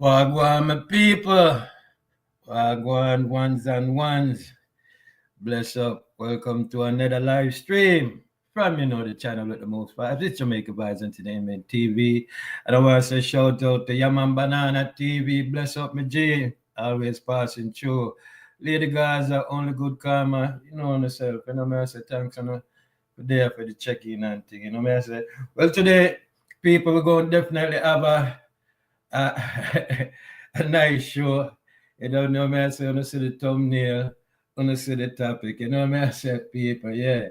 Wagwan, my people. Wagwan, ones and ones. Bless up. Welcome to another live stream from, the channel with the most vibes. It's Jamaican Vibes Entertainment TV. And I want to say shout out to Yaman Banana TV. Bless up, my G. Always passing through. Lady Gaza, only good karma. You know myself. Me I say thanks for there for the check-in and thing. Me I say, well, today, people, we're going to definitely have a, a nice show. Me I say, see the thumbnail, see the topic. Me I say, people, yeah.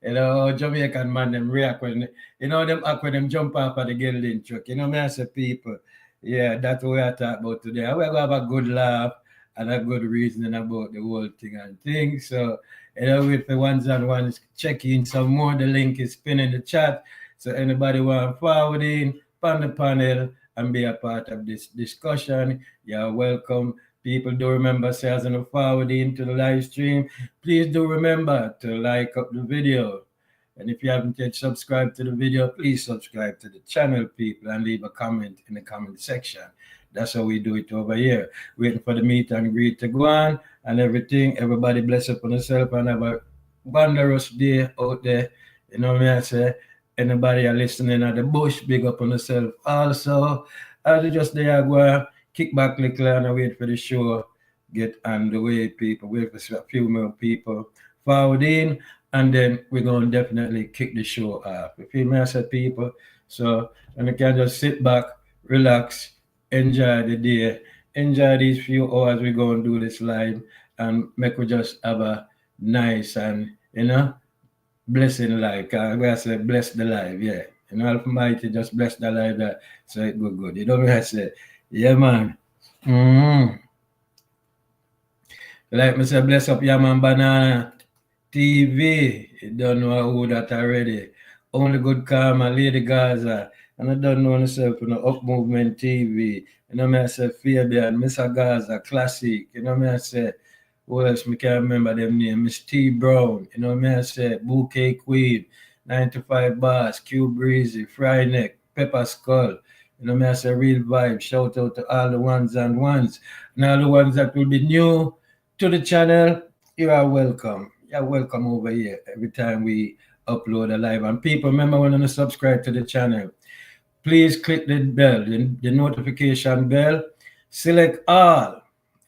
Jamaican man, them react when, them act when them jump off of the Gelding truck. Me I say, people, yeah, that's what I talk about today. We're going to have a good laugh and a good reasoning about the whole thing and things. So, with the ones and ones, check in some more. The link is pinned in the chat. So anybody want to forward in on the panel and be a part of this discussion, you're welcome. People do remember, say as an forward into the live stream, please do remember to like up the video. And if you haven't yet subscribed to the video, please subscribe to the channel, people, and leave a comment in the comment section. That's how we do it over here. Waiting for the meet and greet to go on and everything. Everybody bless up on yourself and have a wondrous day out there. Me I say, anybody are listening at the bush, big up on yourself also. As you just there, go kick back little and wait for the show. Get underway, people. Wait for a few more people forward in, and then we're going to definitely kick the show off. You feel me, I said, people? So, and you can just sit back, relax, enjoy the day, enjoy these few hours we're going to do this live, and make we just have a nice and, blessing life. I say bless the life, yeah. Almighty just bless the life that so it go good. You know what I say? Yeah, man. Like me say, bless up Yaman Banana TV. You don't know who that already. Only good karma, Lady Gaza. And I don't know myself, Up Movement TV. Me I say Fabian, Mr. Gaza, Classic. Me I say, who else me can't remember them name? Miss T Brown. Me I say Bouquet Queen, 95 Bars, Q Breezy, Fry Neck, Pepper Skull. Me I say Real Vibe. Shout out to all the ones and ones. And all the ones that will be new to the channel, you are welcome. You're welcome over here every time we upload a live. And people, remember when you subscribe to the channel, please click the bell, the notification bell. Select all.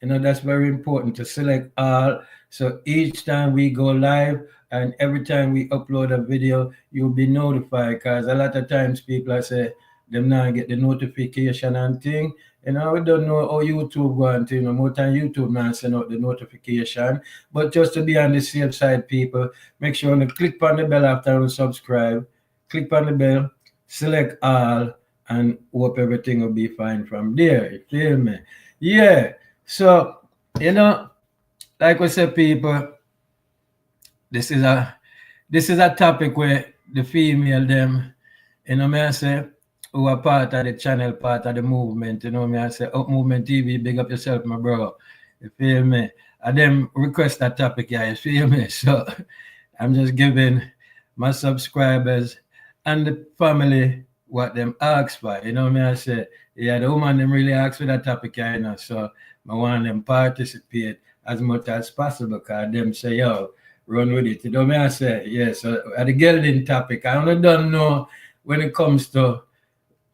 That's very important to select all. So each time we go live and every time we upload a video, you'll be notified. Because a lot of times people say, them now get the notification and thing. We don't know how YouTube going to, more time YouTube now send out the notification. But just to be on the safe side, people, make sure you click on the bell after you subscribe. Click on the bell, select all, and hope everything will be fine from there. You feel me? Yeah. So, like we said, people, this is a topic where the female them, me I say, who are part of the channel, part of the movement, me I say, Up Movement TV, big up yourself, my bro. You feel me? And them request that topic, yeah, you feel me? So I'm just giving my subscribers and the family what them ask for. Me I say, yeah, the woman them really ask for that topic, yeah, so I want them participate as much as possible, because them say, yo, run with it. Me I say, yeah, so at the Gelding topic, I don't know when it comes to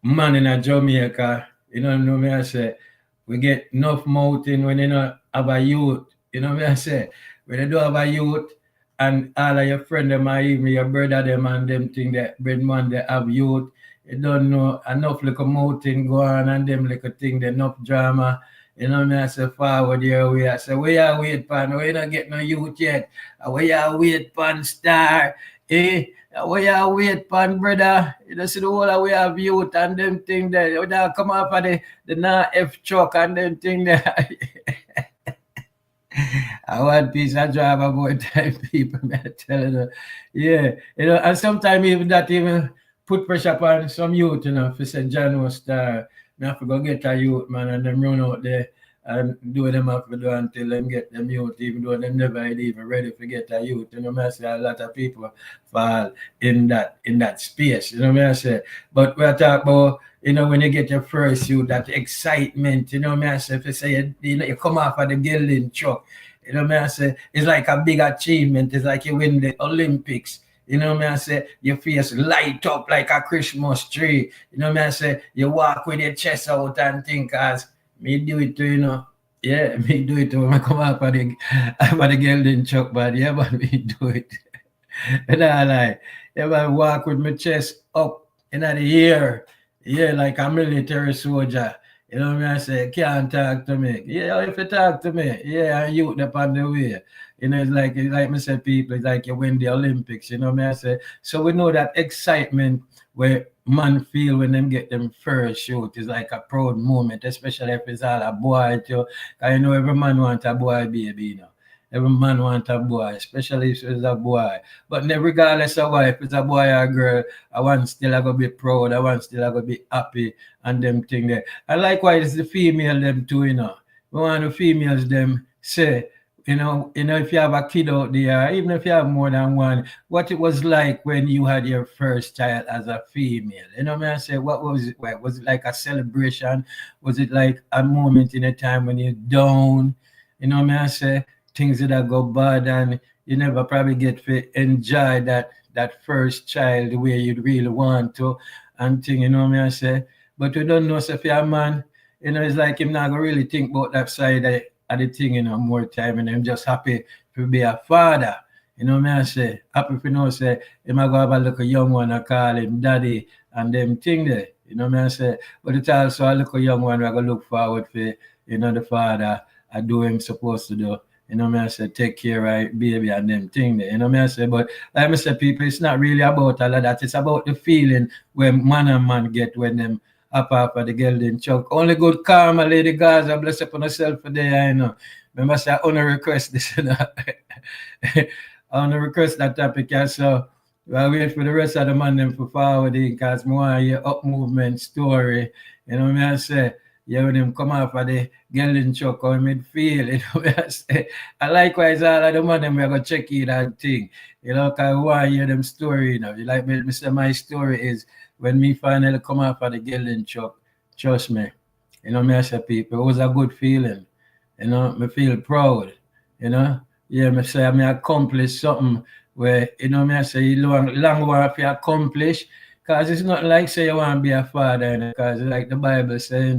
man in a Jamaica, me I say, we get enough mouthing when you have a youth, me I say, when you do have a youth and all of your friends them are even your brother them and them think that bread man they have youth, you don't know enough little mouthing go on and them little thing, they enough drama, me I say forward your way. I say, where you wait pan, we not get no youth yet, where you wait pan star, where you wait pan, brother? See the whole we have youth and them thing there. We come up for the F truck and them thing there. I want piece of drive about time, people, man, telling you. Yeah, and sometimes even that even put pressure upon some youth, for St. John was star. I have to go get a youth, man, and them run out there and do them have to do until them get them youth, even though them never even ready to get a youth. You know what I say? A lot of people fall in that space. You know what I say? But we're talking about, you know, when you get your first youth, that excitement, you know what I say? If you say you come off of the Gelding truck, you know what I say? It's like a big achievement. It's like you win the Olympics. You know what I say? Your face light up like a Christmas tree. You know what I say? You walk with your chest out and think, as me do it too, you know. Yeah, me do it too. When I come up for the Gelding truck, but yeah, but me do it. And I like, if I walk with my chest up in the air, yeah, like a military soldier. You know what I say? Can't talk to me. Yeah, if you talk to me, yeah, and you up on the way. You know, it's like me say people, it's like you win the Olympics, you know what I say? So we know that excitement where man feel when them get them first shoot is like a proud moment, especially if it's all a boy too. I know every man want a boy baby, you know. Every man want a boy, especially if it's a boy. But regardless of why, if it's a boy or a girl, I want still I gonna be proud, I want still I gonna be happy and them thing there. And likewise the female them too, you know. We want the females them say, if you have a kid out there, even if you have more than one, what it was like when you had your first child as a female. You know what I say? What was it like? Was it like a celebration? Was it like a moment in a time when you're down? You know what I say? Things that go bad and you never probably get to enjoy that first child the way you'd really want to and thing, you know what I say? But we don't know so if you're a man, it's like him not gonna really think about that side of the thing, more time, and I'm just happy to be a father. You know what I say? Happy to know say him I go have a little young one, I call him daddy and them thing there. You know what I say? But it's also a little young one I go look forward for, the father I do him supposed to do. You know what I say? Take care right baby and them thing there. You know what I say? But like I say, people, it's not really about all of that. It's about the feeling when man and man get when them up of the Gelding chuck. Only good karma, Lady Gaza, bless up on herself for there, you know. Remember, say, I want to request this, you know. I want to request that topic, yeah, so I'll wait for the rest of the man them for forwarding because I want to hear up movement story. You know what I say? Yeah, when them come off of the Gelding chuck or midfield, you know what I say? And likewise, all of the man them, we're going to check it and thing. You know, because I want to hear them story, you know. Like me say, my story is when me finally come off of the Gelding truck, trust me, I say people, it was a good feeling. Me feel proud, Yeah, me say me accomplish something where, I say you long war if you accomplish, because it's not like say you want to be a father, because like the Bible say,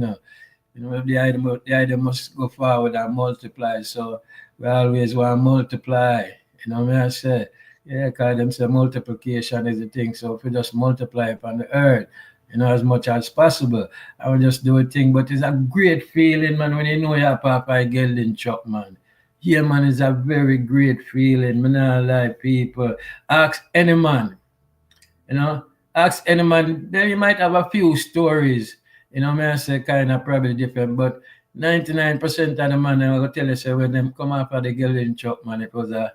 the idea must go forward and multiply. So we always want to multiply. I say? Yeah, because them say multiplication is the thing. So if we just multiply upon the earth, as much as possible, I will just do a thing. But it's a great feeling, man, when you know your papa Gelding truck, man. Yeah, man, it's a very great feeling. Man, I like people. Ask any man, you know, ask any man. Then you might have a few stories, I say kind of probably different, but 99% of the man I will tell you say when them come off of the Gelding truck, man, it was a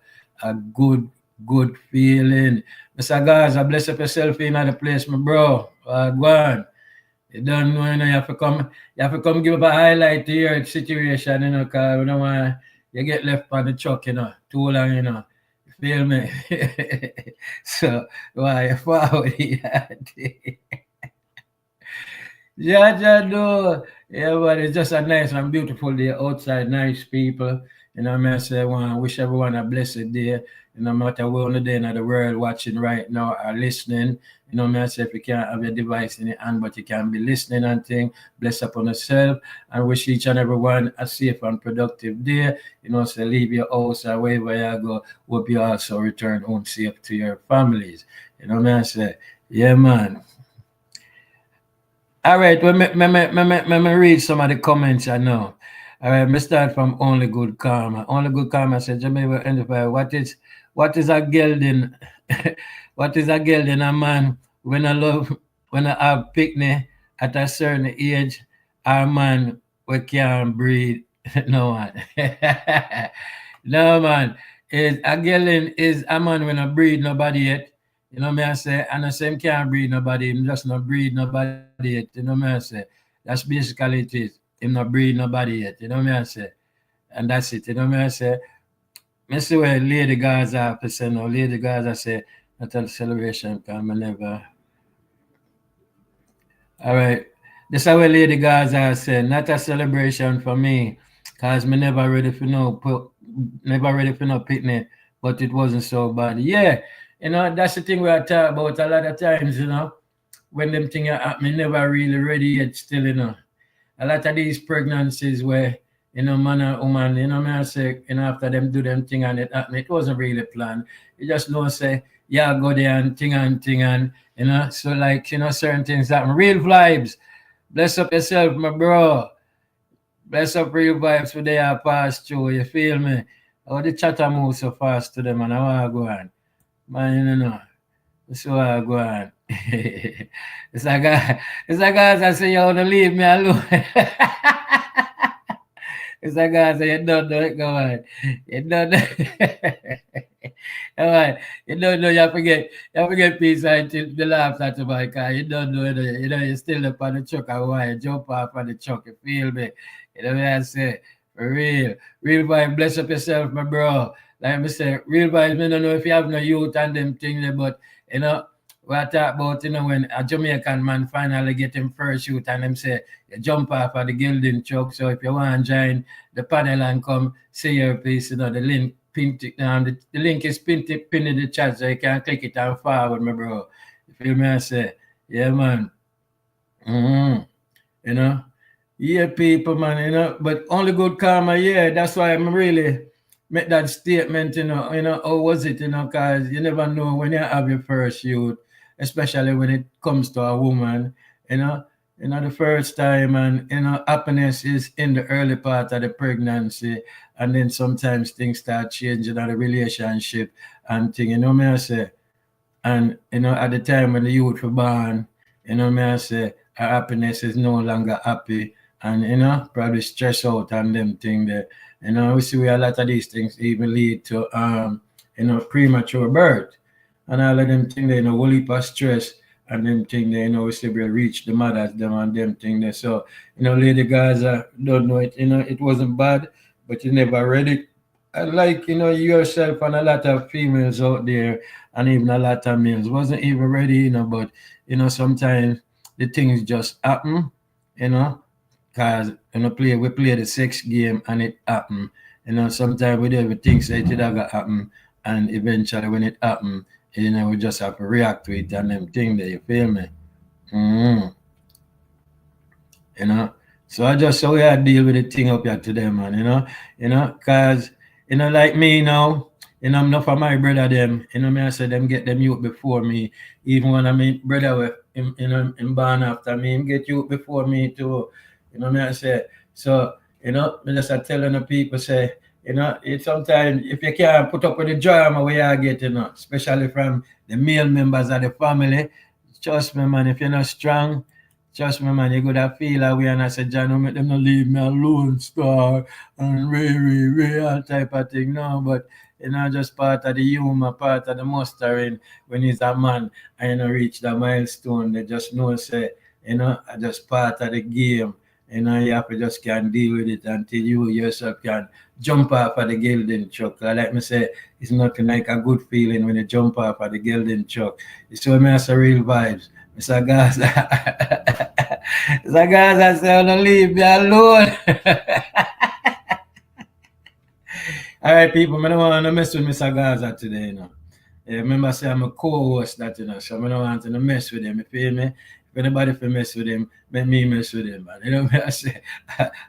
good feeling. Mr. Gaza, bless up yourself in the place, my bro. Go on. You don't know, you have to come give up a highlight to your situation, because we don't want you get left on the truck, too long, You feel me? So, why you forward that? Yeah, no. Yeah, but it's just a nice and beautiful day outside, nice people. I say, I want to wish everyone a blessed day. No matter where on the day in the world watching right now or listening. I say, if you can't have your device in your hand, but you can be listening and thing, bless upon yourself and wish each and everyone a safe and productive day. So leave your house or wherever you go. Hope you also return home safe to your families. I say, yeah, man. All right, well, me read some of the comments I know. All right, me start from Only Good Karma. Only Good Karma said, Jamaica identify what is a Gelding, what is a Gelding, a man when I have picnic at a certain age, a man we can't breed no one. No man, is a Gelding is a man when I breed nobody yet. I say, and the same can't breed nobody, him just not breed nobody yet, I say. That's basically it is. him not breed nobody yet. You know me I say? And that's it. You know me I say? Me see where Lady Gaza have to say no. Lady Gaza say not a celebration because I never. All right. This is what Lady Gaza said. Not a celebration for me, cause me never ready for never ready for no picnic, but it wasn't so bad. Yeah, that's the thing we are talking about a lot of times. When them things are happening, never really ready yet. Still, a lot of these pregnancies where man and woman, me I say, after them do them thing and it happen, it wasn't really planned. You just know say, yeah, go there and thing and so like certain things happen. Real vibes. Bless up yourself, my bro. Bless up real vibes for they are passed through. You feel me? Oh, the chatter move so fast to them and I want to go on. Man, that's why I go on. It's like guys I say, you want to leave me alone. It's like guys say, you don't know it, go on. You don't know. All right. You don't know, you forget peace until the laughs at my car. You don't know, you're still up on the truck and why you jump off on the truck, you feel me? You know what I say? For real. Real vibe, bless up yourself, my bro. Like I say, real vibes, I don't know if you have no youth and them things, but we are talk about, when a Jamaican man finally get him first shoot and them say, you jump off of the Gelding truck. So if you want to join the panel and come see your piece, the link the link is pinned in the chat, so you can click it and forward, my bro. You feel me? I say, yeah, man. Mm-hmm. You know, yeah, people, man. But only good karma, yeah. That's why I'm really make that statement. How was it? Cause you never know when you have your first youth, especially when it comes to a woman. You know, the first time, and happiness is in the early part of the pregnancy, and then sometimes things start changing in the relationship and thing. Me I say, and at the time when the youth were born, me I say, our happiness is no longer happy, and probably stress out and them thing there. We see where a lot of these things even lead to premature birth and all of them thing there, whole heap of stress and them thing there, we see we reach the mothers them and them thing there. So, Lady Gaza don't know it, it wasn't bad, but you never read it. And like, yourself and a lot of females out there and even a lot of males wasn't even ready, but sometimes the things just happen, you know, because we play the sex game and it happen. Sometimes we don't even think say it gonna happen, and eventually when it happen, we just have to react to it and them thing there. You feel me? Mm-hmm. you know. So I just so I deal with the thing up here today, man, cause like me now, I'm not for my brother them, me I said them get them youth before me. Even when I mean brother with him, him born after me, him get youth before me too. Me I say. So, me just a telling the people say, it sometimes if you can't put up with the drama where you get, especially from the male members of the family, trust me, man, if you're not strong, trust me, man, you gotta feel away and I said, John, don't make them not leave me alone, star, and all type of thing. No, but just part of the humor, part of the mustering when he's a man and reach that milestone, they just know say, just part of the game. You have to just can deal with it until you yourself can jump off of the Gelding truck. Like me say, it's nothing like a good feeling when you jump off of the Gelding truck. It's what me as a real vibes. Mr. Gaza. Mr. Gaza said, don't leave me alone. All right, people, I don't want to mess with Mr. Gaza today, remember, I say I'm a co-host that, so I don't want to mess with him, you feel me? If anybody can mess with him, let me mess with him, man. I say,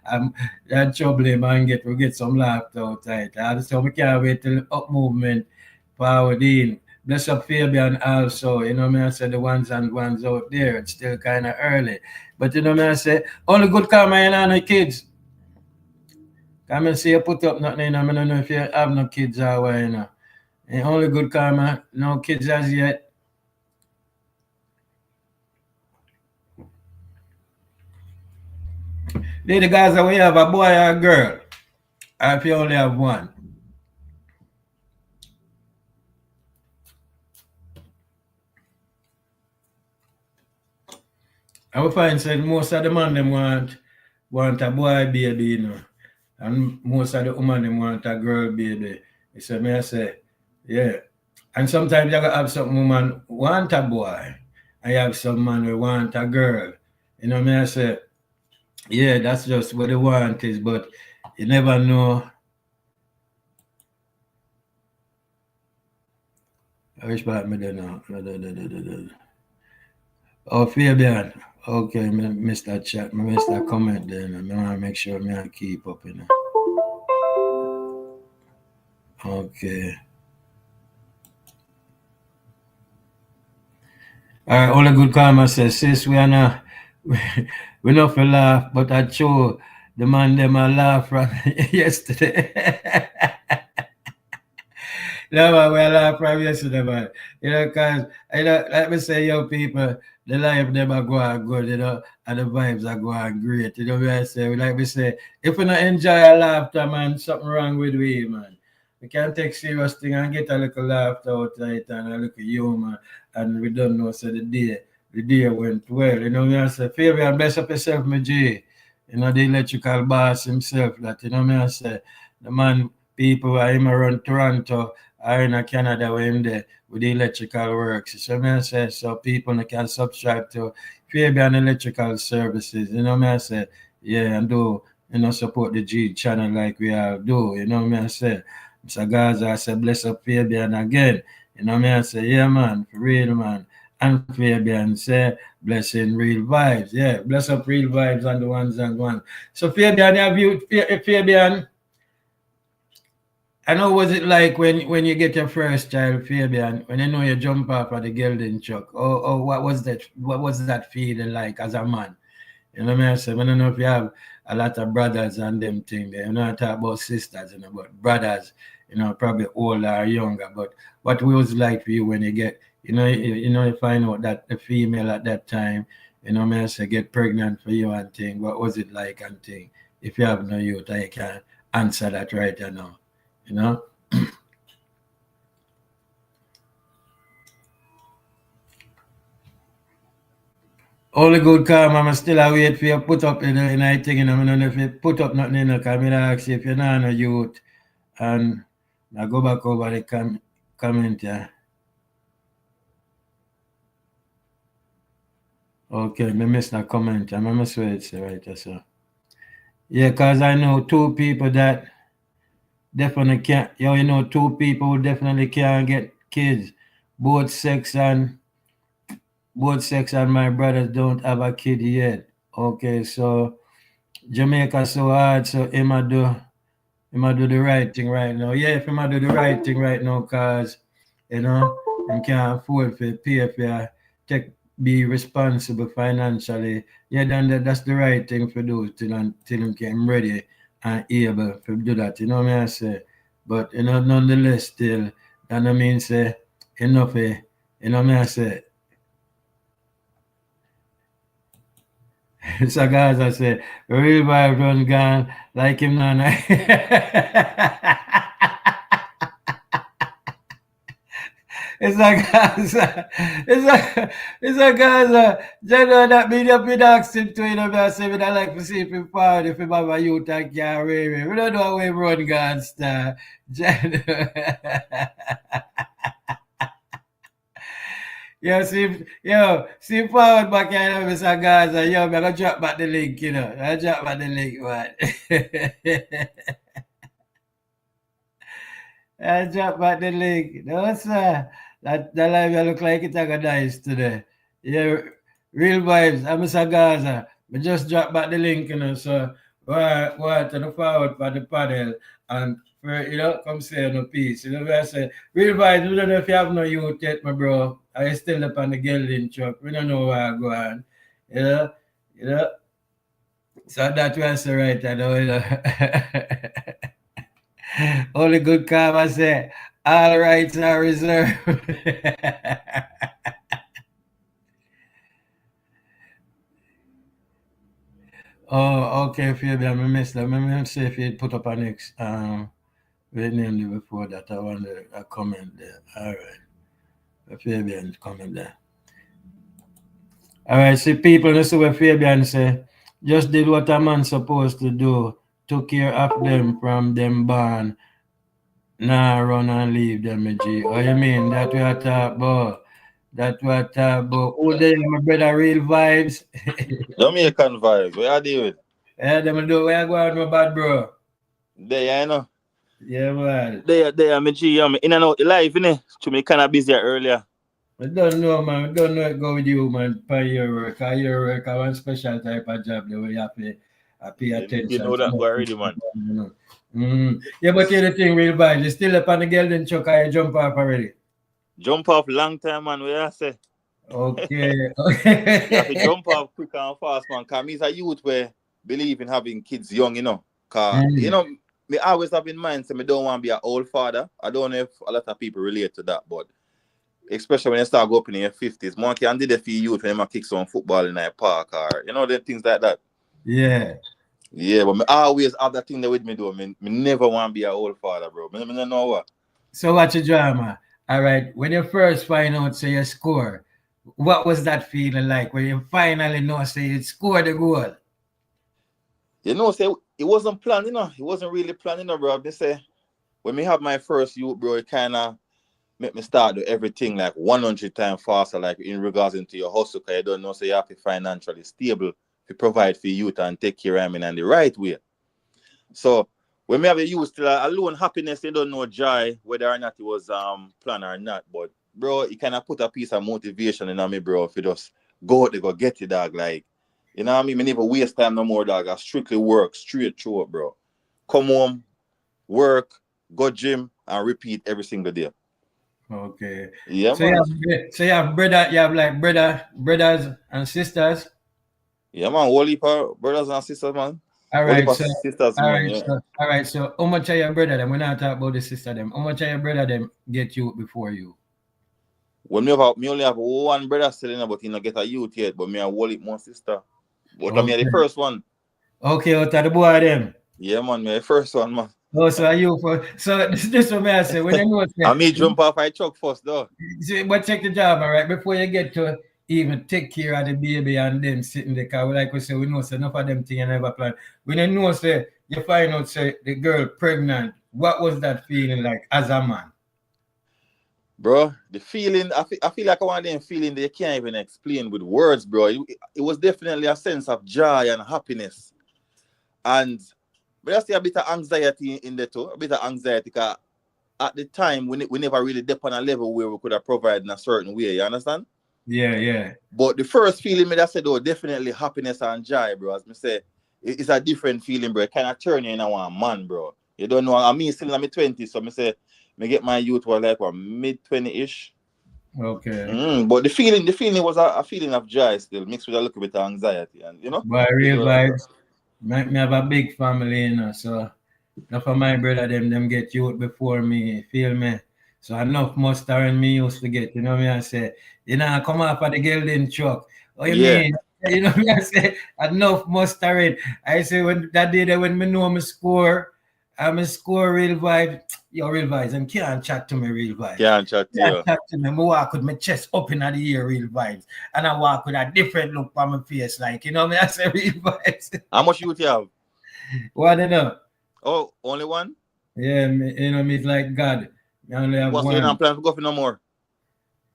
I'm trouble him and we get some laughter out tight. So we can't wait till up movement forward in. Bless up Fabian also, I say the ones and ones out there, it's still kind of early. But I say, only good karma, no kids. Come and see you put up nothing, I don't know if you have no kids or what, And only good karma, no kids as yet. Lady Gaza, we have a boy or a girl. Or if you only have one. I will find that most of the man them want want a boy baby, you know. And most of the women them want a girl baby. So me I say, yeah. And sometimes you gotta have some woman want a boy. I have some man who want a girl. You know me I say, yeah, that's just what the want is, but you never know. I wish back me there now. Oh, Fabian. Okay, me missed that chat. Me missed that comment there. I want to make sure me I keep up, you know. Okay. All right, all the good karma says, sis, we are not, we not for laugh, but I show the man them a laugh from yesterday. No, man, we laugh from yesterday, man. You know, because, you know, let me say, young people, the life them are going good, you know, and the vibes are going great. You know what I say? Like we say, if we not enjoy our laughter, man, something wrong with we, man. We can't take serious thing and get a little laughter out of it and a little humor, and we don't know, so the day went well. You know what I say? Fabian, bless up yourself, my G. You know, the electrical boss himself, that, you know what I say? The man, people are him around Toronto, are in Canada where him there with the electrical works. So me I say so people can subscribe to Fabian Electrical Services. You know me I say, yeah, and do you know support the G channel like we all do. You know me I say. Mr. Gaza I say bless up Fabian again. You know me I say, yeah man, for real man. And Fabian say blessing real vibes. Yeah, bless up real vibes and the ones and one. So Fabian, have you Fabian? I know was it like when you get your first child, Fabian, when you know you jump off of the Gelding truck? Oh, what was that? What was that feeling like as a man? You know what I say? I don't know if you have a lot of brothers and them thing there. You know, I talk about sisters, you know, but brothers, you know, probably older or younger. But what was it like for you when you get, you find out that the female at that time, you know, I say get pregnant for you and thing. What was it like and thing? If you have no youth, I can answer that right now. You know. All the good karma, I'm still a wait for you put up in a thing, you know, I don't know if you put up nothing in the because I ask you if you're not a youth and I go back over the comment, yeah. Okay, me miss that comment, I miss what it's right, so. Yeah, because I know two people that definitely can't, you know, two people who definitely can't get kids. Both sex and my brothers don't have a kid yet. Okay, so Jamaica so hard, so he might do the right thing right now. Yeah, if he might do the right thing right now, cause you know, he can't afford to pay for take be responsible financially. Yeah, then that's the right thing for do till him get ready and able to do that. You know what I say? But you know, nonetheless still that no mean say enough you know what I say. So guys I say real vibe run gone like him now. It's a Gaza. It's a Gaza. General that me up with him to you know me I say me I like to see if him forward if him have a youth and can't wear me. We don't know how we run God star. General. See forward back here, you know, Mr. Gaza. Yo, I'm gonna drop back the link, you know. I drop back the link, man. I drop back the link. No, sir. That live you look like it a nice today. Yeah, real vibes. I'm Mr. Gaza. We just drop back the link, you know, so we're to the forward for the panel and for, you know, come say no peace. You know what I say? Real vibes, we don't know if you have no youth yet, my bro. I still up on the Gelding truck. We don't know where I go on. You know? You know? So that's what I say right now, you know. Only good karma say all rights are reserved. Oh, okay, Fabian, I missed that. Let me see if you put up a next we named you before that. I want a comment there. All right. Fabian comment there. All right, see people, this is what Fabian say. just did what a man supposed to do. Took care of them from them born. Nah, run and leave them, my G. Oh, you mean that we are talk about? That we are talk about. Oh, there, my brother, real vibes. Jamaican vibes. What you deal with? Yeah, them do. Where you go out, my bad bro? There, you know. Yeah, man. There, me G. I'm in and out the life, innit? To me kind of busy earlier. I don't know, man. I don't know it go with you, man, for your work. Cause your work are one special type of job the way you have to pay You attention know to that go more already, people, man. you know. Yeah, but here's the thing, real bad. You still up on the Gelding truck or you jump off already? Jump off long time, man. What you say? Okay. You have to jump off quick and fast, man. Because me's a youth where believe in having kids young, you know. Because, you Mm. know, me always have in mind, so me don't want to be an old father. I don't know if a lot of people relate to that, but especially when you start going up in your 50s, man can do that for youth when you kick some football in a park or, you know, the things like that. Yeah. Yeah, but me always have that thing there with me, though. Me never want to be an old father, bro. Me don't know what. So what's your drama? All right. When you first find out say you score, what was that feeling like when you finally know say you scored the goal? You know, say it wasn't planned, you know. It wasn't really planned, you know, bro. They say when me have my first youth, bro, it kind of make me start do everything like 100 times faster, like in regards into your hustle, because you don't know, so you have to financially stable to provide for youth and take care of them in the right way. So when we have a youth still alone happiness, you don't know joy, whether or not it was planned or not. But bro, it kind of put a piece of motivation in me, bro, if you just go out there, go get it, dog. Like, you know what I mean? Me never waste time no more, dog. I strictly work straight through it, bro. Come home, work, go gym, and repeat every single day. Okay. Yeah, So you man. have brother, you have like brothers and sisters. Yeah, man. Whole heap of brothers and sisters, man. All Whole heap right, of so sisters, all man. right, Yeah. so all right, so how much are your brother them? We're not talking about the sister them. How much are your brother them get you before you? When me only have one brother still in, but he not get a youth yet. But me a whole heap more sister. But I mean the Okay. first one. Okay, what are the boy them? Yeah, man. Me the first one, man. Oh, so are you for so this what me I say when you know And say me jump off I truck first, though. see, but check the job, all right, before you get to even take care of the baby and them sitting there, cause like we say, we know say enough of them things you never plan. When you know say you find out say the girl pregnant, what was that feeling like as a man? Bro, the feeling, I feel like I want them feeling that you can't even explain with words, bro. It was definitely a sense of joy and happiness. And but I see a bit of anxiety in there too. A bit of anxiety because at the time we never really dip on a level where we could have provided in a certain way, you understand? Yeah, yeah. But the first feeling me that said, oh, definitely happiness and joy, bro. As me say, it's a different feeling, bro. It kind of turn you into one man, bro. You don't know. I mean, still in my 20s, so me say, me get my youth was like what mid 20-ish. Okay. But the feeling was a feeling of joy still, mixed with a little bit of anxiety, and you know, But it real was, vibes. Me have a big family, you know, so enough of my brother them get youth before me, feel me? So enough muster and me used to get, you know me I say, you know, come off of the Gelding truck. What you yeah, mean? You know me I say, enough mustering. I say when that day that when me know me score, I'm a score real vibe. Yo, real vibes, and can't chat to me real vibes. can't chat to Can't you. chat to me. I walk with my chest up in the air, real vibes. And I walk with a different look on my face, like, you know me I say real vibes. How much youth you have? What you know? Oh, only one? Yeah, you know, me it's like God. I only have What's your one. plan to go for no more?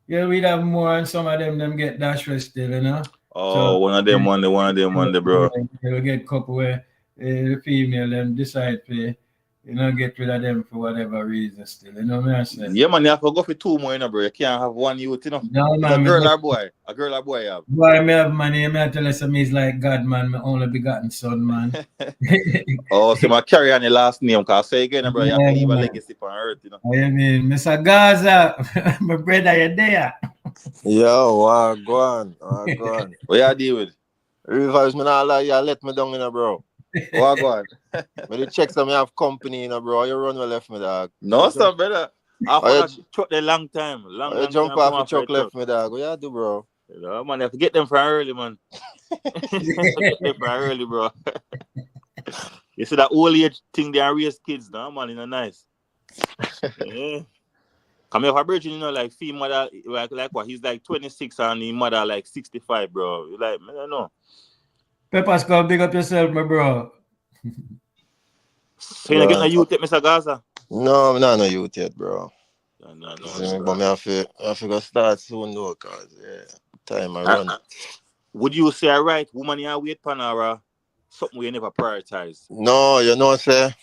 Yeah, we have more, and some of them get dash for still, you know. So Oh, one of them one day, bro. we'll get couple where the female them decide to, get rid of them for whatever reason still. You know what I say? Yeah, man, you have to go for two more, you know, bro. You can't have one youth, you know. No It's a man, me girl just or boy? A girl or boy you have? boy me have money, me I tell you some he's like God man, my only begotten son, man. Oh, so my carry on the last name, because I say again, bro, you have to Yeah, leave a man. legacy on earth, you know. I mean, Mr. Gaza, my brother, you there? Yo, go on, go on. What you deal with? Rivers, me not lie, you let me down, bro. What go on? Me the checks that me have company, bro. You run well left me, dog. No, sir, brother. I Or you, found a truck there long time. you Long jump time come off a off for a truck truck. left me, dog. What you do, bro? You know, man, you have to get them from early, man. Get them from early, bro. You see that old age thing they are raise kids now, man, you know, nice. Yeah. Come here for Virgin, like fee mother like what? He's like 26 and his mother like 65, bro. You like, man, I don't know. Pepper Skull, big up yourself, my bro. So you not getting Bro, a youth yet, Mr. Gaza? no, I'm not no youth yet, bro. No, You no, see me? sir. But I have to go start soon though, cause yeah, time I Uh, run. would you say, all right, woman, you wait pan or something we never prioritize? No, you know, say,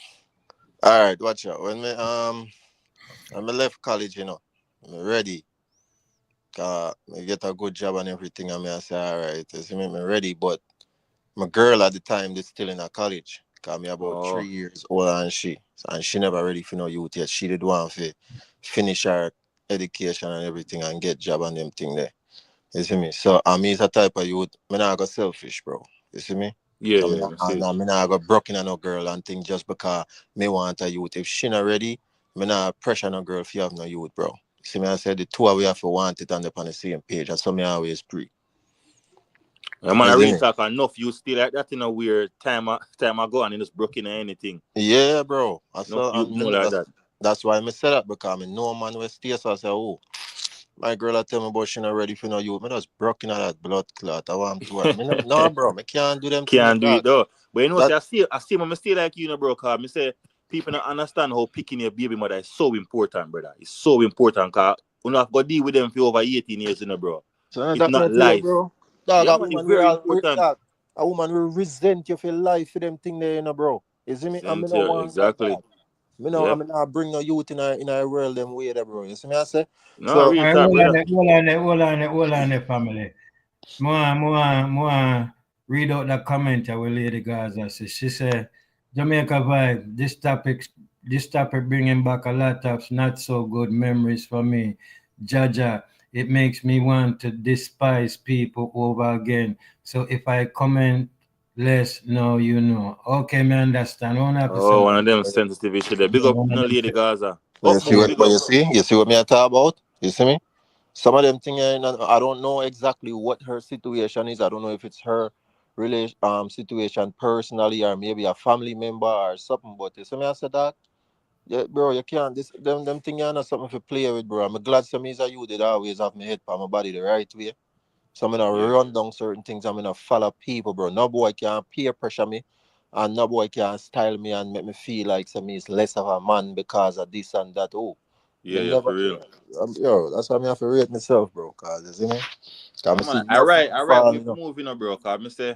all right, watch out. When I left college, I'm ready. I get a good job and everything, and I say, all right, you see me, I'm ready. But my girl at the time is still in a college. Cause me about Oh, 3 years older than she never ready for no youth yet. She did want to finish her education and everything and get job and them thing there. You see me? So I mean, it's a type of youth. Me not go selfish, bro. You see me? yeah, I mean, yeah, I see. me not go broken on no girl and thing just because me want a youth. If she not ready, me not pressure no girl if you have no youth, bro. You see me? I said the two of we have to want it and up on the same page. That's what me always pre. Yeah, man, I You see really me? talk enough. You still like that in a weird time ago and it just broken or anything. Yeah, bro. I Enough saw. you more like that. That's why I said that because I know man will stay. So I say, oh, my girl I tell me about she not ready for no youth. Me just broken at that blood clot. I want to her. Me no, bro. Me can't do them things, Can't do it dog. though. But you know, That I see my still like you know, bro, cause me say people don't understand how picking your baby mother is so important, brother. It's so important cause you know I've got to deal with them for over 18 years, you know, bro. so It's that me not tell you, life. bro. Dog, Yeah, a man, it's woman will very important. dog. A woman will resent you for life for them thing there, bro. You see me? I me no Yeah, want that, exactly. dog. Me no, I Yep. mean, I bring no youth in a world them way there, bro. You see me? I say. No, So All real right, talk, brother. hold on there, family. More, read out the comment with Lady Gaza. She said, Jamaica vibe, this topic bringing back a lot of not so good memories for me. Jaja, it makes me want to despise people over again. So if I comment less, no, you know. Okay, me understand. 100%. Oh, one of them sensitive issue there. Big Yeah, up, one of no them lady Gaza. but Up you see move, what, big but up. you see what me I talk about? You see me? Some of them things, I don't know exactly what her situation is. I don't know if it's her situation personally or maybe a family member or something. But you see me, I said that, yeah, bro, you can't. Them things are not something to play with, bro. I'm glad some is a you did always have my head for my body the right way. So I'm gonna Yeah, run down certain things. I'm gonna follow people, bro. No boy can peer pressure me, and no boy can style me and make me feel like some is less of a man because of this and that. Oh, me yeah, never. for real. Yo, that's why I have to rate myself, bro. Cause you see me, cause Yeah, I see man. enough man All right, we fall, have to move, you know, bro. Cause me say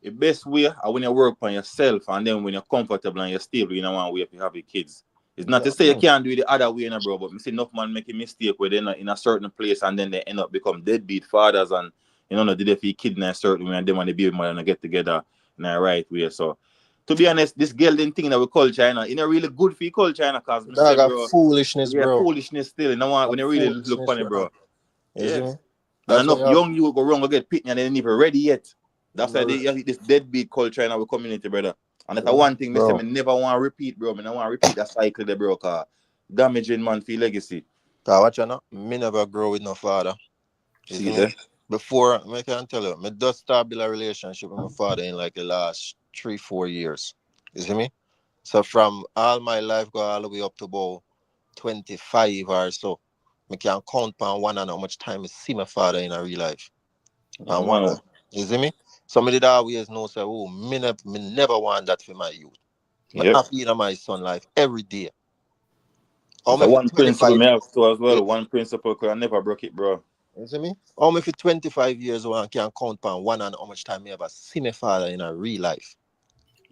the best way are when you work on yourself and then when you're comfortable and you're stable, you know one way if you have your kids. It's not Yeah, to say you can't do it the other way, you know, bro, but me see enough man make a mistake where they're in a certain place and then they end up become deadbeat fathers and you know did they for your kid in a certain way and them and the baby mother and get together in a right way. So to be honest, this Gelding thing that we call China, you know, really good for your culture, China, cause me say, dog, a bro, foolishness, yeah, bro. foolishness still, you know, A when you really look foolishness, on it, bro. bro. You see Yeah. me? And That's why enough you have. young you go wrong or get picked and they ain't even ready yet. That's why they Bro. you have this deadbeat culture in our community, brother. And that's one thing me say me never want to repeat, bro. Me never want to repeat that cycle there, bro, cause damaging man for legacy. Cause watch you know, me never grow with no father. You see See me? there? Before, I can tell you, me just start build a relationship with my father in like the last 3 4 years. You see me? So from all my life go all the way up to about 25 or so. I can count on one and how much time I see my father in a real life. Yeah, And one man. and, you see me? Somebody that always know say, oh, me never want that for my youth. Me Yep. happy in my son life every day. How That's me a for one principle 25 me have too as years. well. One principle cause I never broke it, bro. You see me? How me for 25 years old and can count on one and how much time I ever see my father in a real life.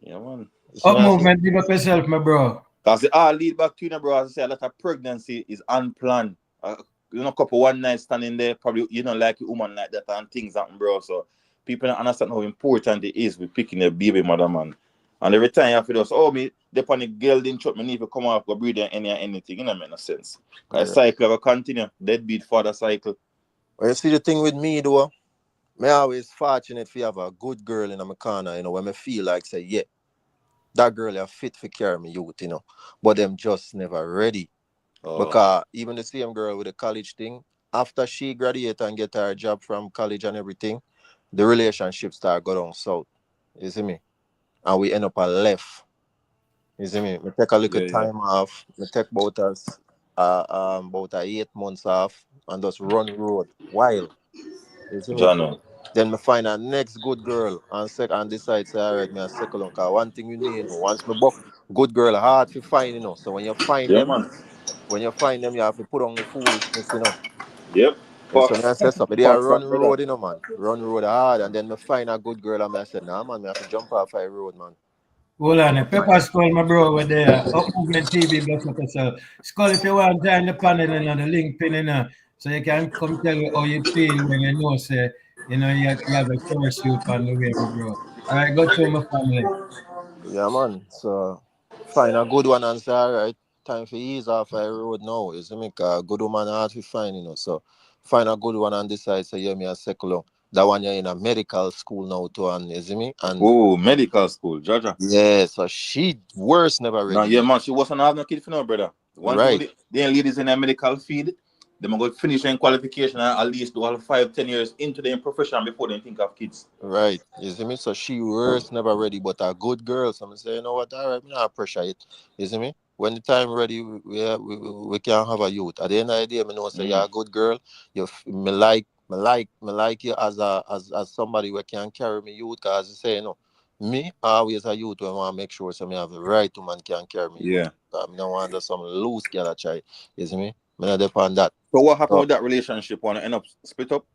Yeah, man. You see Up me? I say, movement, big up yourself, my bro. Cause it all lead back to you know, bro. As I say, a lot of pregnancy is unplanned. You know, couple one night standing there, probably you know, like a woman like that and things happen, bro. So people don't understand how important it is with picking a baby mother, man. And every time you have to do, oh me, they on the Gelding truck, me need to come off, go breathe anything, you know, make no sense. Cause yeah. cycle will continue, deadbeat father cycle. Well, you see the thing with me though, me always fortunate for have a good girl in my corner, when me feel like say, yeah, that girl are fit for carry me youth. But them just never ready. Oh, Because even the same girl with the college thing, after she graduate and get her job from college and everything, the relationship start go down south. You see me? And we end up a left. You see me? We take a little yeah, yeah. time off. We take about 8 months off and just run road wild. You see me? Jono. Then me find a next good girl and decide say alright, me a second on. Cause one thing you need, once me buck good girl hard to find, So Yeah, man. when you find them, you have to put on the foolishness. Yep. Yeah, so me I Fox. say somebody I Fox, run fox, brother. road, man. Run road hard and then me find a good girl and me I say, nah man, me have to jump off a road, man. Hold on, Pepper Skull, my bro, over there. Up Movement TV, bless up yourself. Skull, if you want to join the panel, the link pin, so you can come tell you how you feel when you know, say, you have a first shoot on the way, my bro. All right, go to my family. Yeah man. So find a good one and say, alright, time for ease off a road now. You see me? Cause a good woman hard to find, So find a good one and decide say yeah, me a secular. That one you're in a medical school now too, and you see me? And Oh, medical school, Jaja. yeah, so she worse never No, ready, yeah, man. man. She wasn't have no kid for no brother. One thing with Right, the ladies in the medical field, they going to finish their qualification and at least do all 5, 10 years into their profession before they think of kids. right. You see me? So she worse never ready, but a good girl. So I say, you know what, all right, me not pressure it. You see me? When the time ready, we can have a youth. At the end of the day, me know say you're Mm. a good girl. Me like you as somebody who can carry me youth. Cause you say, me always a youth when I want to make sure so me have the right woman can carry me youth. Yeah. I don't want just some loose girl a try. You see me? Me not depend that. So what happened So, with that relationship? Want to end up split up?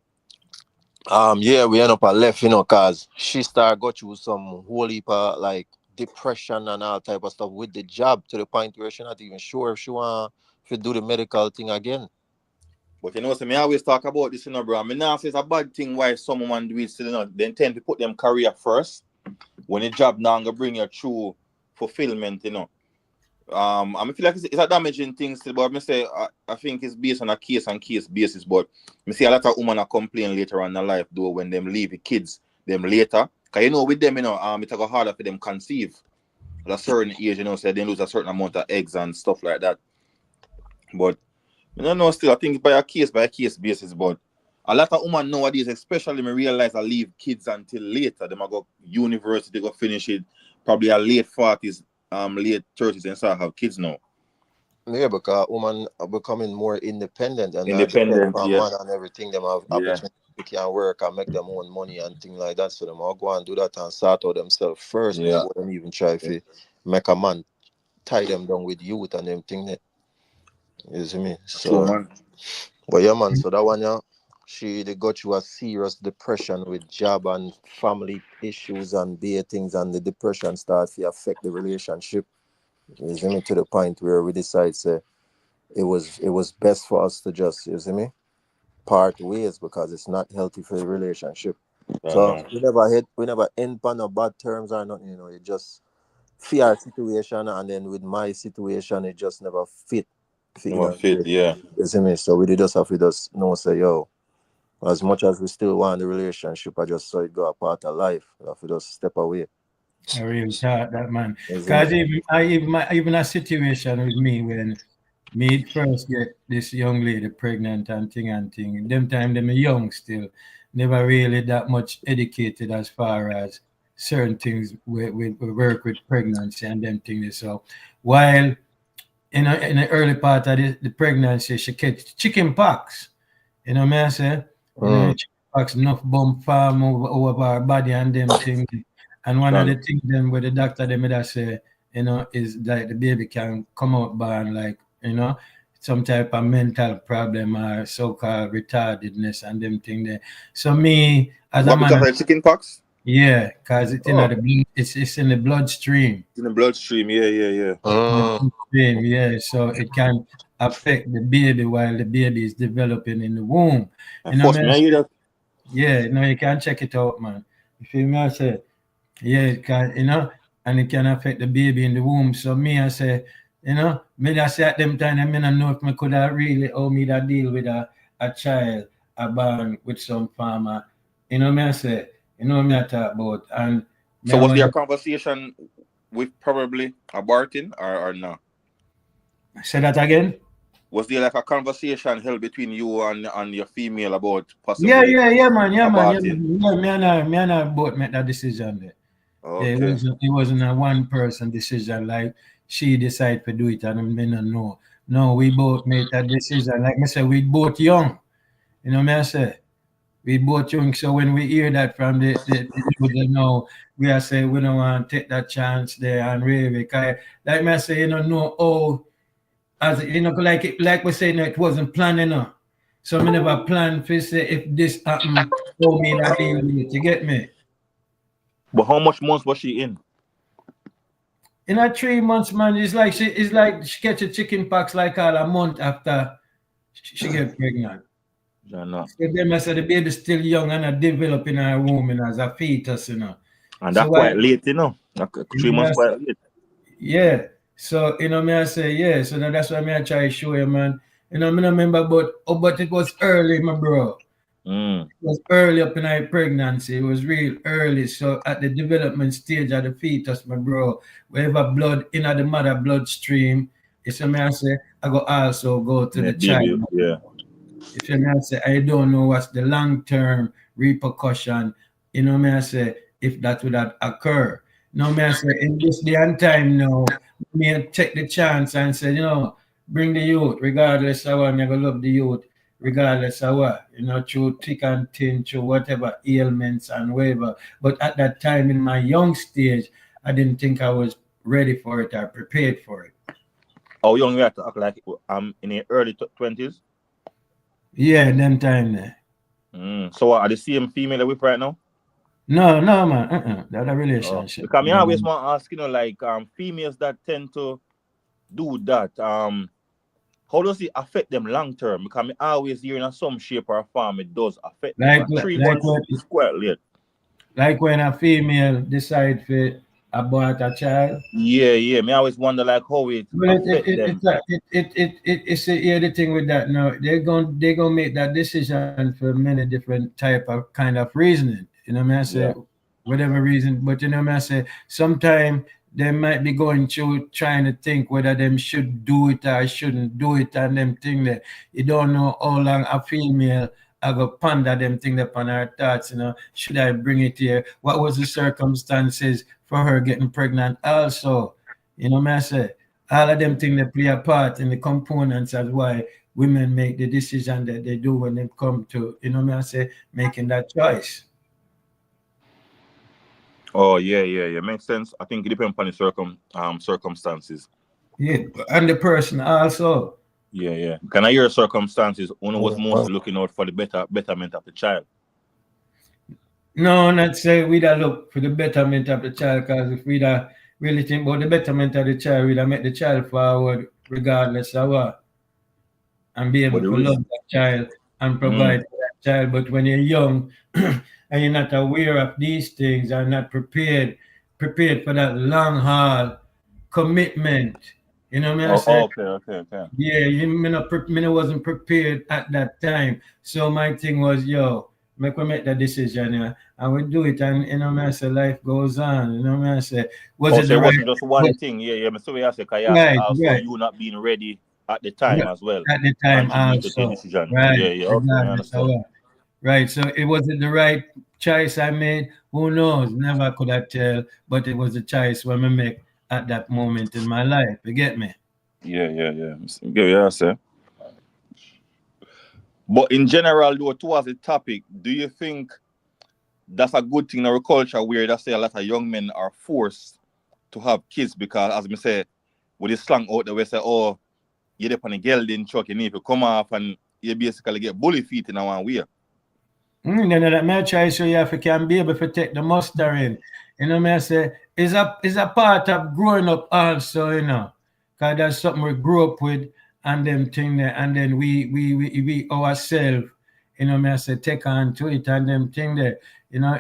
yeah, we end up a left, cause she started got through some whole heap of like depression and all type of stuff with the job to the point where she not even sure if she want to do the medical thing again. But so me always talk about this, bro. I mean, now say it's a bad thing why someone do it still, they tend to put them career first. When the job now gonna bring you through fulfillment. I feel like it's a damaging thing still, but me say I think it's based on a case and case basis. But me see a lot of women are complain later on in life though when them leave the kids them later. Cause with them, it's go harder for them conceive at a certain age, so they lose a certain amount of eggs and stuff like that. But I don't know still, I think by a case basis, but a lot of women nowadays, especially me realize I leave kids until later. Them I go university, they go finish it probably a late 40s, late 30s and start have kids now. Yeah, because women are becoming more independent and not depend Independent, on yeah. man and everything. Them have Yeah. opportunity to can work and make them own money and things like that. So them all go and do that and sort out themselves first Yeah. before them even try Yeah. to make a man tie them down with youth and them thing. You see me? True, So man. but yeah, man. So that one, yeah, they got you a serious depression with job and family issues and things, and the depression starts to affect the relationship. You see me? To the point where we decide, say, it was best for us to just, you see me, part ways because it's not healthy for the relationship. I So know. we never end on no bad terms or nothing. It just fear situation, and then with my situation, it just never fit. In No a fit, relationship. yeah. You see me? So we did just have to just know, say, yo, as much as we still want the relationship, I just saw it go a part of life. I have to just step away. I really thought that, man. You see me? Because even a situation with me when me first get this young lady pregnant and thing. Them time them young still, never really that much educated as far as certain things we work with pregnancy and them things. So while in the early part of the pregnancy, she catch chicken pox. You know what I say? Mm. Chicken pox enough bump farm over our body and them things. And one of Done. the things them where the doctor them that say, is like the baby can come out born like, some type of mental problem or so-called retardedness and them thing there. So me as a What because man, of the chicken pox? yeah, cause it's in the Oh, blood, it's in the bloodstream. in the bloodstream, yeah, yeah, yeah. In the Mm. bloodstream, yeah. So it can affect the baby while the baby is developing in the womb. And You know, first, man. me I hear that. Yeah, no, you can check it out, man. You feel me? I say, yeah, it can, and it can affect the baby in the womb. So me, I say, me I say at them time, I don't know if me could have really how me that deal with a child, a born with some farmer. Me I say, me I talk about. And me So I was there a want conversation with probably aborting or no? to say that again. Was there like a conversation held between you and your female about Yeah, possibly yeah, yeah, man, yeah, man, yeah, aborting? man. Yeah, me and I both make that decision there. Yeah, Okay. it wasn't a one person decision like she decided to do it and me not know. No, we both made that decision. Like I said, we both young. Me I say. We both young, so when we hear that from the youth, we are saying we don't want to take that chance there and really, cause like me I say, know how as like we say, it wasn't planned, So me never plan for say if this happen, how me not deal with it. You get me? But how much months was she in? In a 3 months, man, it's like she catch a chicken pox like all a month after she get pregnant. Yeah, no. So them I say the baby still young and not develop in her womb as a fetus. And So that why quite late, Like, you 3 months know, quite late. yeah. So, me I say, yeah. So that's why me I try to show you, man. Me no remember, but it was early, my bro. Mm. It was early up in our pregnancy. It was real early. So at the development stage of the fetus, my bro, wherever blood in the mother bloodstream, it's a me I say, I go also go to Yeah, the child. baby. Yeah. If you may say, I don't know what's the long term repercussion, may I say, if that would have occur. May I say, in this day and time now, may I take the chance and say, bring the youth, regardless of what, I'm going to love the youth, regardless of what, through thick and thin, through whatever ailments and whatever. But at that time in my young stage, I didn't think I was ready for it or prepared for it. How young you have to act like in the early 20s? Yeah, them time there. So are the same female with right now? No, no, man. That a Oh, relationship. because me always want to ask, like females that tend to do that, how does it affect them long term? Because me always hear in some shape or form it does affect them. Like And three like months when is quite late. like when a female decide to abort a child. Yeah, yeah. Me always wonder like how it Well, affect them. it's the thing with that. Now they're gonna make that decision for many different type of kind of reasoning. Me I say Yeah. whatever reason, but me I say sometimes they might be going through trying to think whether them should do it or shouldn't do it, and them thing that you don't know how long a female I go ponder them thing upon her thoughts. Should I bring it here? What was the circumstances for her getting pregnant? Also, me I say all of them things that play a part in the components as why women make the decision that they do when they come to, me I say, making that choice. Oh yeah, yeah, yeah. Makes sense. I think it depends upon the circumstances. Yeah, and the person also. Yeah, yeah. Can I hear circumstances? One was mostly looking out for the betterment of the child. No, not say we'd have look for the betterment of the child, because if we'd have really think about the betterment of the child, we'd have make the child forward regardless of what, and be But able the to risk. love that child and Mm. provide for that child. But when you're young and you're not aware of these things and not prepared for that long haul commitment, me I Oh, say, okay, okay, okay. yeah, me no wasn't prepared at that time. So my thing was, yo, make we make that decision, yeah, and we do it, and me I say life goes on. Me I say, was Oh, it so the it right? wasn't just one Was, thing. Yeah, yeah. So we have to, cause you have to right, also right. you not being ready at the time as well At the time contributed to the also, decision. right, Yeah, yeah. Okay, I regardless of understand. what. Right. So it wasn't the right choice I made. Who knows? Never could I tell, but it was the choice when I make at that moment in my life. You get me? Yeah, yeah, yeah. Yeah, yeah, sir. But in general, though, towards the topic, do you think that's a good thing in our culture where they say a lot of young men are forced to have kids because, as me say, with the slang out there, we say, oh, you're up on a gelding truck, you need to come off and you basically get bully feet in one way. Then that my choice so you have to can be able to take the muster in. Me I say is a part of growing up also, because that's something we grew up with and them thing there, and then we ourselves, me I say take on to it and them thing there.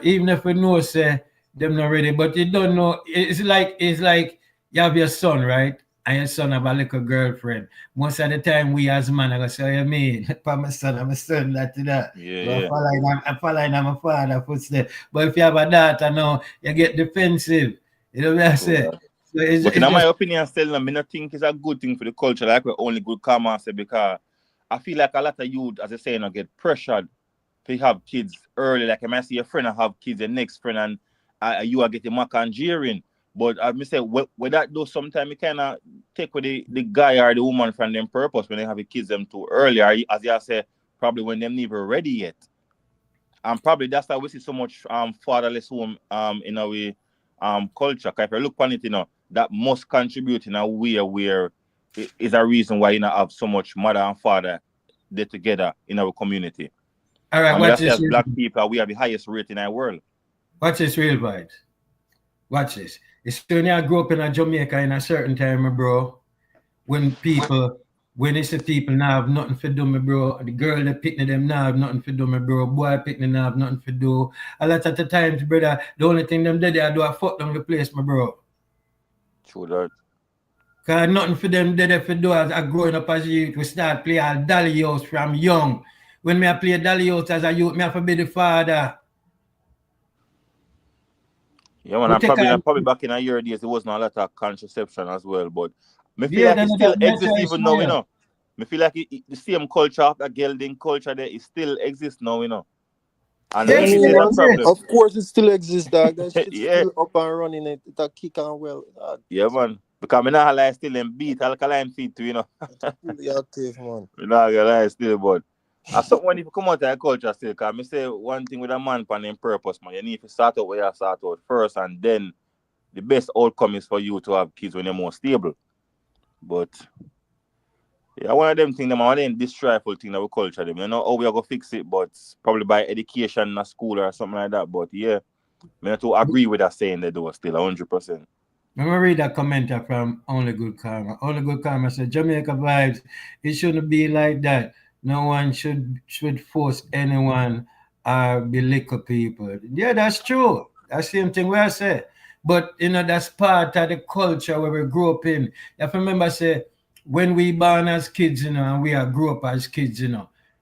Even if we know say them not ready, but you don't know it's like you have your son, right? And your son have a little girlfriend. Most of the time we as man I go say, you mean, for my son, I'm a son, that to that. Yeah, So yeah. I follow in my father footsteps. But if you have a daughter now, you get defensive. You know what I True say? that. So it's, But in it's my just opinion, still, I mean, I think it's a good thing for the culture. Like we only good come and say because I feel like a lot of youth, as I say, get pressured to have kids early. Like I might see a friend and have kids, the next friend, and you are getting mac and jeering. But as I say, what that does sometimes you kind of take with the guy or the woman from them purpose when they have the kids them too early. Or as you say, probably when them never ready yet. And probably that's why we see so much fatherless home in our culture. 'Cause if you look on it, that must contribute in a way where it is a reason why have so much mother and father they together in our community. All right, I mean, watch that's this. as black people, we have the highest rate in our world. Watch this, real vibes. Watch this. It's when I grew up in a Jamaica in a certain time, my bro. When it's the people now have nothing to do, my bro. The girl that picking them now have nothing to do, my bro. Boy picking now have nothing to do. A lot of the times, brother, the only thing them did I do I fuck down the place, my bro. True that. Cause nothing for them did for do as I growing up as a youth. We start play all dolly house from young. When me I play dolly house as a youth, me have to be the father. Yeah, man, We and take on probably back in a year days, there wasn't a lot of contraception as well. But me feel yeah, like then it still that exists choice even now, now. Me feel like the same culture, the Gelding culture there, it still exists now, And Yeah, me it Tell feel me, say still it's a man. problem. exists. Of course, it still exists, dog. That shit's Yeah, still up and running. It a kick on well, dog. yeah, man. Because me not lie still them beat alkaline feet too, It's fully active, man. Me not gonna lie still, but as something when you come out of the culture still, because me say one thing with a man pan in purpose, man. You need to start out where you start out first, and then the best outcome is for you to have kids when you're more stable. But yeah, one of them things, one of them distressful thing that we culture them. You know how we are gonna fix it, but probably by education in a school or something like that. But yeah, me not to agree with that saying they do still 100%. I'm gonna read a commenter from Only Good Karma. Only Good Karma said Jamaica vibes. It shouldn't be like that. No one should force anyone or belittle people. Yeah, that's true. That's the same thing where I say. But that's part of the culture where we grew up in. You have to remember say when we born as kids, and we are grew up as kids, me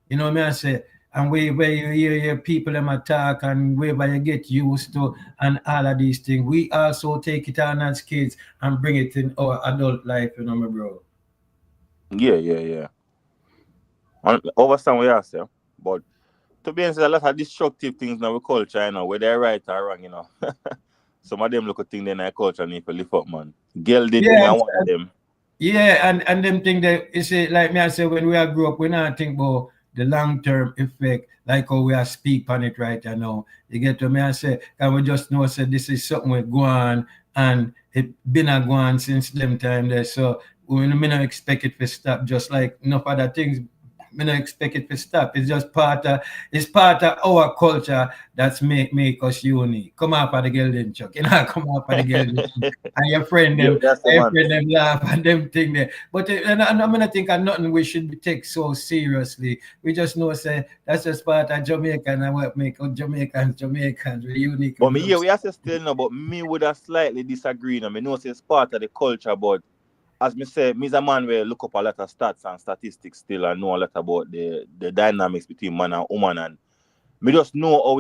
I say, and where you hear your people them attack and wherever you get used to and all of these things. We also take it on as kids and bring it in our adult life, my bro. Yeah, yeah, yeah. I understand what you say, but to be honest, a lot of destructive things in our culture, whether they're right or wrong, Some of them look at things in our culture need to lift up, man. Gelding thing, Yeah, I one of them. yeah, and them think that you see, like me, I say when we are grew up, we not think about the long term effect, like how we are speak on it right now. You get to me, I say, and we just know say this is something we go on and it been a go on since them time there. So we me not expect it to stop, just like enough other things. Me not expect it to stop. It's part of our culture that's make us unique. Come up at the Gelding Chuck, come up at the Gelding and your friend Yeah, them that's the man. every them laugh and them thing there. But and I'm gonna think of nothing we should take so seriously. We just know say that's just part of Jamaican and what make us Jamaicans we unique But and me, love. yeah, we have to still know, but me would have slightly disagree. I mean, know say it's part of the culture, but as me say, me's a man where look up a lot of stats and statistics still and know a lot about the dynamics between man and woman and me just know how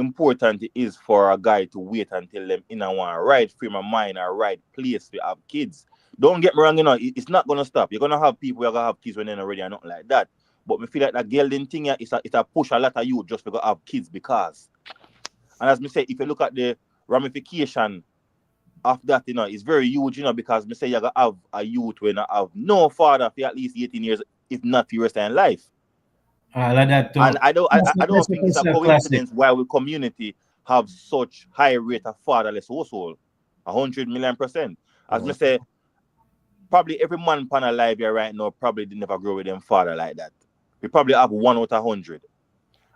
important it is for a guy to wait until them in a one right frame of mind or right place to have kids. Don't get me wrong, it's not gonna stop. You're gonna have people who are gonna have kids when they're not ready and nothing like that. But me feel like that gelding thing here is a push a lot of you just to go have kids because. And as me say, if you look at the ramification of that, it's very huge, because me say you're gonna have a youth when I have no father for at least 18 years, if not for your rest of life. All of that And too. I don't think it's a Classic. coincidence why we community have such high rate of fatherless household. 100 million%. As me say, probably every man pan alive here right now probably did never grow with them father like that. We probably have 1 out of 100.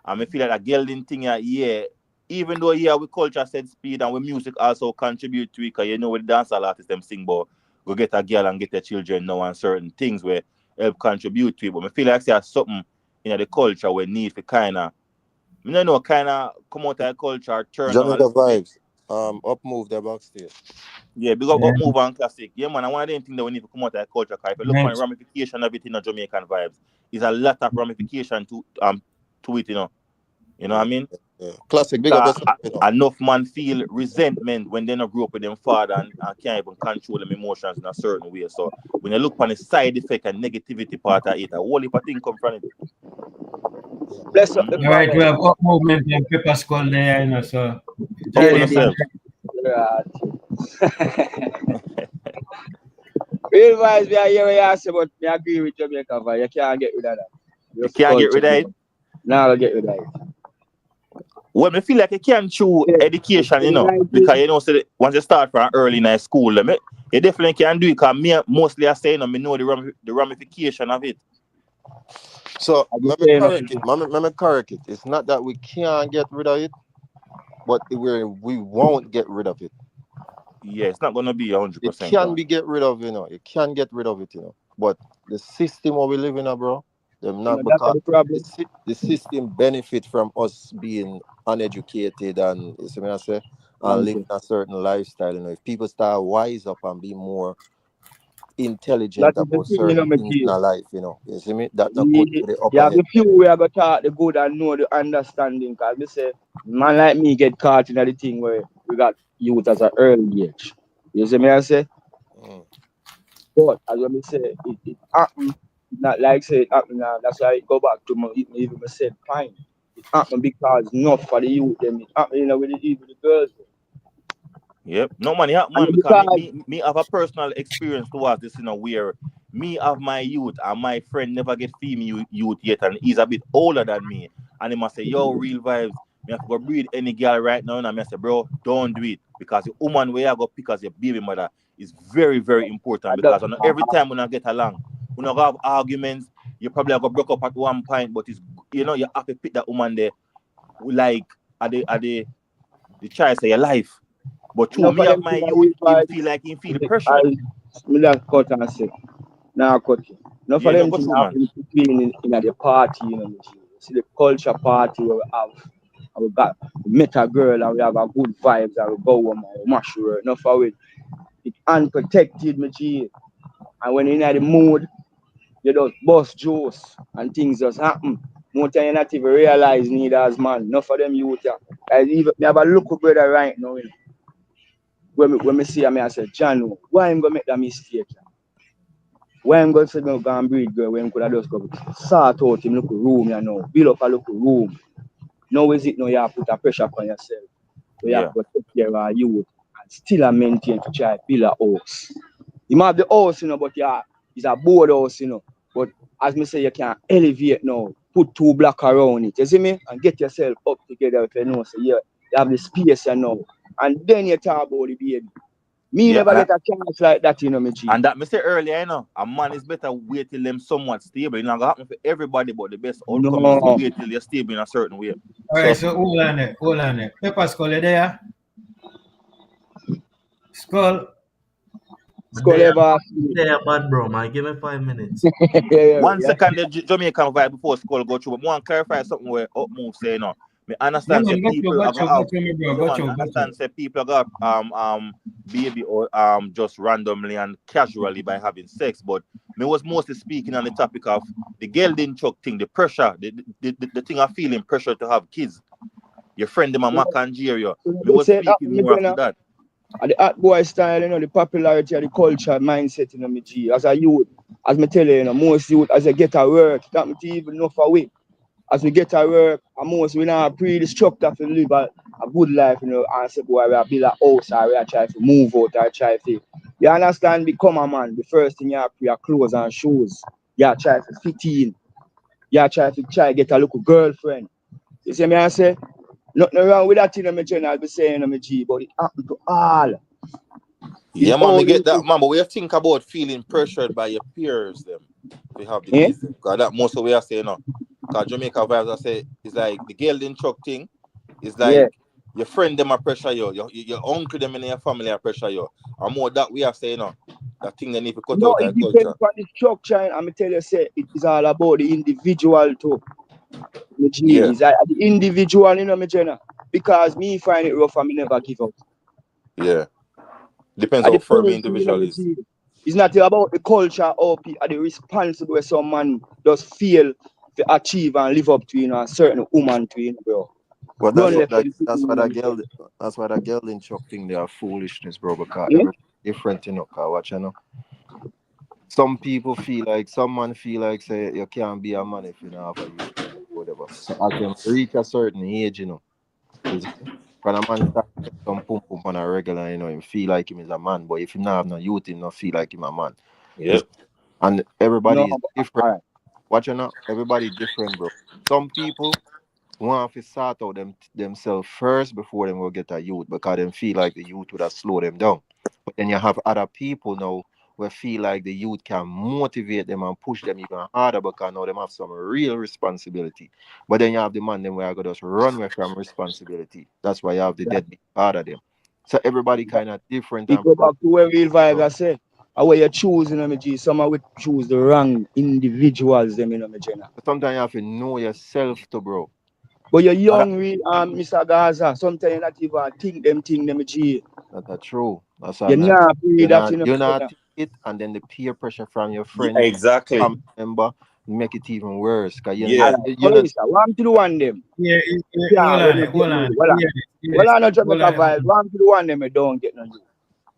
And I feel like that gelding thing here, yeah, even though yeah, we culture said speed and we music also contribute to it, because with the dancehall artists them sing about go get a girl and get their children now and certain things where help contribute to it. But I feel like there's something in the culture we need to kinda kinda come out of the culture, turn down a Jamaica little bit. vibes. Up move the backstage. Yeah, big up, Yeah, up move on classic. Yeah, man, I want them thing that we need to come out of the culture. Cause if you look on the next. ramification of it in the Jamaican vibes, is a lot of ramification to it, You know what I Yeah, mean? yeah. Classic, big up Cause yourself, enough man feel resentment when they not grow up with them father and can't even control them emotions in a certain way. So when you look on the side effect and negativity part of it, a whole heap of things come from it. Bless up the All right, we panel. have up movement and paper skull there, so Up on journey back. yourself. Right. Real vibes, me I hear what you say, but me agree with Jamaica vibe. You can't get rid of that. You Just can't get culture. rid of it. Now I'll get rid of it. Well, me feel like you can choose Yeah. education, you know, because you know, so once you start from early in high school, you definitely can do it. Because me mostly I say, you know, me know the ramification of it. So I just let me saying, correct it. Let me correct it. It's not that we can't get rid of it, but we won't get rid of it. Yeah, it's not gonna be It 100% can gone. be get rid of, you know. You can get rid of it, you know. But the system what we live in, bro, them you know, not that's because the problem. the system benefit from us being uneducated and you see me I say and Thank living you. a certain lifestyle. You know, if people start wise up and be more That intelligent is the about thing, you know, certain my things in G. our life, you know, you see me, that not put You to the you upper have head. the few we are going to talk the good and know the understanding. Because we say, man like me get caught in the thing where we got youth as an early age. You see me, I say? Mm. But as I say, it happen. It's not like say it happen now. That's why I go back to my even my said fine. It happen because not for the youth them. It happen, you know, with even the girls. Yep. No money up, And man, because because me have a personal experience towards this, you know, where me have my youth and my friend never get female youth yet, and he's a bit older than me. And he must say, yo, real vibes. Me have to go breed any girl right now. And I say, bro, don't do it. Because the woman where I go pick as your baby mother is very, very important. I just Because I know every time when I get along, when I go have arguments, you probably have to break up at one point, but it's you know, you have to pick that woman there like at the choice of your life. But true, enough me of have them my things are youth, real him vibes. feel like him feel I pressured. me just cut and say. Now, cut you. Enough of Yeah, no, them go things through, man. happen between in the party, you know. You see the culture party where we have, and we got we met a girl and we have a good vibes and we go home and we mash her. Enough of it unprotected, me G. And when you're in the mood, you just bust juice and things just happen. More time you not even realize neither as man. Enough of them youth, yeah. Like even me have a local brother right now, you know. When me see him, I say, John, why I'm gonna make that mistake? Yeah? Why I'm going to say me go and breed girl when could I just go sort out him look room, you know, build up a local room. Now is it now you have to put a pressure on yourself. So you have Yeah, to go take care of youth and still a maintain to try build a house. You might have the house, you know, but yeah, it's a board house, you know. But as me say, you can elevate now, put two block around it, you see me? And get yourself up together if you know, so you have the space you know. And then you talk about the baby. Me yeah, never get a chance like that, you know, me G. and that me say earlier, you know, a man is better wait till them somewhat stable. You know, gonna happen for everybody, but the best outcome is to No. wait till you're stable in a certain way. All right, So so hold on it. Pepper Skull, you there? Skull. But Skull ever they are bad, bro, man. Give me 5 minutes. One yeah. second, the Jamaican vibe before school go through. But I want to clarify something where up move say no. Me Yeah, understand say man, people are gonna go have through me, bro. yeah Go man, me through, go through. understand say people are gonna baby or just randomly and casually by having sex. But me was mostly speaking on the topic of the gelding truck thing, the pressure, the thing of feeling pressure to have kids. Your friend them a You Mac know, and Jerry. Me they was say that speaking me more tell after you, that. and the hot boy style, you know, the popularity of the culture mindset, you know, me G. As a youth, as me tell you, you know, most youth as they get a work, that me even know for we. As we get a work, and most we now pre-structure to live a good life, you know, and say boy we are build a house or we are try to move out or try to you understand become a man. The first thing you have to your clothes and shoes. You are try to fit in. You are try get a local girlfriend. You see me I say? Nothing wrong with that thing, me general be saying, me G, but it happen to all. It's Yeah, man, me all get that, man. But we think about feeling pressured by your peers, them, to have the yeah? kids. Because that most of we are saying, no. Because Jamaica vibes, I say, it's like the gelding truck thing. It's Yeah. like your friend them are pressure you, your uncle them in your family are pressure you. And more that we are saying, no, that thing they need to cut No, out it our depends culture. on the structure, and I'm tell you, say it is all about the individual too. Me G, Yeah, is like the individual, you know, me general. Because me find it rough and me never give up. yeah. Depends At how the firm the person, you know, individual me is. G. It's not about the culture or at the responsible where some man does feel to achieve and live up to, you know, a certain woman to, you know, bro. but Don't let for the people, that's you why know, that me girl G. that's why that girl in truck thing they are foolishness, bro, because Yeah? every different, you know, cause watch you know. Some people feel like some man feel like say you can't be a man if you don't have a youth whatever. So as them reach a certain age, you know, is when a man start get some pump pump on a regular, you know, him feel like him is a man. But if he not have no youth, him not feel like him a man. Yeah, Is and No, everybody is but, different. all right. Watch you know, everybody different, bro. Some people want to sort out themselves first before them go get a youth because them feel like the youth would have slowed them down. But then you have other people now who feel like the youth can motivate them and push them even harder because now them have some real responsibility. But then you have the man them where I go just run away from responsibility. That's why you have the deadbeat part of them. So everybody kind of different It and go back to where real vibes so I say. And where you choose, you know, me G. Some would choose the wrong individuals, them, you know, me Jenna. sometimes you have to know yourself to bro. But you're And that, young, real, Mr. Gaza. Sometimes you not even think them, G. that's true. That's all You not not read that, you know, you're me not Jenna. think it, and then the peer pressure from your Yeah, friend, exactly. family member, make it even worse. Cause Yeah. Alright, you're not police, one to the one them. Yeah, Yeah, hold when you on, get hold no, on. well, Hear well, this, I know hold Jamaica on. vibes. One to the one them, I don't get no youth.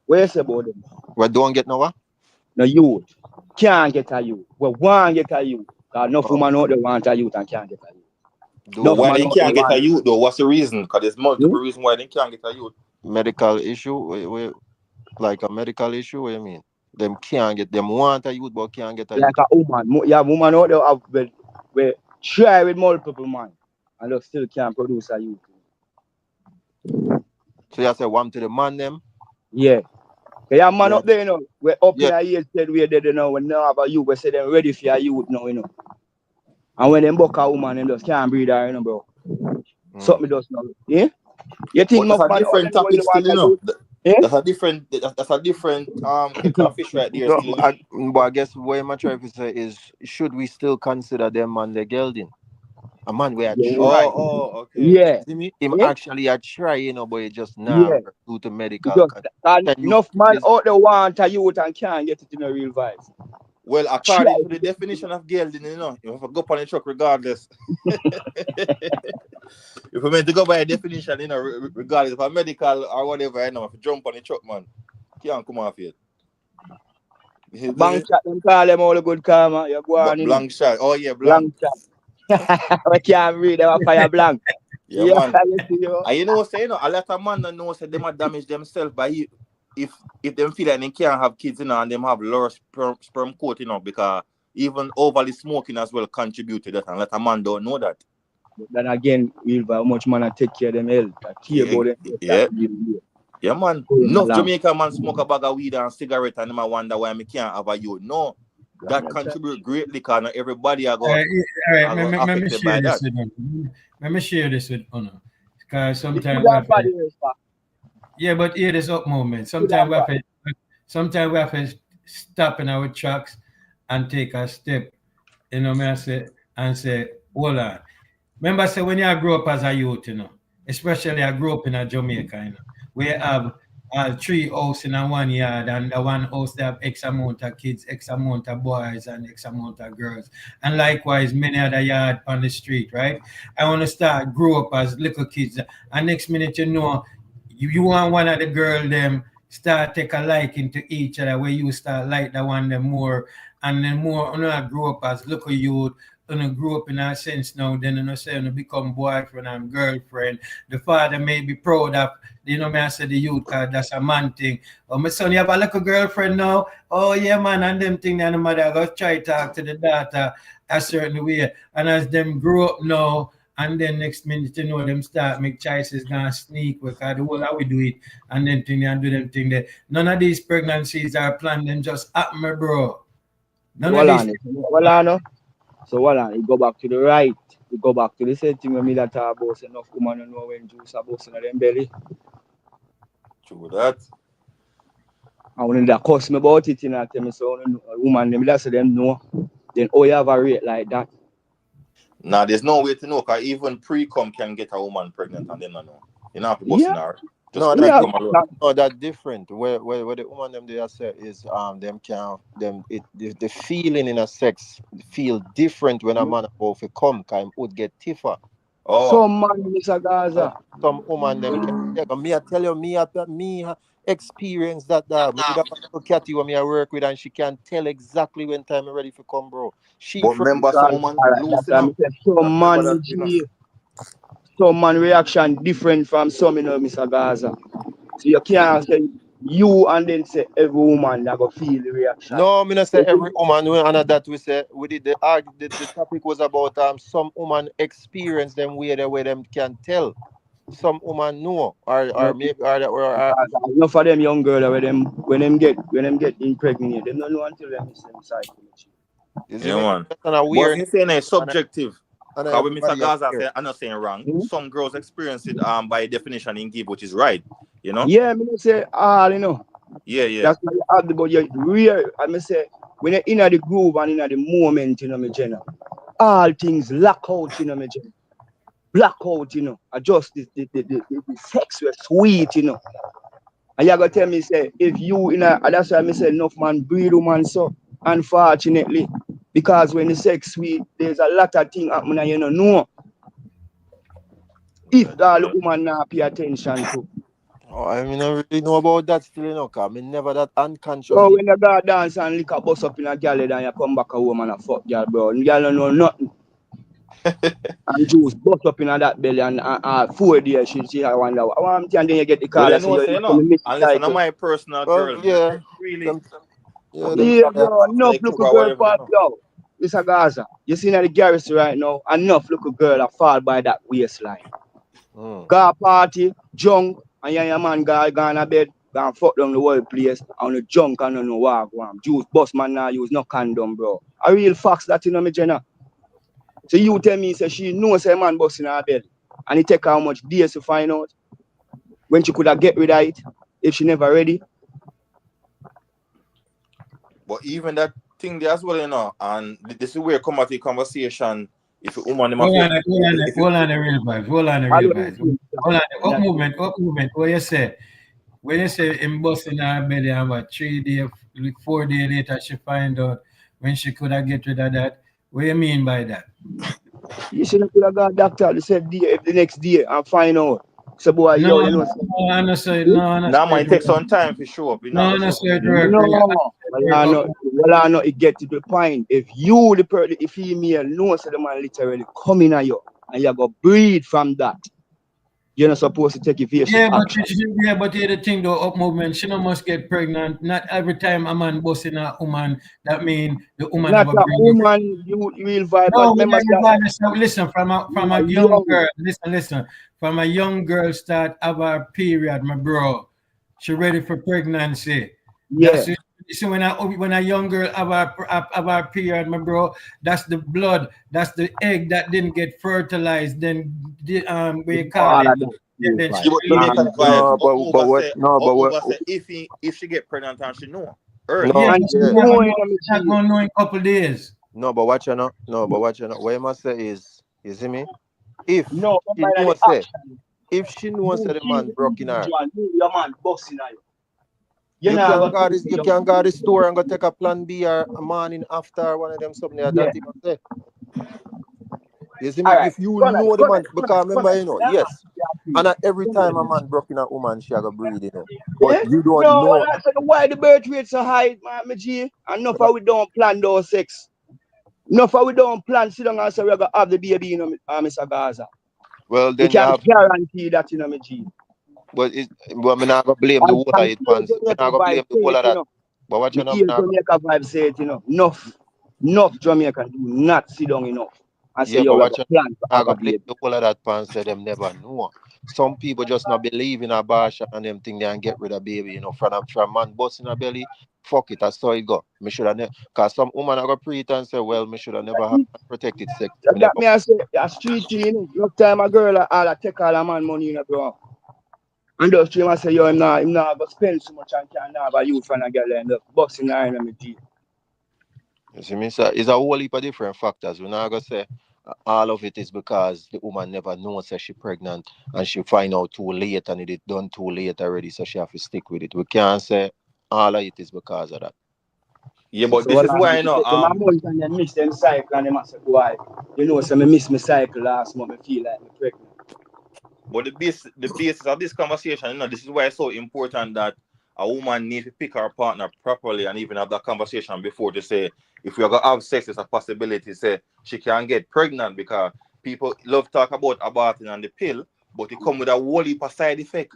Where you say about them? we don't get no what? No youth. Can't get a youth. Well, one get a youth. Cause enough Oh, woman out there want a youth and can't get a youth. do But Enough what? why man they out there can't get a want. youth though? What's the reason? Because there's Hmm? multiple reasons why they can't get a youth. Medical issue? Like a medical issue? What you mean? Them can't get them want a youth but can't get a Like youth. a woman. You have woman out there have we try with multiple man and they still can't produce a youth. So you say one to the man them? Yeah. You have man Yeah. up there, you know. We're up Yeah. in a age said we're dead, you know. We now have a youth, we say them ready for a youth now, you know. And when them buck a woman, them just can't breathe her, you know, bro. Mm. Something does now. Yeah? You think But that's a man out there different know when topic you still, want you a know. youth? Yeah? That's a different kettle of fish right there No, still, you know. but I guess what I'm trying to say is should we still consider them man the gelding? A man where I Yeah. try. Okay. Yeah. See me? Him Yeah? actually I try, but it just now Yeah. due to medical Because condition. and Can you enough man please out there want a youth and can't get it in a real vibes. Well, Try according to to the get it. definition of gelding, you know, you have to go up on the truck regardless. If we meant to go by a definition, you know, regardless of a medical or whatever, you know, if you jump on the truck, man, can't come off yet. Bank shot them call them all the good karma. You go on, you know. Blank shot. Oh yeah, blank. Blank shot. We can't read them a fire blank. Yeah, Yeah, man. you see you. And you know what, say, you know, a lot of man don't know say them a damage themselves by if them feel like they can't have kids, you know, and them have lower sperm count, you know, because even overly smoking as well contribute to that, and a lot of man don't know that. But then again, we'll how much man I take care of them health. I care Yeah, about them health that yeah, will yeah, man. going Enough along. Jamaican man smoke a bag of weed and cigarette, and them a wonder why me can't have a youth. No, that That's right. contribute greatly because not everybody All right, are go let me affected share by this that. with you. Let me share this with you. Because The sometimes good we and have bad to, is back. yeah, but here this up moment. Good and bad. Sometimes we have to stop in our tracks and take a step, me I say, and say, hold on. Remember, say when you grow up as a youth, especially I grew up in a Jamaica, we have 3 houses in a 1 yard, and the one house they have X amount of kids, X amount of boys, and X amount of girls. And likewise, many other yard on the street, right? I want to start grow up as little kids, and next minute, you want one of the girl them start take a liking to each other, where you start like the one them more, and then more, grow up as little youth, grow up in a sense now, then say become boyfriend and girlfriend. The father may be proud of, me I say the youth, cause that's a man thing. Oh, my son, you have a little girlfriend now? Oh yeah, man, and them thing, and the mother go try talk to the daughter a certain way. And as them grow up now, and then next minute, them start make choices, gonna sneak because the whole how we do it, and then thing and do them thing there. None of these pregnancies are planned, them just happen, bro. None of Well these on it. Well on no. So well on, you go back to the right. You go back to the same thing when me that talk about say enough woman don't know when juice are busting in them belly. True that. And when they cuss me about it, tell me so a woman them that say them know. Then oh you have a rate like that. Now there's no way to know because even pre-com can get a woman pregnant and they don't know. You don't have to bust Yeah. in her. Just no Me that have pre-com different. alone. that, No, that different. Where the woman them they are say is them can them the feeling in a sex feel different when a man about to come cause him would get tiffer. Oh, some man Mr. And Gaza. some woman them can take me I tell you experience that dog. Me with a little catty when me I work with and she can tell exactly when time I'm ready for come, bro. She but from remember some Because woman alright, loose, that's you why I know. say some Remember man that, you know. some man reaction different from some, Mr. Gaza. So you can't say you and then say every woman that go feel the reaction. No, me not say every woman. And that we say we did the topic was about some woman experience them where them can tell. Some woman know or maybe Because enough of them young girls when them get impregnated, them don't know until them miss them cycle. you see Yeah, me. man. That's an But awareness in saying it's and, subjective. and Because when Mr. everybody Gaza aware. say I'm not saying wrong. Hmm? Some girls experience it by definition in give, which is right. You know? Yeah, me not say all Yeah, yeah. That's why you have the but you real. I me say when you're in the groove and in the moment, me general. All things lock out, me general. Black out, I just the sex was sweet, And you gotta tell me, say, if you that's why I say enough man breed woman so, unfortunately. Because when the sex sweet, there's a lot of things happening and you don't know. If the woman not pay attention to. Oh, I mean, I really know about that still, cause I mean, never that So unconsciously. when you go dance and lick a bus up in a galley and you come back a woman and fuck girl, bro. And girl don't know nothing. And juice bust up in that belly and 4 days she I wonder what and then you get the Well, call you and say know, you're say, you gonna know, miss the and listen, I'm cycle. my personal Well, girl. Me yeah, really them, yeah, them Yeah, try. bro, enough like little sugar, girl whatever, you fall, know. yo. Mr. Gaza, you seen at the garrison right now, enough little girl that fall by that waistline. Mm. Go party, junk, and your man gone to bed, gone fuck down the whole place, on the junk and on the walk, one. Juice, boss man now use no condom, bro. A real facts that you know me, Jenna. So you tell me, say she knows her man busting her bed, and it take her how much days to find out when she could have get rid of it if she never ready. But even that thing there as well, you know, and this is where come at the conversation. If a woman them have Hold to, on, hold on, if you, hold on the real vibes. Hold on the I real don't vibes. think Hold on. that Up movement. What you say? When you say him busting her belly and what 3 day, 4 day later she find out when she could have get rid of that. What you mean by that? you should have got doctor the same day, the next day, and find out. So boy, No, yo, you know, no, I know say hmm? no, I know now say might it take work. some time to show up. You're No, not I gonna know show up say it immediately. work. No, I know say it work well, I up. know, well, I know it get to the point. If you, the female, knows that the man literally coming at you, and you go breathe from that, you're not supposed to take evasive action. But here the thing though, up movement, she no must get pregnant. Not every time a man busting a woman, that mean the woman Not have a a breed. woman, you will vibe, but No, remember that regardless of, listen, from you a are young young. girl, listen, from a young girl start have her period, my bro. She ready for pregnancy. Yeah, That's it. So when a young girl have her period, my bro, that's the blood, that's the egg that didn't get fertilized. Then we call all it. of that will Then she Yeah, vibe. but release. Jamaican vibes. No, but Up what? over say if she get pregnant and she know early. Yeah, No, And but she yeah, know, you know, me she's not G. gonna know in a couple days. no, but watch you know, no, but watch you know. What you must say is, you see me? If No, she combine the knows say, action. if she knows You say the kill man the broke in her, individual, you your man busting at you. You you know, can go go think this, you you can go to the store and go take a plan B or a morning after one of them something like yeah. that. Even say, you see All me? right, If you connect, know the man, connect, connect, because remember, connect. Yeah, yes, yeah, and not every yeah. time a man broke in a woman, she a go breathe, But Yeah? you don't No, know. when I said why the birth rate so high, man, my G, and enough of we don't plan those sex. Enough of we don't plan, sit down and say we're going to have the baby, Mr. Gaza. Well, We then you can have, guarantee that, my G. but me not gonna blame the And, whole of and it, here pans. Me Jamaica not gonna vibe blame the say whole it, of that. But what you Me know, me hear not gonna, Jamaica vibe say it, Enough Jamaican do not sit down enough and say, yeah, yo, but we have what a you plan to not have a gonna blame baby. the whole of that, pans. Say them never know. Some people just not believe in a bash and them think they can get rid of baby, from man busting a belly. Fuck it, that's how it go. Me should have never, cause some woman are gonna preach and say, well, me should have never had protected sex. Me That never. me I say, a street thing, no time a girl all take all a man money, bro. And those three man say, yo, him not go spend so much and can't have a youth and a girl end up busting her in my teeth. You see me? So it's a whole heap of different factors. We're not gonna say all of it is because the woman never knows that she's pregnant and she find out too late and it is done too late already, so she have to stick with it. We can't say all of it is because of that. Yeah, but So this what is I why do, you know them a month and then miss them cycle and them a say, boy, you know, so me miss my cycle last month, I feel like me pregnant. but the basis of this conversation, this is why it's so important that a woman needs to pick her partner properly and even have that conversation before to say if we're gonna have sex, it's a possibility. Say she can get pregnant because people love talk about aborting and the pill, but it come with a whole heap of side effect.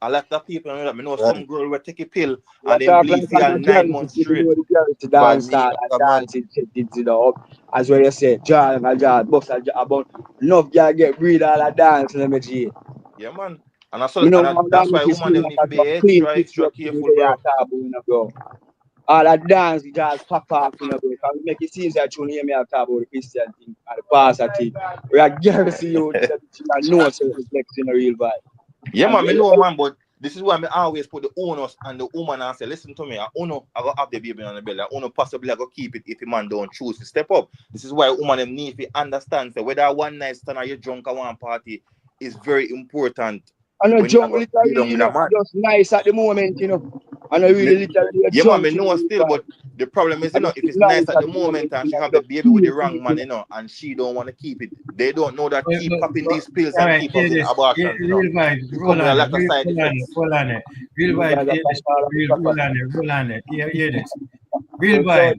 A lot of people know that. I know Right. some girl will take a pill You and then talk like bleed for you the 9 months you straight. know the girls to By dance me, style as and a man, dance it, as what you say, John and John, boss about enough girl get breed all a dance, let me see. Yeah, man. And Me know and how that that's make why you woman seem them like need to be a clean picture extra of you careful, they are bro. taboo, you know, bro. All that dance, you just pop off, you know, bro. Because make it seem that you hear me talk about the Christian thing and the pastor thing. We are guarantee you that you know so reflects in a real vibe. Yeah, And man, me know, man, but this is why me always put the onus and the woman and say, listen to me, I uno, I go have the baby on the belly. I uno possibly I go keep it if the man don't choose to step up. This is why woman them need to understand that whether one night stand or you drunk at one party is very important I know when you jump go be literally, done you with a know, man. just nice at the moment, you know. I know really literally a Yeah, man, jump me to the know still, vibe. but the problem is, I you know, just if feel it's nice nice at at the the moment, moment and you she know, have the just baby with the feel wrong man, you you know. know, and she don't want to keep it, they don't know that keep popping But, these pills all and right, keep hear having this. abortions, you know, Real vibes. it come Hold with a on it. lot of side Hold on it. effects. Hold on it. Real You vibes. guys are Hear this. all Hold proper. on it. Hold on it. Hear this. Real So vibes.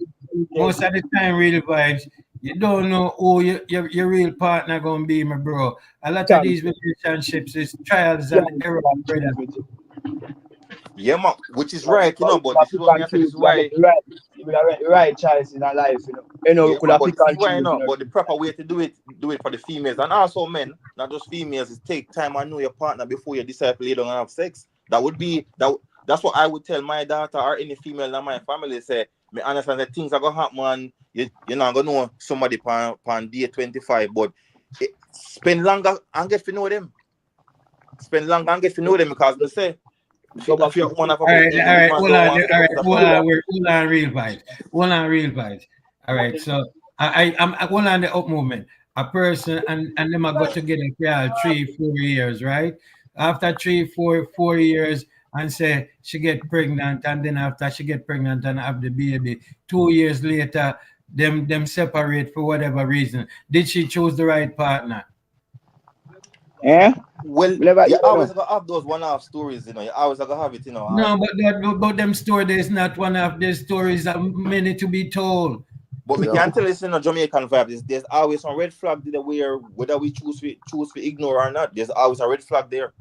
yes, Most of the time, real vibes, you don't know who your real partner gonna be, my bro. A lot of chance, these relationships is trials and chance, errors, and brother. choose with it. Yeah, man, which is But right, you know, you but have this is to what me I say, this choose, is you have why, the right, you have the right choice in our life, you know. You know, we yeah, could man, have but pick this is and why, you choose, you know, know. but the proper way to do it for the females and also men, not just females, is take time and know your partner before you decide to lay down and have sex. That would be, that's what I would tell my daughter or any female in my family, say, me understand that things are going to happen, man. You're not going to know somebody on day 25, but spend longer and get to know them. Spend longer and get to know them because I say, Go back if to you're a woman have All about right, 80, all this right, man hold don't on, want to all step up right, is a hold problem. on, hold on, real vibes, hold on, real vibes. All right, so I'm hold on the up movement. A person and them I got together for 3 4 years, right? After 3 4 4 years, and say she get pregnant, and then after she get pregnant and have the baby, 2 years later, them separate for whatever reason. Did she choose the right partner? eh? Well, Whenever you you always know. gonna have those one-off stories, you know. You always gonna have it, you know. No, but them story is not one of the stories that many to be told. But me yeah, can't tell you, you know, Jamaican vibe. There's always some red flag there where whether we choose to ignore or not. There's always a red flag there.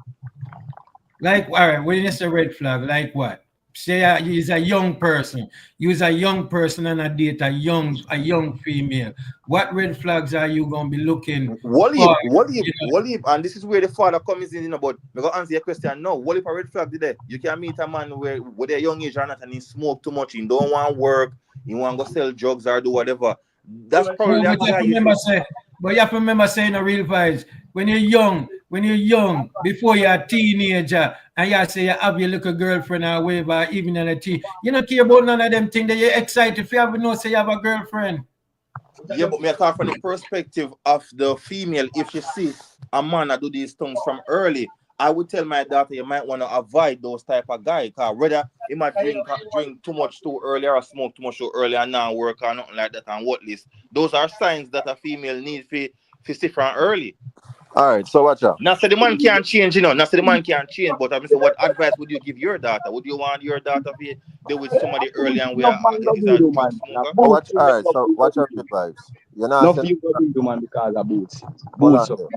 Like, all right, when you say red flag, like what? Say he's a young person. You's a young person and a date a young female. What red flags are you gonna be looking for? You know, Wallip, and this is where the father comes in, you know. But me go answer your question now. Wallip a red flag today. You can meet a man where they're young age or not, and he smoke too much. He don't want to work. He want to go sell drugs or do whatever. That's no, probably a but guy you see. you have to remember saying a real vibes. When you're young, before you're a teenager, and you say you have your little girlfriend or whatever, even in a teen, you don't care about none of them things that you're excited if you have no say you have a girlfriend. Yeah, but me I talk from the perspective of the female. If you see a man that do these things from early, I would tell my daughter you might want to avoid those type of guy. Cause whether he might drink too much too early or smoke too much too early and not work or nothing like that and what list. Those are signs that a female needs to see from early. all right. So watch out. Not say the man can't change, you know. Not say the man can't change, but I'm saying, what advice would you give your daughter? Would you want your daughter to deal with somebody early and where Enough man go is do a do drug man. Now smoker? boots Watch. you All right. enough So you go watch do. out, vibes. You're not Enough saying you go do man because of boots. hold Boots on up. there.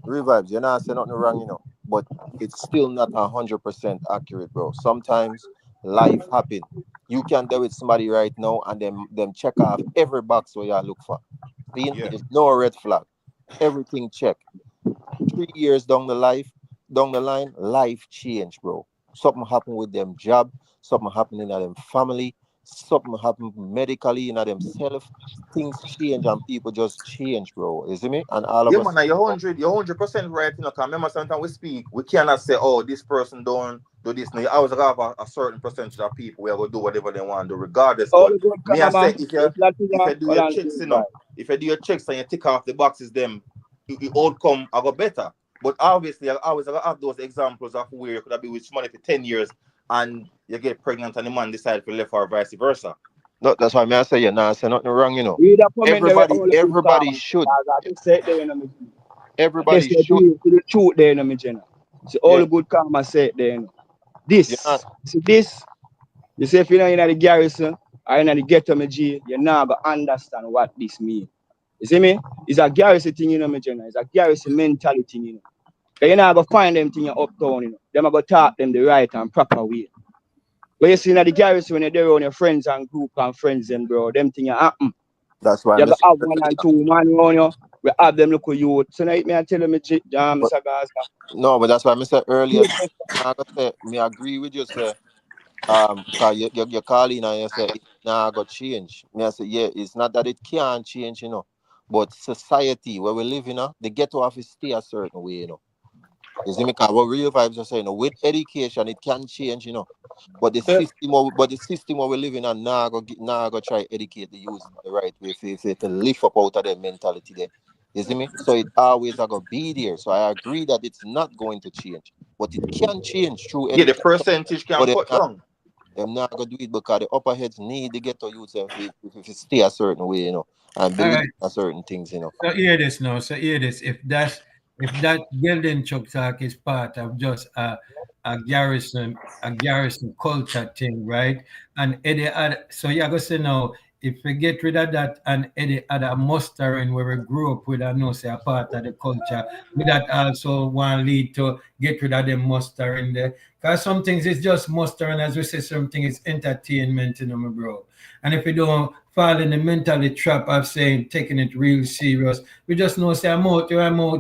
Revibes. You're not saying nothing wrong, you know. But it's still not 100% accurate, bro. Sometimes life happen. You can deal with somebody right now and them check off every box where you look for. See, Yeah. there's no red flag. Everything check. 3 years down the line, life change, bro. Something happened with them job, something happened in them family, something happened medically in themself. Things change and people just change, bro. You see me? And all of Yeah, us, man, you're 100% right. You know, cause remember sometimes we speak, we cannot say, oh, this person don't do this. Now you always have a certain percentage of people who are gonna do whatever they want to do, regardless. All But the good me I say karma. if If if Latina, you do all your on checks, good you know, vibe. if you do your checks and you tick off the boxes, them the outcome I go better. But obviously, I always I have those examples of where you could have been with somebody for 10 years and you get pregnant and the man decide to left or vice versa. no, that's why I say you're not saying nothing wrong, you know. Read a comment there with Everybody, all the good everybody karma. should, Because I just said there, you know, me. This everybody is should. the truth there, you know, me, Jenna. See, all Yeah, the good karma said there, you know. you're not. This, see this, you say if you're not in the garrison or in the ghetto, me G, you're not going to understand what this means. You see me? It's a garrison thing, you know, me, Jenna. It's a garrison mentality, you know. You're not going to find them thing uptown, you know. Them are going to talk them the right and proper way. But you see, in the garrison, when you're there on your friends and group and friends, them, bro, them thing happen. That's why You I'm got saying have one and two man on you. We have them look at you. So now me I tell you, but Mr. Gaza. no, but that's why I said earlier. I gotta say, me agree with you, say, cause you call in and you say it nah got change. Me I say, yeah, it's not that it can't change, you know, but society where we live in, the ghetto have to stay a certain way, you know. You see me? Cause what real vibes are saying, you know, with education it can change, you know. But the system what we live in and now go try educate the youth the right way if lift up out of their mentality there. You see me? So it always are gonna be there. So I agree that it's not going to change. But it can change through Yeah, the education. percentage can But cut down. them not gonna do it because the upper heads need to get to youth if it stay a certain way, you know, and All believe right. in certain things, you know. So hear this now. So hear this. If that Gelding Chuck talk is part of just a garrison culture thing, right? And Eddie had, so you gonna say now, if we get rid of that and Eddie had a mustering where we grew up with, I know say a part of the culture, would that also one lead to get rid of them mustering there? Because some things it's just mustering, as we say, something is entertainment, you know, my bro. And if we don't fall in the mentally trap of saying taking it real serious, we just know say I'm out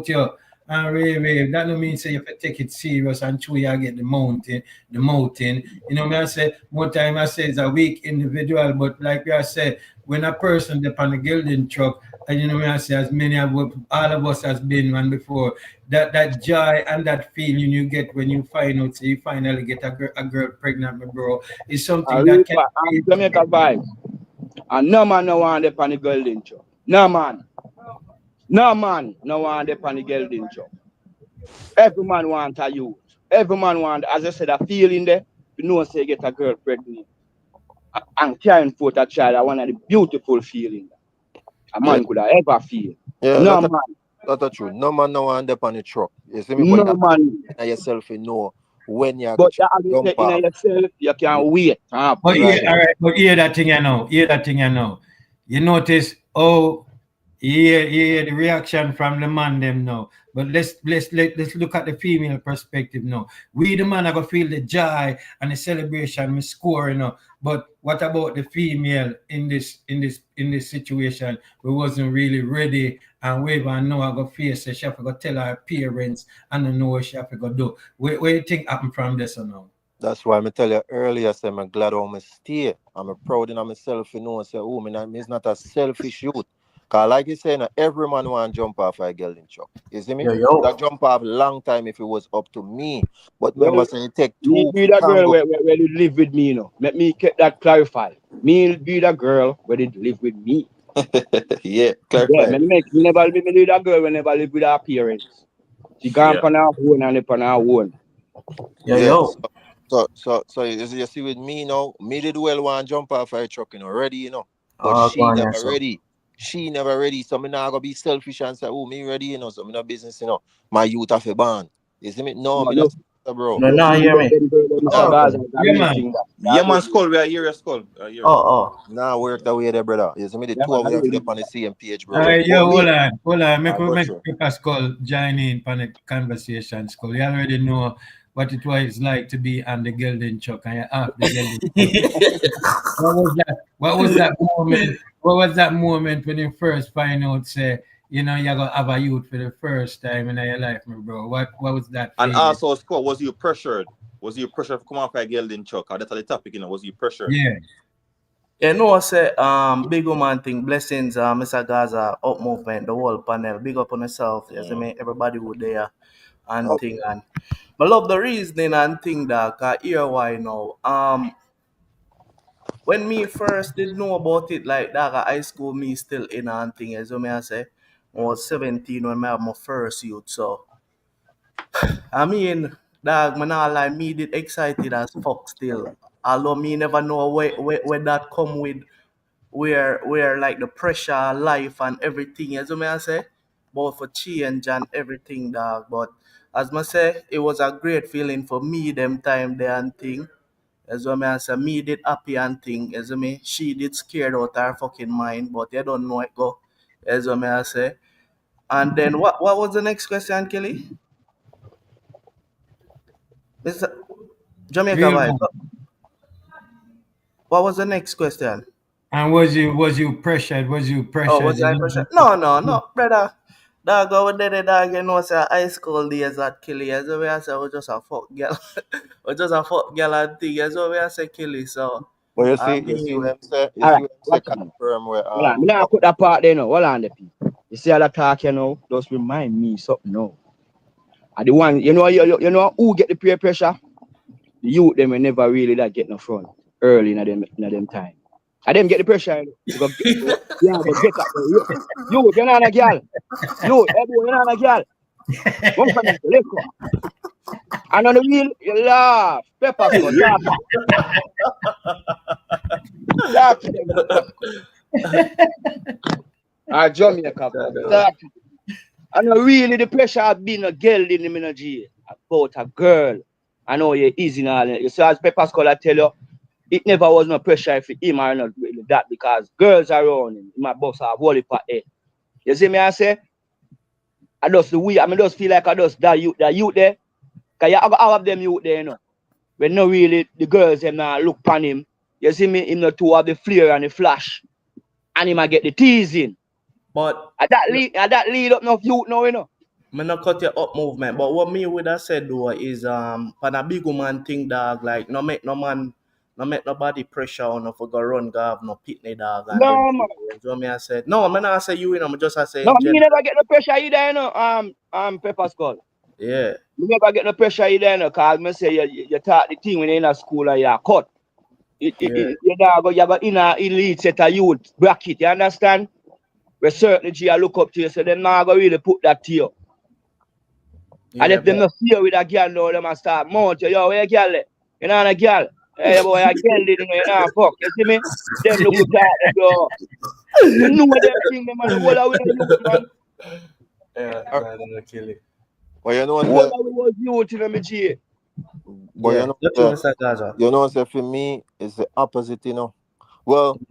here. And really, that don't mean say you have to take it serious and true you get the mountain. You know, me I say more time I say it's a weak individual, but like I said, when a person depend on the gilding truck, and you know me I say as many of all of us has been one before, that joy and that feeling you get when you find out, so you finally get a girl pregnant, my bro, is I something real that can bad. I'm Jamaica vibes. And no man no want them on the Gelding show. No man. No man no want them on the Gelding show. Every man want a youth. Every man want, as I said, a feeling there. You know, say get a girl pregnant and carrying forth a child. Are one of the beautiful feelings a Yeah, man could have ever feel. yeah, No man, that's true. No man no one up on the truck. You see me? But no you man. have yourself you know when you go But to that as you say jump in off. yourself, you Yeah, can wait and have But yeah, right. all patience. right. But hear that thing I know. Hear that thing I know. You notice, oh, yeah, the reaction from the man them now. But let's look at the female perspective now. We the man are gonna feel the joy and the celebration we score, you know. But what about the female in this situation? We wasn't really ready and we even know I go face it. She have to go tell her parents and I know what she have to go do. What you think happened from this or now? That's why I tell you earlier, I say I'm glad how I stay. I'm proud in myself, you know, and say, oh, it's not a selfish youth. Cause like you say, every man want to jump off a gelding truck. You see me? Yo, Could yo. have jump off long time if it was up to me. But remember, Well, say it take me two be for the girl tango. where they live with me, you know. Let me get that clarified. Me be the girl where they live with me. Yeah, Yeah, clarify. me never be me that girl when never live with her parents. She gone Yeah. on her own and live on her own. Yo, Yeah. yo. So you see with me now, me did well want jump off a truck, you know, ready, you know. But Go she on, never yes, sir. ready. She never ready. So me not gonna be selfish and say, oh, me ready, you know. So me no business, you know. My youth have a band. You see me? No, No, me not no, say that, bro. No, no, nah, see, hear me. them girl, Mr. Nah, Gaza, Okay. is a Yeah, real man. thing that. Yeah, That man, is real. skull. We are hear your skull. I hear Oh, it. oh. nah, work that way there, brother. You see me? The Yeah, two man, of I we have to really be on the same page, All bro. right, But yo, hold me, on, hold on. I got Make you. Pascal join in on the conversation, Skull. You already know what it was like to be on the Gelding truck and you off the Gelding truck. What was that? What was that moment? What was that moment when you first find out, say, you know, you're gonna have a youth for the first time in your life, my bro? What was that And feeling? also, skull. Was you pressured? Was you pressured to come off a Gelding truck? That's the topic, you know. Was you pressured? Yeah. Yeah, no, I say, big woman thing, blessings, Mr. Gaza, up movement, the whole panel, big up on yourself, you see Mm. me, everybody who there and Okay. thing, and I love the reasoning and thing that, cause here why now, when me first did know about it, like that, high school, me still in and thing, as me I say, I was 17 when I have my first youth, so, I mean, dog, man, not lie, me did excited as fuck still, although me never know where that come with, where like the pressure, life and everything, as may I say, both for change and everything, dog. But as I say, it was a great feeling for me them time there and thing. As may I say, me did happy and thing, as me, she did scared out her fucking mind, but you don't know it go, as may I say. And then what was the next question, Kelly? Mr. Jamaica Real vibe. man. What was the next question? And was you pressured? Was you Oh, pressured? was I pressure? No, brother. Dog, over there, dog, you know, say high school days at Killy. As we say, we just a fuck girl. We just a fuck girl and thing. As we say, Killy. So, But I you see mean, what I'm saying? You All see right, what I'm saying? watch out. Confirm where Hold on, me now put that part there now. Hold on, the people. You see all that talk, you know, just remind me something now. And the one, you know who get the peer pressure? The youth them will never really that get no front early in them time. And them get the pressure, you know. Yeah, go get up. You're not a girl. You, everyone, you're not a girl. Come from here, let's go. And on the wheel, you laugh. Peppers go talk. Talk to them, Peppers go. Jamaica, bro. Talk to them. And really the pressure have been a girl in the energy about a girl. I know you're easy now. You see, as Peppers Scholar tell you, it never was no pressure for him or not really that because girls around him. My boss have wally for head. You see me, I say? I just feel like I just that youth there. Because you have all of them youth there, you know. When no really the girls them now look upon him. You see me, him not too have the flare and the flash. And him might get the teasing. but And that lead up enough youth now, you know. me not cut your up movement. But what me would have said though is pan a big woman thing, dog. Like no make no man, no make nobody pressure on no for go run go have no pitney dog and them. No man. So me I said no, me not say you know. Me just I say No, in me general. never get no pressure either, you know, Pepper Skull. Yeah, Me never get no pressure either, you know, cause me say you taught the thing when you're in a school and you're cut. yeah, You got in a elite set of youth bracket, you understand? Where certain G I look up to you, so them not gonna really put that to you. And yeah. if them But not see you with a girl now, them a start mount you, yo, where a girl at? You know a girl. Hey boy, a girl did you know, you know fuck. You see me? Them look at them, bro. You know them thing, them man, the whole of we are youth, man. yeah, Uh, gonna kill it. but you know, The whole of we was youth in the G. but Yeah, you true, Mr. Gaza. for me, it's the opposite, you know. Well,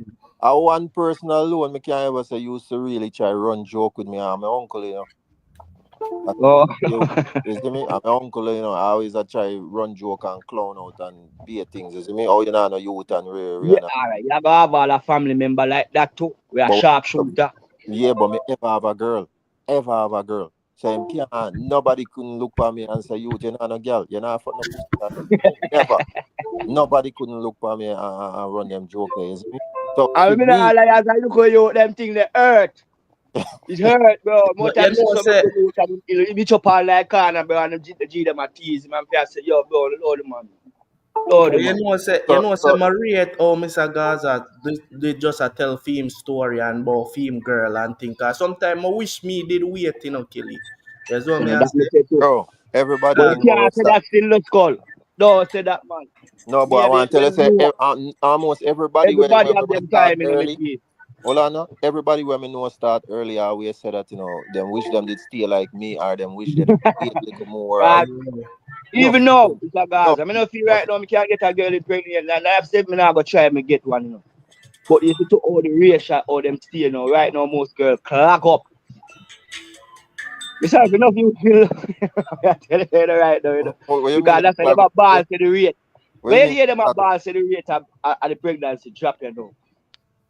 I one person alone, me can't ever say used to really try run joke with me and my uncle, you know. And Oh. you see me? And my uncle, you know, I always a try run joke and clown out and be a things. You see me? Oh, you know, no youth and real, Yeah, and alright. You gotta have all a family member like that too. We are but sharpshooter. yeah, but me ever have a girl, ever have a girl. So him can't, nobody couldn't look for me and say, you're not no girl, you're not fuck no pussy. Never. Nobody couldn't look for me and run them joke there, you see me? So I for mean, I me, like as I look at you, them thing they hurt. It hurt, bro. More But time you you see know, some say, good youth and he be chop all like corner, bro, and them G them a tease him and say, yo, bro, Lord man. Lord but man. you so, know, say, so Mariette, oh, Mr. Gaza, they just a tell film story and about film girl and think. Sometimes I wish me did wait, you know, Kelly. That's what me I That me say. say too. bro, everybody But will you know can't what's say that. that still the skull. Don't say that, man. No, but I Maybe want to tell you, say, know. almost everybody Everybody where have me them start time in the early. teeth. Hold on, no. Everybody when me know start early, I always say that, you know, them wish them did stay like me or them wish they wait a little more or Yeah. enough Even now, people. it's a Enough Gaza. I mean, people if you just right now, I can't get a girl in pregnant. And I've said, me not go try me get one, you know. But you see to all the ratio, all them stay now. Right now, most girls clock up. Besides, enough you feel. I tell you right now, you know. what you Because mean? that's why them What a balls to the rate. you Well, mean? yeah, them a balls to the rate of the pregnancy drop, you know.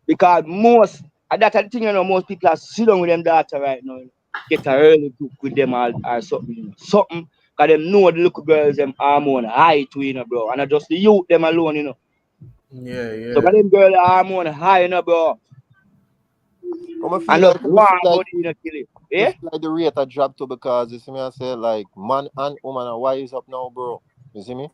Because most, and that's the thing, you know, most people are sit down with them daughter right now. You know, get a early book with them or something, you know. Something. Because them know the little girls, them hormone high to, you know, bro. And not just the youth, them alone, you know. Yeah, Some yeah. of them girls are hormone high, you know, bro. I And feel just like I one feel like body, you know, kill it. I Eh? feel like the rate I dropped to because you see me I say like man and woman are wise up now, bro. You see me?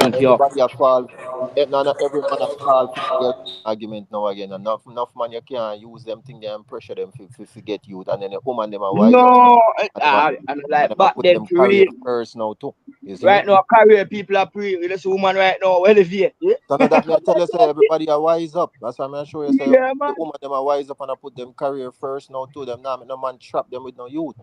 And Thank you. everybody a fall. Not every man a fall for the girl argument now again. Enough man you can't use them thing there and pressure them to get youth. And then the woman them a wise up now. No, and And like them a back put then them for career real. first now too. You see me? Right now, career people are pre. This woman right now, elevate. Yeah, So now that me I tell you say everybody a wise up. That's why I show you say yeah the man. woman them a wise up and I put them career first now too. Them now make no man trap them with no youth.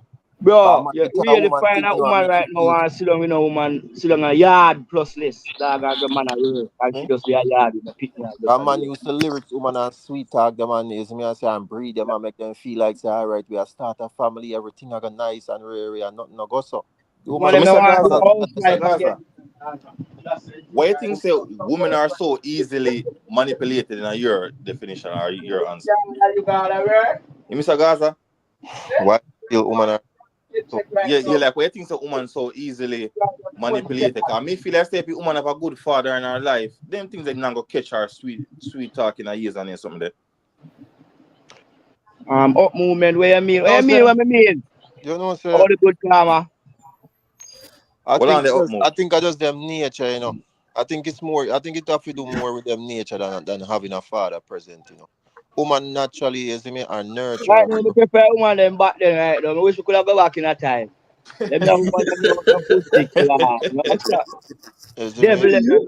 Cause Bro, man you we tell a really woman find thing a you know and woman make right she now feel and sit down with a woman, sit down a yard plus less. Dog and the man a work. And she me. just be a yard in the picnic just A a man work. used to lyrics woman and sweet talk them and is me and say and breed them and make them feel like say alright we are start a family, everything I got nice and rare and nothing no go so. The Woman woman So them them a don't Mr. want to do Gaza, talk and housewife Mr. them again. Gaza, Why you think say women are so easily manipulated in your definition or your answer? You Mr. Gaza? Why feel woman are so Yeah, like why you think so woman so easily manipulated? Cause me feel like say if a woman have a good father in her life, them things they not gonna catch her sweet talking her ears and something there. Up movement, what you mean? What no you mean? sir? What I mean? You know sir? All the good karma. What on the up move? I think I just them nature, you know. I think it's more I think it have to do more with them nature than having a father present, you know. Woman naturally, you see me, are Right nurturer, now, I bro. prefer woman them back then, right now. I wish we could have go back in a time. Them young woman them know pussy class. You know what's that? You see me? Devil them know.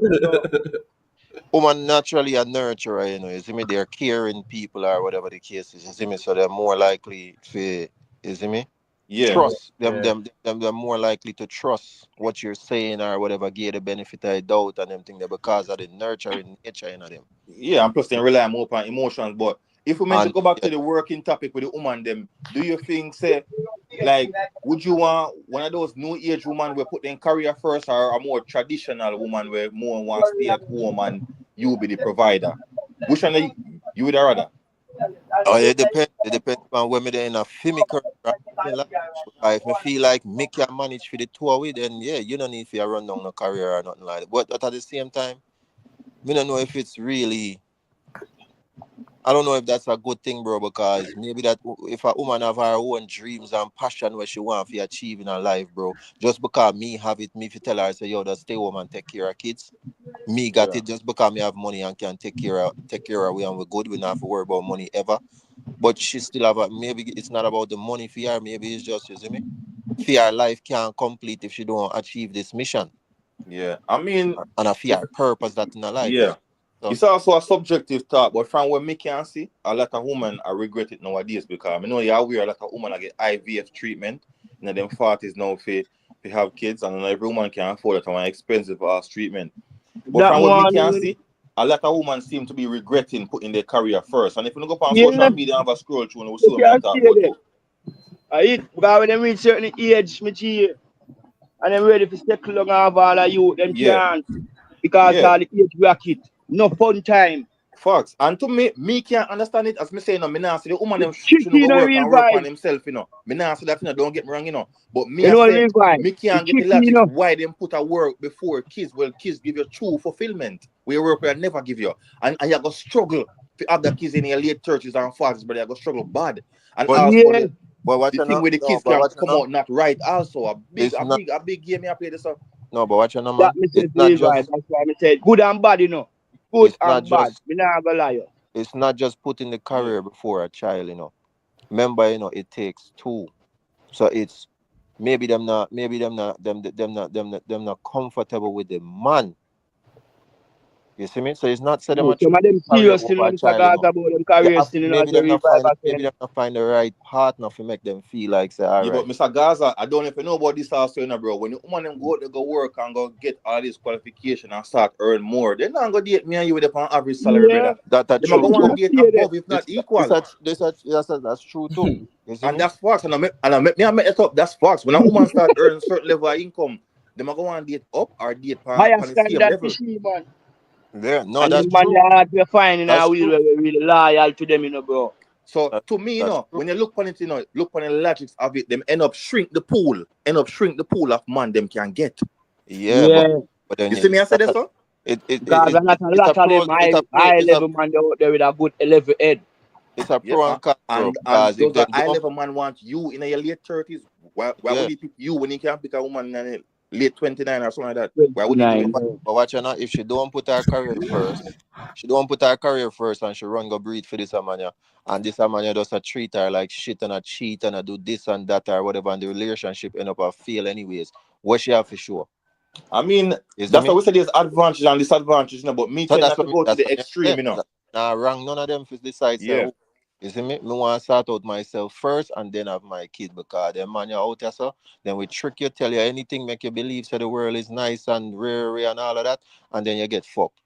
Woman naturally a nurturer, you know. You see me, they're caring people or whatever the case is, you see me, so they're more likely to, you see me, Yeah. trust they're more likely to trust what you're saying or whatever, give the benefit of the doubt and them thing there because of the nurturing nature in them. Yeah, and plus they rely more upon emotions. But if we meant to And go back yeah, to the working topic with the woman them, do you think say like would you want one of those new age woman where put their career first or a more traditional woman where more want to stay at home and you be the provider? Which one you would rather? oh, it depends on when me there in a filmy career or in life. Because if me feel like me can manage for the two of it, then yeah, you don't need to run down no career or nothing like that. But at the same time, me don't know if it's really, I don't know if that's a good thing, bro, because maybe that if a woman have her own dreams and passion where she want to achieve in her life, bro, just because me have it, me if you tell her, say, yo, just stay home and take care of kids. Me got Yeah. it just because me have money and can take care of we and we're good. We not have to worry about money ever. But she still have a, maybe it's not about the money for her, maybe it's just, you see me? For her life can't complete if she don't achieve this mission. Yeah. I mean, And a for her purpose that in her life, you yeah. see. So It's also a subjective thought, but from what me can see, a lot of women I regret it nowadays because I know you're aware a lot of women I get IVF treatment in them 40s now for have kids and not every woman can afford it and an expensive ass treatment. But That from what me one, can see, a lot of women seem to be regretting putting their career first. And if you go up on yeah, social media and have a scroll through, we'll see you what me can't talk stay about there. too. I eat because when them reach certain age, me cheer, and them ready to settle down and have all of you, them Yeah, can't. Because yeah. all the age bracket. No fun time. Facts. And to me can't understand it as me say, me nah say the woman them should Tricky go in a work real and work on vibe. himself, Me nah say that, don't get me wrong, But me You I know say, real vibe. me It's can't get the tricky, you logic know. why them put a work before kids. Well, kids give you true fulfillment. Where work will never give you. And you go struggle to have the kids in your late 30s and 40s, but you go struggle bad. And but also Yeah. the watch you thing know, where the no, kids but can watch you come know, out not right also. it's not A big game I play this up. no, but watch you know, That man. me say It's to not real vibe. just That's why I said good and bad, you know. Good it's not and bad. just Me not gonna lie you. it's not just putting the Yeah. career before a child, Remember, it takes two. So it's maybe them not comfortable with the man. You see me? So it's not say them No, a choose some of them career serious still over know a Mr. child, Gaza about them You career have still, you know, as maybe the them real not vibe find I maybe said. them not find the right partner to make them feel like say, all Yeah, but right. Mr. Gaza, I don't know if you know about this also, bro. When the woman them go out to go work and go get all this qualification and start earn more, they're not gonna date me and you with an average salary, Yeah. brother. That They might true go Them want too. to just date stay there. above, if not equal. That's true too. You see And me? that's facts. And I make it up. That's facts. When a woman start earning a certain level of income, they might go want to date up or date Higher on the same standard level. fishy, man. Yeah, no, And that's them man true. they hard to find in That's our will true. where we really loyal to them, bro. So That, to me, that's true. when you look on it, look on the logics of it, them end up shrink the pool of man them can get. Yeah, Yeah. but then You see me? I say that's this, so Because a it's a lot of pro them high level man they out there with a good level head. it's a yeah, pro and con, bro. and Because if does a them high don't, level man want you in your late 30s? Why would yeah. he pick you when he can pick a woman in her late 29 or something like that? Why would he do it? 29. But watch her now. If she don't put her career first, she don't put her career first, and she run go breed for this amania, and this amania does a treat her like shit and a cheat and a do this and that or whatever, and the relationship end up a fail anyways. What she have for sure? I mean, You see that's why me? we say there's advantage and disadvantage, but me So tend not to go to that's the what me say. extreme. Nah, wrong. None of them for decide say, Yeah. oh, you see me? Me want to start out myself first and then have my kid because them man you out there so then we trick you, tell you anything, make you believe so the world is nice and rare and all of that, and then you get fucked.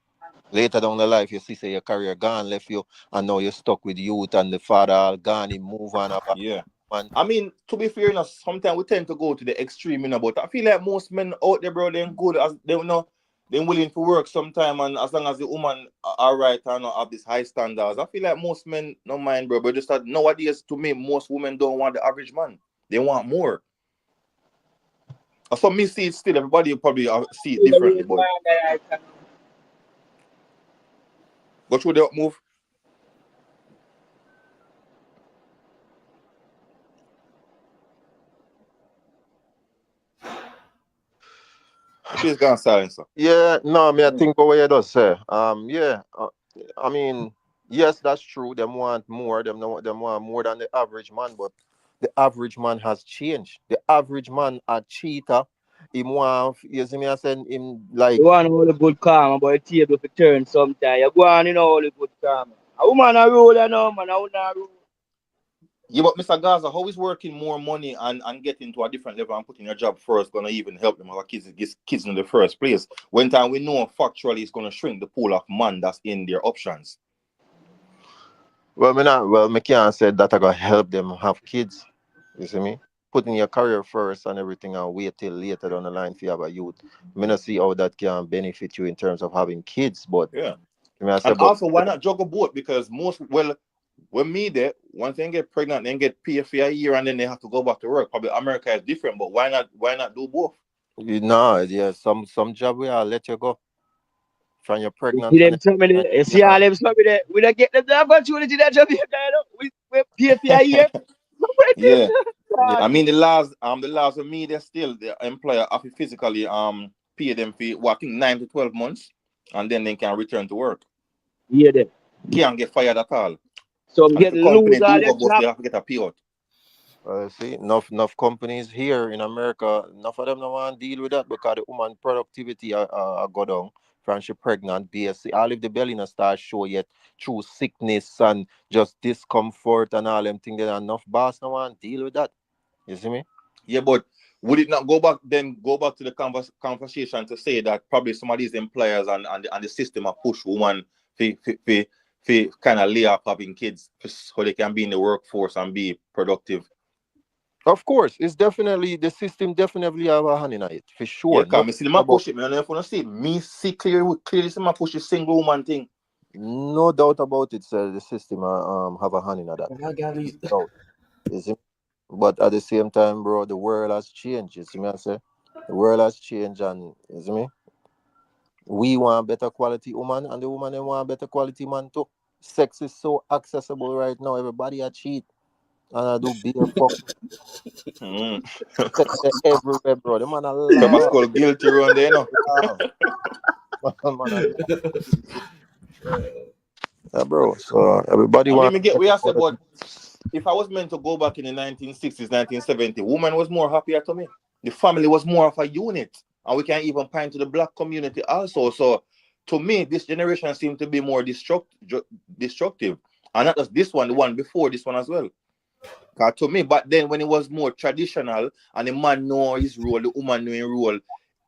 Later down the life, you see say your career gone, left you, and now you're stuck with youth and the father all gone, he move on about Yeah. man. I mean, to be fair enough, sometimes we tend to go to the extreme, but I feel like most men out there, bro, they're good as they know they're willing to work sometime, and as long as the woman are right and not have these high standards, I feel like most men don't mind, bro. But just that nowadays, to me, most women don't want the average man. They want more. For me, see it still. Everybody probably see it differently, but go through the move. She's gone silent, sir. Yeah, no, I think about what you just say. Yeah, I mean, yes, that's true. Them want more. Them want more than the average man. But the average man has changed. The average man a cheater. Him want, you see me? I said him like. You want all the good karma, but the table for turn sometime. You go on in all the good karma. A woman a rule, you know, man. A woman a rule. Yeah, but Mr. Gaza, how is working more money and getting to a different level and putting your job first gonna even help them have kids in the first place? When time we know factually it's gonna shrink the pool of man that's in their options. Me can't say that I gonna help them have kids. You see me? Putting your career first and everything and wait till later down the line if you have a youth. Me not see how that can benefit you in terms of having kids, but Yeah. me I say, And but also why not juggle both? Because when me there, once they get pregnant, then get paid for a year and then they have to go back to work. Probably America is different, but why not do both? you know, yeah, some job will let you go from your You pregnant see and them some of everything. the, you see all them some of the, we don't get them the opportunity that Jamaica, you know. We pay for a year. Yeah. Yeah. God. I mean the laws of me, they still the employer have to physically pay them for what I think 9 to 12 months and then they can return to work. Yeah, them. Can't get fired at all. Some And if get a company lose all do go them bust, job. they have to get a payout. See, enough companies here in America, enough of them don't want to deal with that because the woman productivity go down from she pregnant, BSC. All if the belly not start show yet through sickness and just discomfort and all them things, then enough boss no want to deal with that. You see me? Yeah, but would it not go back to the conversation to say that probably some of these employers and the system are push women for kind of lay off having kids so they can be in the workforce and be productive? Of course, it's definitely the system definitely have a hand in it for Yeah, sure. No because me doubt see the man about push it. Me I don't know if you see it. Me see clearly see man push the single woman thing. no doubt about it. Sir, the system have a hand in that. No, you see? But at the same time, bro, the world has changed. You see me? I say the world has changed, and you see me? We want better quality woman, and the woman they want better quality man too. Sex is so accessible right now. Everybody a cheat and I do beer fuck Mm. sex everywhere, bro. The man a Some are laugh, called guilty around there, no. laugh. Man a laugh. Yeah, bro. So everybody I mean, want me get better where I say, quality. but if I was meant to go back in the 1960s, 1970, woman was more happier to me. The family was more of a unit. And we can even point to the black community also. So to me, this generation seems to be more destructive. And not just this one, the one before this one as well. Because to me, back then when it was more traditional and the man know his role, the woman know his role,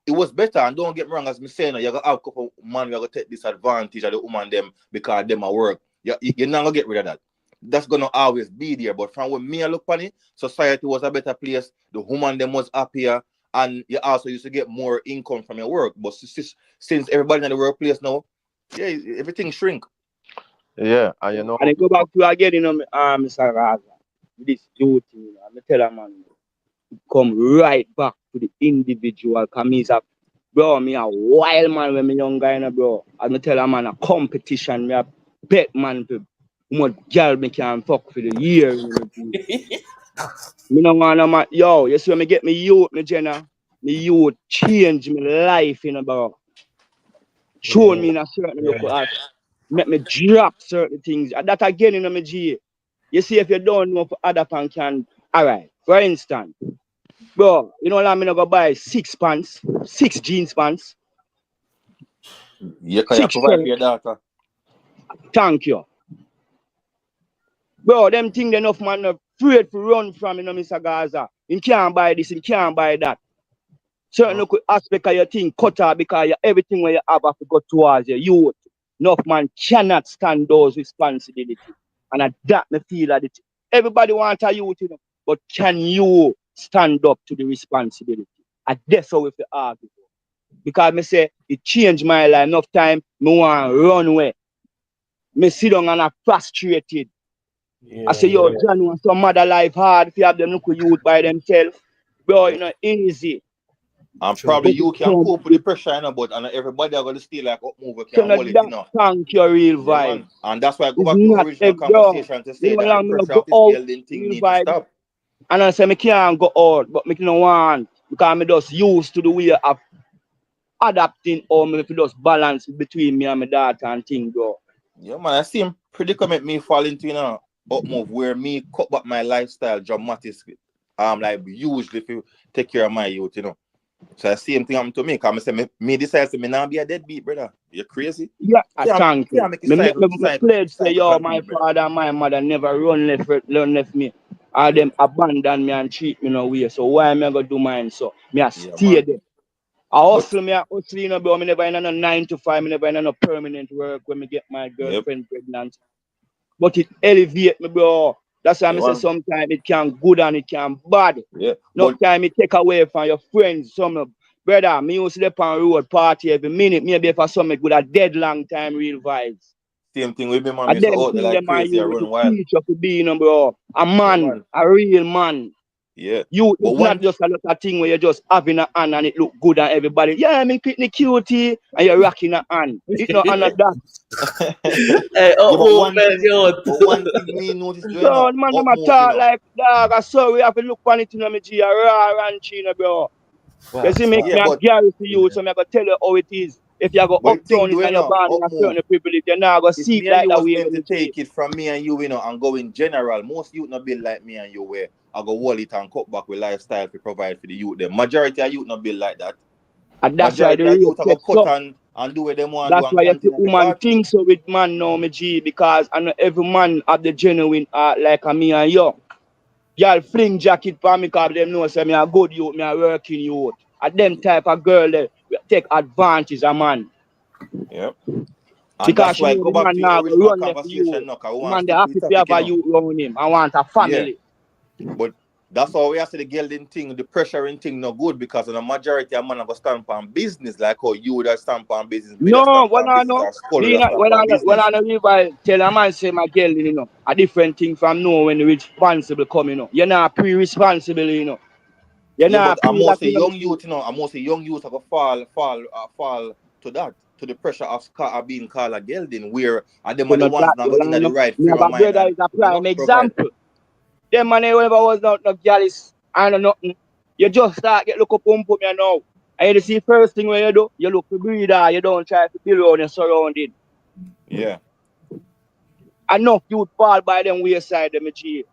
it was better. And don't get me wrong, as me saying, you got a couple man, you got to take disadvantage of the woman them because them are work. You're not going to get rid of that. That's going to always be there. But from when me I look on it, society was a better place. The woman them was happier. And you also used to get more income from your work. But since everybody in the workplace now, yeah, everything shrink. Yeah, and you know, And I go back to again, you know, Mr. Raza. This youth, you know, I tell a man, come right back to the individual. Cause me's a bro, me a wild man when me young guy, you know, bro. I me tell a man a competition, me a bet man to how much girl me can fuck for the year. You know, me no want no man. Yo, you see when me get me youth, me Jenna, me youth change me life, you know, bro. Show Yeah, me in a certain look yeah. at make me drop certain things. And that again, you know, me G. You see, if you don't know for other pan can, alright. For instance, bro, you know, like me not go buy 6 pants, 6 jeans pants, You can 6 provide for shirts. your daughter. Thank you. Bro, them thing enough man afraid to run from, you know, Mr. Gaza. You can't buy this, you can't buy that. Certain look aspect of your thing cut out because everything where you have to go towards your youth. Enough man cannot stand those responsibilities. And at that me feel that everybody want a youth, you know. but can you stand up to the responsibility? And that's how we have to argue. Because me say it changed my life. Enough time me want to run away. Me sit down and I'm frustrated. I say, yo, John, want some mother life hard if you have them local youth by themselves. Bro, you know, easy. And True. probably But it you can come cope with the pressure, you know, but and everybody are gonna still like up move can to hold it, you that know. thank your real Yeah, vibe. man. And that's why I go It's back to the not original a bro. conversation to You say know, that the I'm gonna pressure go of this out, gelding thing real need to vibe. stop. And I say me can't go out, but me don't want because me just used to the way of adapting or me just balance between me and my daughter and thing, bro. Yeah, man. I see him predicament me fall into, you know, up move where me cut back my lifestyle dramatically. Like usually if you take care of my youth, you know. So I see him thing happen to me. Because I say me decide to me now be a deadbeat, brother. You crazy? Yeah, I thank you. Can't make a Me pledge say, cycle yo, my continue, brother. father and my mother never run left me. Or them abandon me and treat me no way. So why am I gonna do mine? So me I Yeah, stay man. there. I But hustle, you know, bro. Me never in a 9 to 5, me never in a no permanent work when me get my yep. girlfriend pregnant. But it elevate me, bro. That's why I Yeah, say man. sometimes it can good and it can bad. Yeah. No But time it take away from your friends. Some brother, me used to sleep on road party every minute. Maybe for some good a dead long time real vibes. same thing with me, man. And Me so them out there thing like them and crazy, I you run the wild. teacher to be, you know, bro. A Yeah, man, man. a real man. Yeah. You But it's not one just a little thing where you're just having a hand and it look good on everybody. Yeah, I mean the cutie and you're rocking a hand. It not under that. Hey, yeah, but oh man, yo. one thing me noticed doing So now, man up them a move, you talk know. like dog. I saw we have to look on it in my G raw and chino, bro. You see me Yeah, a but Gary to you, so I'm gonna tell you how it is. If you go the thing uptown it doing and you're now, born in up a move. certain privilege, you're not gonna If see it me and like you that was way meant when to you see it. take it from me and you know, and go in general, most youth not build like me and you where I go hold it and cut back with lifestyle to provide for the youth. The majority of youth not build like that. And that's why the Majority of rate youth are go takes cut up. and do what they want to do That's and why you see continue the woman party. thinks so with man now, me G, because I know every man have the genuine heart like a me and you. Y'all fling jacket for me because them know say me a good youth, me a working youth. And them type of girl they take advantage of man. Yep. And Because that's she why know go the back man to your now go original run left you. conversation now, because we The want to man they stick to happy the to have topic, you a know. youth around him. I want a Yeah. family. But that's how we have to the gelding thing, the pressuring thing not good because the majority of man have a stamp on business, like how you would have stamp on business, Billy No, stamp when on I business, know, or Skull would me have not, stamp on when business. I know if I tell a man say my girl, you know, a different thing from know when the responsible come, you know. You're not pre-responsible, you know. You're Yeah, but not pre that, you know. young youth, you know, I'm mostly young youth have a fall to that, to the pressure of being called a gelding, where and them So are the not ones that, now go well, in I the know. right Me frame have of a mind brother and is a you know prime provide. example. Them man whoever was not no gallus and nothing. You just start get look up me now. And you see first thing when you do, you look for breeder, you don't try to build around your surrounding. Yeah, Enough youth fall by them wayside, them G.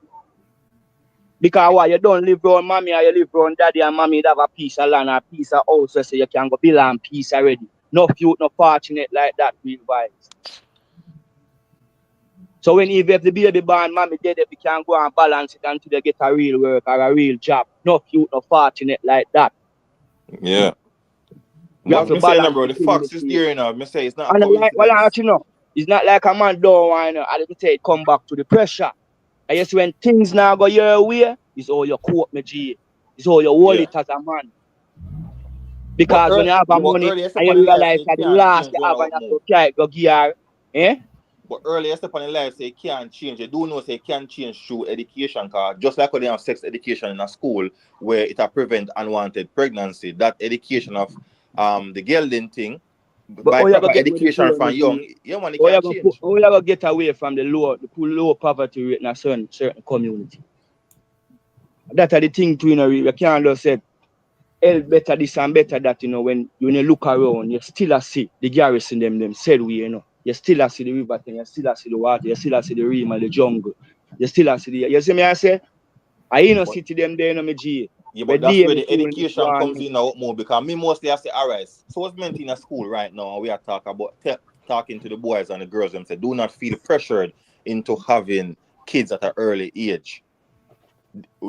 Because why you don't live around mommy or you live around daddy and mommy that have a piece of land or a piece of house where so you can go build on peace already. No youth no fortunate like that real vibes. So when even if the baby born mommy dead if you can go and balance it until they get a real work or a real job. No youth no fortunate like that. yeah. We have But to me saying that, balance bro, the the thing facts with is you. there, you know. Me say it's not a And like well I coincidence. you know, it's not like a man don't want I didn't say it come back to the pressure. I guess when things now go your way, it's all your cope me G. It's all your Yeah. wallet as a man. Because when you have a But money earlier step and you on the life say realize you that the can't last change you when I have and up you have move. to carry it, go gear, eh? But earlier step on the life say you can't change. You do know say you can change through education, cause just like when they have sex education in a school where it will prevent unwanted pregnancy, that education of the gelding thing, But by how you proper gonna get with the education poor from energy? young, yeah man, it can change. How you gonna get away from the low poverty rate in a certain community? That's the thing too, you know, you can't just say help better this and better that, you know, when you look around, you still a see the garrison them said we, you know. You still a see the river thing, you still a see the water, you still a see the rim and the jungle. You still a see you see me I say, I ain't no But city them there, you know, me G. yeah, Where but that's where DM the too and education one. comes in now more because me mostly I say, all right, so what's meant in a school right now, and we are talking about talking to the boys and the girls and say, do not feel pressured into having kids at an early age.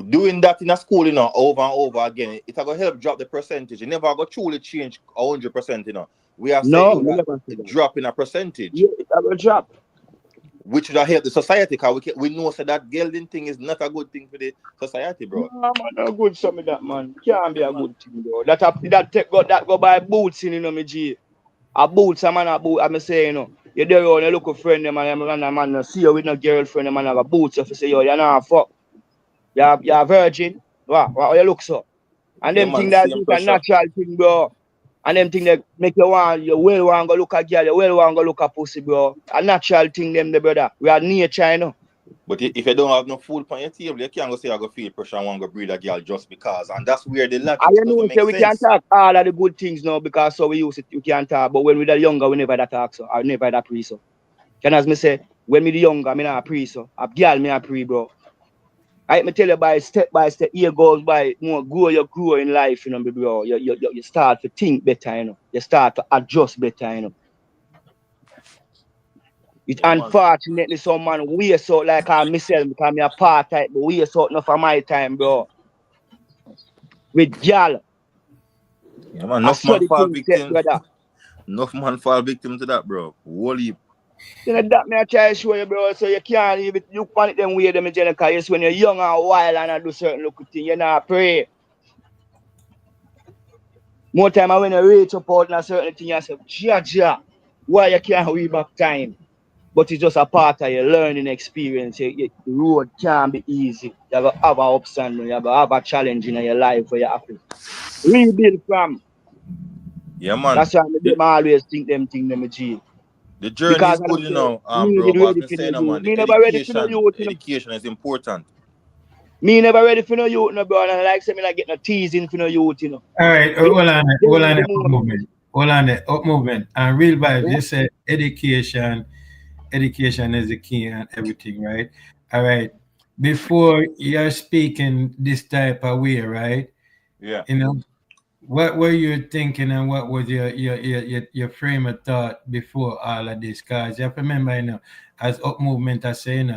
Doing that in a school, you know, over and over again, it's going to help drop the percentage. You never go truly change 100%, you know. We are saying No, you me that never say that. drop in a percentage. Yeah, it have a drop. which would have helped the society, because we know so that gelding thing is not a good thing for the society, bro. No, man, no good some of that, man. Can't be a good thing, bro. That go buy boots in, you know, me G. A boots, a man a boot, I'm saying, you know. You there on, you look a friend, them, and man, see you with no girlfriend, man, have a boots, you say, yo, you're not fuck. You're a virgin. What you look so? And Yeah, them man, thing that same is a pressure. natural thing, bro. And them thing that make you well want go look at girl, you well want go look at pussy, bro. A natural thing, them, the brother. We are nature, you know. But if you don't have no food on your table, you can't go say I go feel pressure and want to breed a girl just because. And that's where the I logic you doesn't know, make say we can't sense. talk all of the good things now because so we use it, we can't talk. But when we the younger, we never that talk, so I never that pre, so. Can as me say, when me the younger, me not pre, so. A girl, me a pre, bro. I me tell you by step, year goes by, more you grow in life, you know, bro. You start to think better, you know. You start to adjust better, you know. It Yeah, man. unfortunately some man waste out like I myself because me a part type, but waste out enough of my time, bro. With girl, Yeah, man. I Enough saw man the fall thing set, victim. brother. Enough man fall victim to that, bro. Holy. You know that me I try to show you, bro. So you can't even look on it them way them in because yes, when you're young and wild and I do certain look thing, you not pray. More time I when you reach up out in a certain thing, you say, Jah, why you can't way back time? But it's just a part of your learning experience. The road can't be easy. You have to have a ups and downs. You have to have a challenge in your life where you have to rebuild from. Yeah, man. That's why The, them always think them thing them G. the journey Because is I good, don't you say know, me bro. did But I've ready been for no saying, youth. man, Me never ready for no youth, the you know. education is important. Me never ready for no youth, no bro. And I like say me not get no teasing for no youth, you know. All right, Me hold on the there, up moment. movement. Hold on there, up movement. And real vibes, Yeah? you said education is the key and everything, right? All right. Before you're speaking this type of way, right? Yeah. You know, what were you thinking and what was your frame of thought before all of this? Because you have to remember, as up movement I say,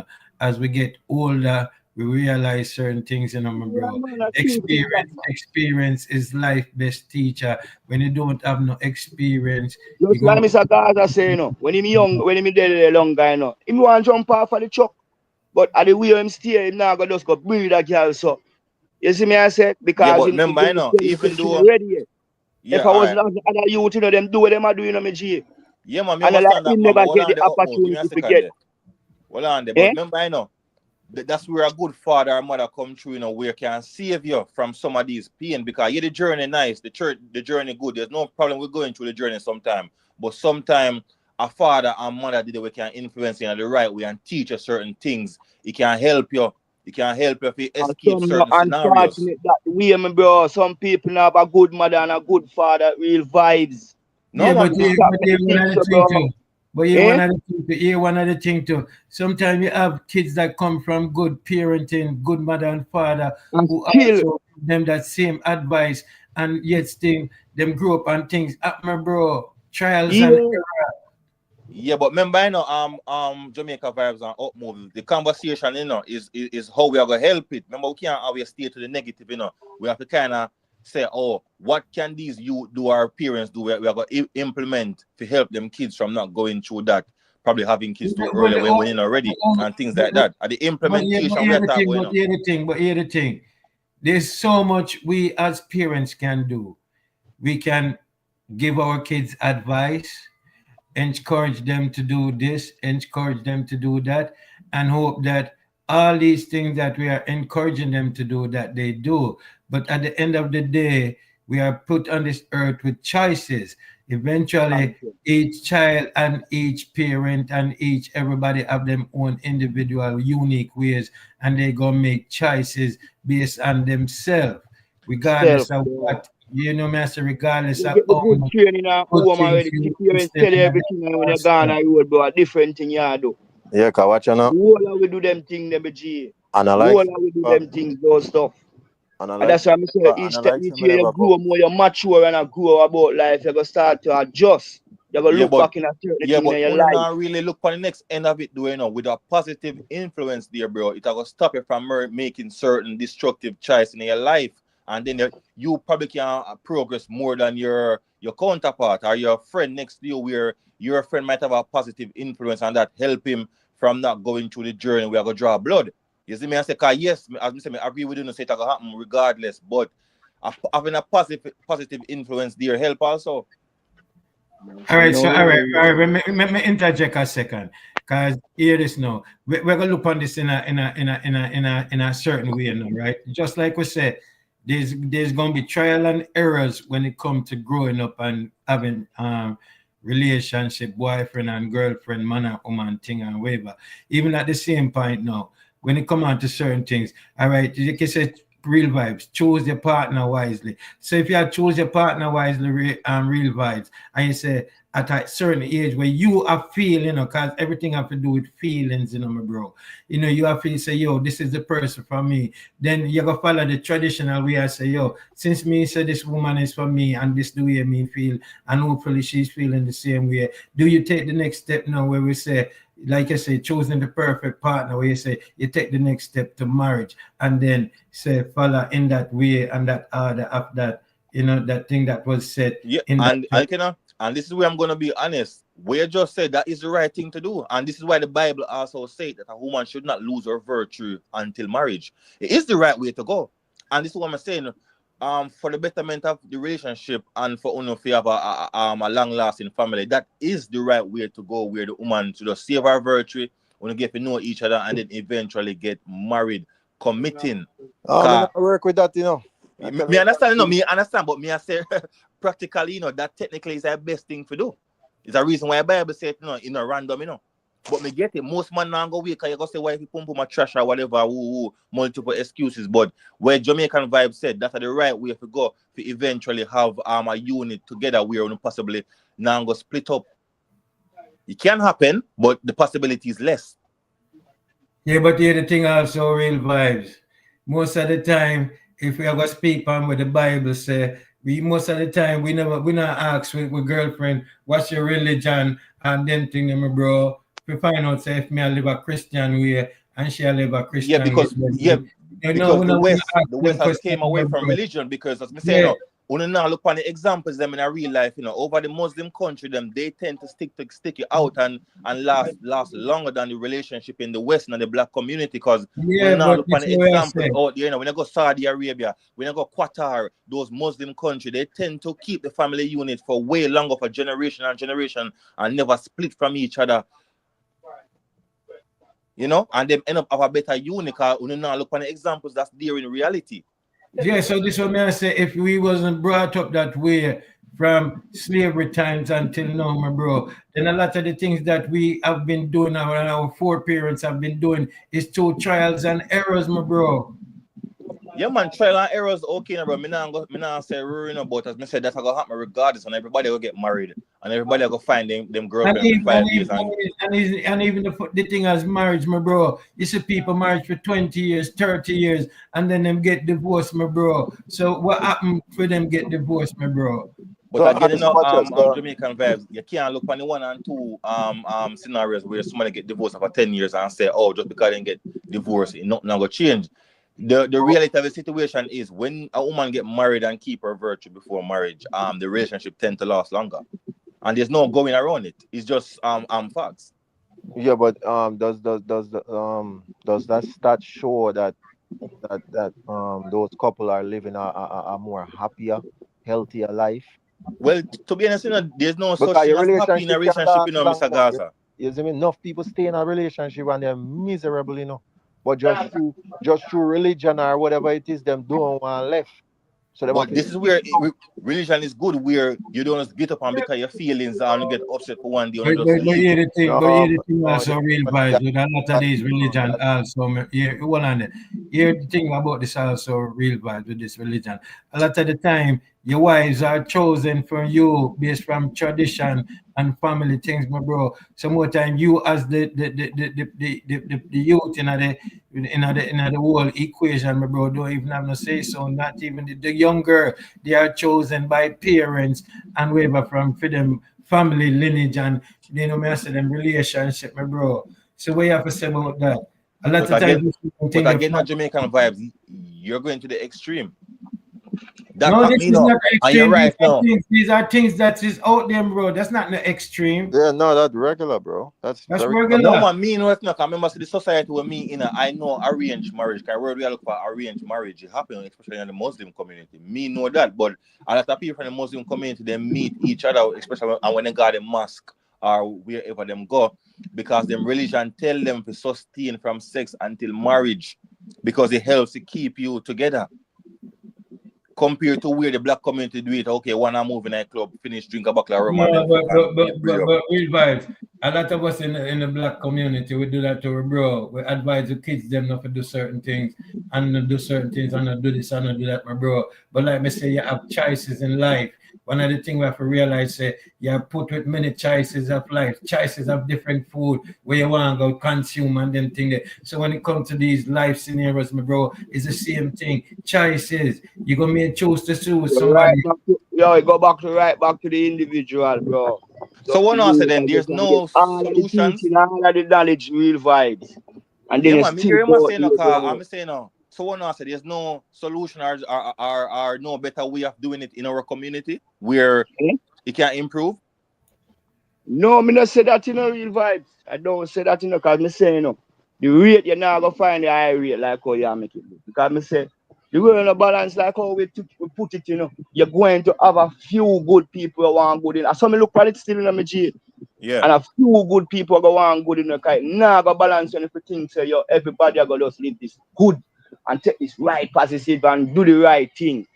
as we get older, we realize certain things, my Yeah, bro. man, I think that Experience is life best teacher. When you don't have no experience, you you see what go Mr. Gaza say, you know, when him young, when him dead long guy, you know, him want jump off of the truck, but at the way him stay, him now go just go breathe a girl, so. You see me, I said, Yeah, because but him remember, even he though, ready yet. yeah, If I all was right. not other youth, you know, them do what them are doing, you know, me G. Yeah, man, me And like understand that, him man. But never hold get on the the up move. Give me a opportunity to second get, there. Hold on there. But eh? remember, that's where a good father or mother come through, where can save you from some of these pain. Because yeah, the journey nice, the journey good. There's no problem with going through the journey sometime. But sometimes a father and mother did we can influence you in the right way and teach you certain things. It can help you. It can help you to And escape some not certain scenarios. unfortunate that the way, me bro. Some people now have a good mother and a good father, real vibes. No, yeah, man, but because here, Stop but me here the one thing, of the so, thing bro. too. But here Eh? one of the thing too. Here one of the thing too. Sometimes you have kids that come from good parenting, good mother and father, And who still, also give them that same advice, and yet still them grow up and things happen, bro. Trials and yeah, yeah, but remember, Jamaica vibes and up move. The conversation, is how we are gonna help it. Remember, we can't always stay to the negative, We have to kind of say, oh, what can these youth do, our parents do? We are gonna implement to help them kids from not going through that, probably having kids too but early the when you're not ready and things like that. At the but implementation we here are the talking thing, about, but here the thing. There's so much we as parents can do. We can give our kids advice, encourage them to do this, encourage them to do that, and hope that all these things that we are encouraging them to do, that they do. But at the end of the day, we are put on this earth with choices. Eventually, each child and each parent and each everybody have their own individual, unique ways, and they gonna make choices based on themselves, self, regardless of bro. what master, regardless You of get the how good much training and good home things already. you The parents instill tell you in them everything and when you're gone yourself. on the road, bro. A different thing you do. Yeah, cause watch you The know. whole of we do them things, them G. And I The whole like of we do uh, them things, those stuff. and I And like that's why I say and each I step, like each some year you never go. grow more, you mature and you grow about life. You're going to start to adjust. You're going to yeah, look but back in a certain yeah, thing but in your only life. now really look for the next end of it, with a positive influence there, bro. It will stop you from making certain destructive choices in your life, and then you probably can progress more than your counterpart or your friend next to you, where your friend might have a positive influence and that help him from not going through the journey, we are going to draw blood. You see me, I say, because yes, as I say, I agree with you, no say it's going to happen regardless, but having a positive influence there help also. All right, so all right. Let me interject a second, cause hear this now. We're gonna look on this in a certain way now, right? Just like we said, there's gonna be trial and errors when it comes to growing up and having relationship, boyfriend and girlfriend, man and woman thing and whatever. Even at the same point now, when it come on to certain things, all right, you can say real vibes. Choose your partner wisely. So if you choose your partner wisely, real vibes, and you say at a certain age where you are feeling, you know, because everything have to do with feelings, you know, my bro. You know, you have to say, yo, this is the person for me. Then you gotta follow the traditional way. I say, yo, since me say this woman is for me and this the way me feel, and hopefully she's feeling the same way. Do you take the next step now where we say, like I say, choosing the perfect partner, where you say you take the next step to marriage, and then say follow in that way and that order of that, you know, that thing that was said. Yeah, in and that. and this is where I'm gonna be honest. We just said that is the right thing to do, and this is why the Bible also says that a woman should not lose her virtue until marriage. It is the right way to go, and this is what I'm saying. For the betterment of the relationship and for if you have a long-lasting family, that is the right way to go. Where the woman should just save her virtue, when you get to know each other, and then eventually get married, committing. I mean, I work with that, you know. Me understand, you know, me understand, but me I say practically, you know, that technically is the best thing to do. It's a reason why the Bible says, you know, random, you know. But me get it. Most man now go wake, because you go say why if you pump my trash or whatever, multiple excuses. But where Jamaican vibe said that's the right way to go to eventually have a unit together where you possibly now go split up. It can happen, but the possibility is less. Yeah, but here the thing also real vibes. Most of the time, if we are gonna speak on what the Bible say, we most of the time we not ask with girlfriend what's your religion and then thing them bro. We find out say if me I live a Christian way and she live a Yeah, Christian way. because You know, because we the not West, ask the them West has question, came away from bro. religion because as me say, Yeah. when you now look on the examples them in a real life, you know, over the Muslim country, them they tend to stick it out and last longer than the relationship in the West and the black community. Because when you Yeah, now but look on this the is what I examples say. out there, you know, when you go Saudi Arabia, when you go Qatar, those Muslim country, they tend to keep the family unit for way longer, for generation and generation, and never split from each other. You know, and them end up have a better unit. When you now look on the examples that's there in reality. Yeah, so this what I say, if we wasn't brought up that way from slavery times until now, my bro, then a lot of the things that we have been doing, our foreparents have been doing, is through trials and errors, my bro. Yeah, man, trial and errors okay, bro. Me nah say ruin about as me said that's gonna happen regardless, and everybody will get married, and everybody will go find them And girlfriend for even, and 5 years, even, and and even the thing as marriage, my bro. You see people married for 20 years, 30 years, and then them get divorced, my bro. So what happened for them get divorced, my bro? but So, again, you know, just go on. Jamaican vibes. You can't look on the 1 and 2 scenarios where somebody get divorced for 10 years and say, oh, just because they get divorced, nothing gonna change. The reality of the situation is when a woman get married and keep her virtue before marriage, the relationship tend to last longer, and there's no going around it. It's just facts. Yeah, but does that stat show that those couple are living a more happier, healthier life? Well, to be honest, you know, there's no such Because thing your as happy in a relationship can relationship, you last know, long Mr. enough. Gaza. You see me? Enough people stay in a relationship and they're miserable, you know. But just through religion or whatever it is, them don't want left. So they have But to this is stick where it out. religion is good, where you don't just get up and because your feelings and you get upset for one day and But, you just but, but leave. here the thing, but here No, the thing no, also real vibes with a lot of that, these religion that, also. Here, hold on there. Here the thing about this also real vibes with this religion. A lot of the time, your wives are chosen from you based from tradition and family things, my bro. Some more time, you as the youth in the whole equation, my bro, don't even have no say so. Not even the younger, they are chosen by parents and whatever from for them family lineage and me I say them relationship, my bro. So what you have to say about that? A lot But of times again, this but thing the again, not Jamaican vibes. You're going to the extreme. That No, pack this me is now. not And you're extreme. right now. These are things that is out there, bro. That's not the extreme. Yeah, no, that's regular, bro. That's That's very No regular. man, me know if not. I remember the society where me in I know arranged marriage. Cause where we look for arranged marriage, it happen especially in the Muslim community. Me know that, but a lot of people from the Muslim community they meet each other, especially when they got a mosque or wherever them go, because them religion tell them to sustain from sex until marriage, because it helps to keep you together. Compared to where the black community do it, okay, when I move in a club, finish drink a bottle of rum and No, then fuck and pre up. but real vibes. A lot of us in the black community, we do that to our bro. We advise the kids them not to do certain things and not do certain things and not do this and not do that, my bro. But like me say, you have choices in life. One of the things we have to realize, say, you are put with many choices of life, choices of different food where you want to go consume and them thing there. So when it comes to these life scenarios, my bro, it's the same thing. Choices. You gonna make choose to choose Right somebody. back to, yo, it go back to right back to the individual, bro. So Just what the I say real then, vibes. there's You can get no all of the solutions. teaching, all of the knowledge, real vibes. And then Yeah, you man, me still hear him go saying no, here, car. bro. I'm saying no. So what I say, there's no solution or no better way of doing it in our community where Eh? it can improve. No, me not say that in a real vibes. I don't say that in a cause me say you know. The rate you're not gonna find the high rate like how you make it look. Because me say the world no balance like how we put it, you know. You're going to have a few good people who want good in. I saw me look at it still in my G. Yeah, And a few good people go want good in the kite. Nah go balance when if you think say yo everybody go just live this good and take this right positive and do the right thing.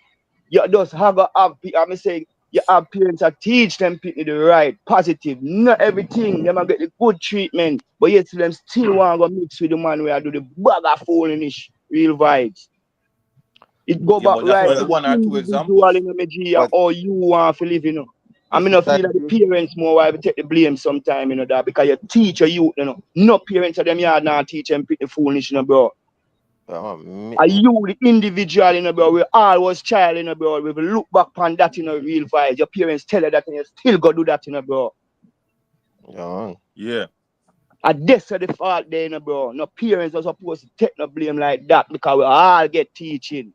You just have to have I'm saying you have parents that teach them people the right, positive, not everything. Them a get the good treatment, but yet them still want to go mix with the man where I do the bag of foolish real vibes. It go yeah, back but that's right only to the one or two individual examples. in the media but or you want to live, you know. I you mean, see I like feel that the parents more why we take the blame sometime, you know, that because you teach a youth, you know. No parents of them yard now teach them pretty foolish, you know, bro. Are me, you the individual in a bro? We all was child in a bro. We will look back on that in a real vibes. Your parents tell you that and you still go do that in a bro. yeah, Yeah, And that's the fault there in a bro. No parents are supposed to take no blame like that because we all get teaching.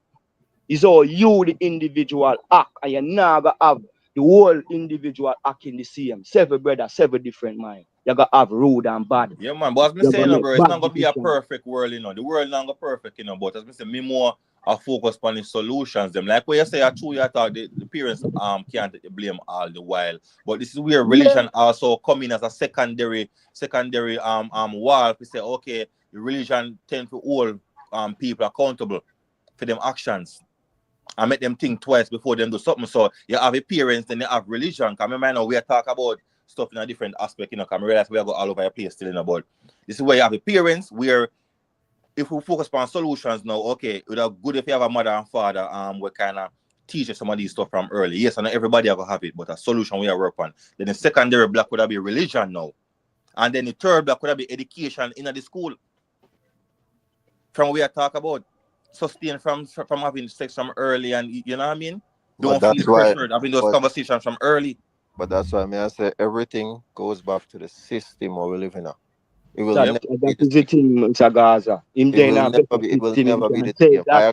It's all you the individual act and you never have the whole individual act in the same. Several brother, several different mind. You gotta have rude and bad. yeah, man. But as me You saying, gotta make bro, it's bad not gonna be a decisions. perfect world, you know. The world not gonna perfect, you know. But as me say, me more a focus on the solutions. Them like what you say, I true. You thought the parents can't take the blame all the while. But this is where Yeah. religion also come in as a secondary wall. We say, okay, the religion tend to hold people accountable for them actions. I make them think twice before them do something. So you have a parents, then you have religion. Cause remember now we are talking about stuff in a different aspect, you know, cause I realize we are go all over the place still, you know, but this is where you have a parents where if we focus on solutions now, okay, it would have good if you have a mother and father, we kinda teach you some of these stuff from early. Yes, and not everybody ever have it, but a solution we are work on. Then the secondary block would have be religion now. And then the third block would have be education in the school. From what we are talking about. Sustain from having sex from early and you know what I mean? but Don't feel that's why, pressured having those but conversations from early. that's why I say everything goes back to the system where we live in now. It will Yep. never That be the is the same. thing, Mr. Gaza. Him It then will have better never be. It will system, him never be can the say same. that,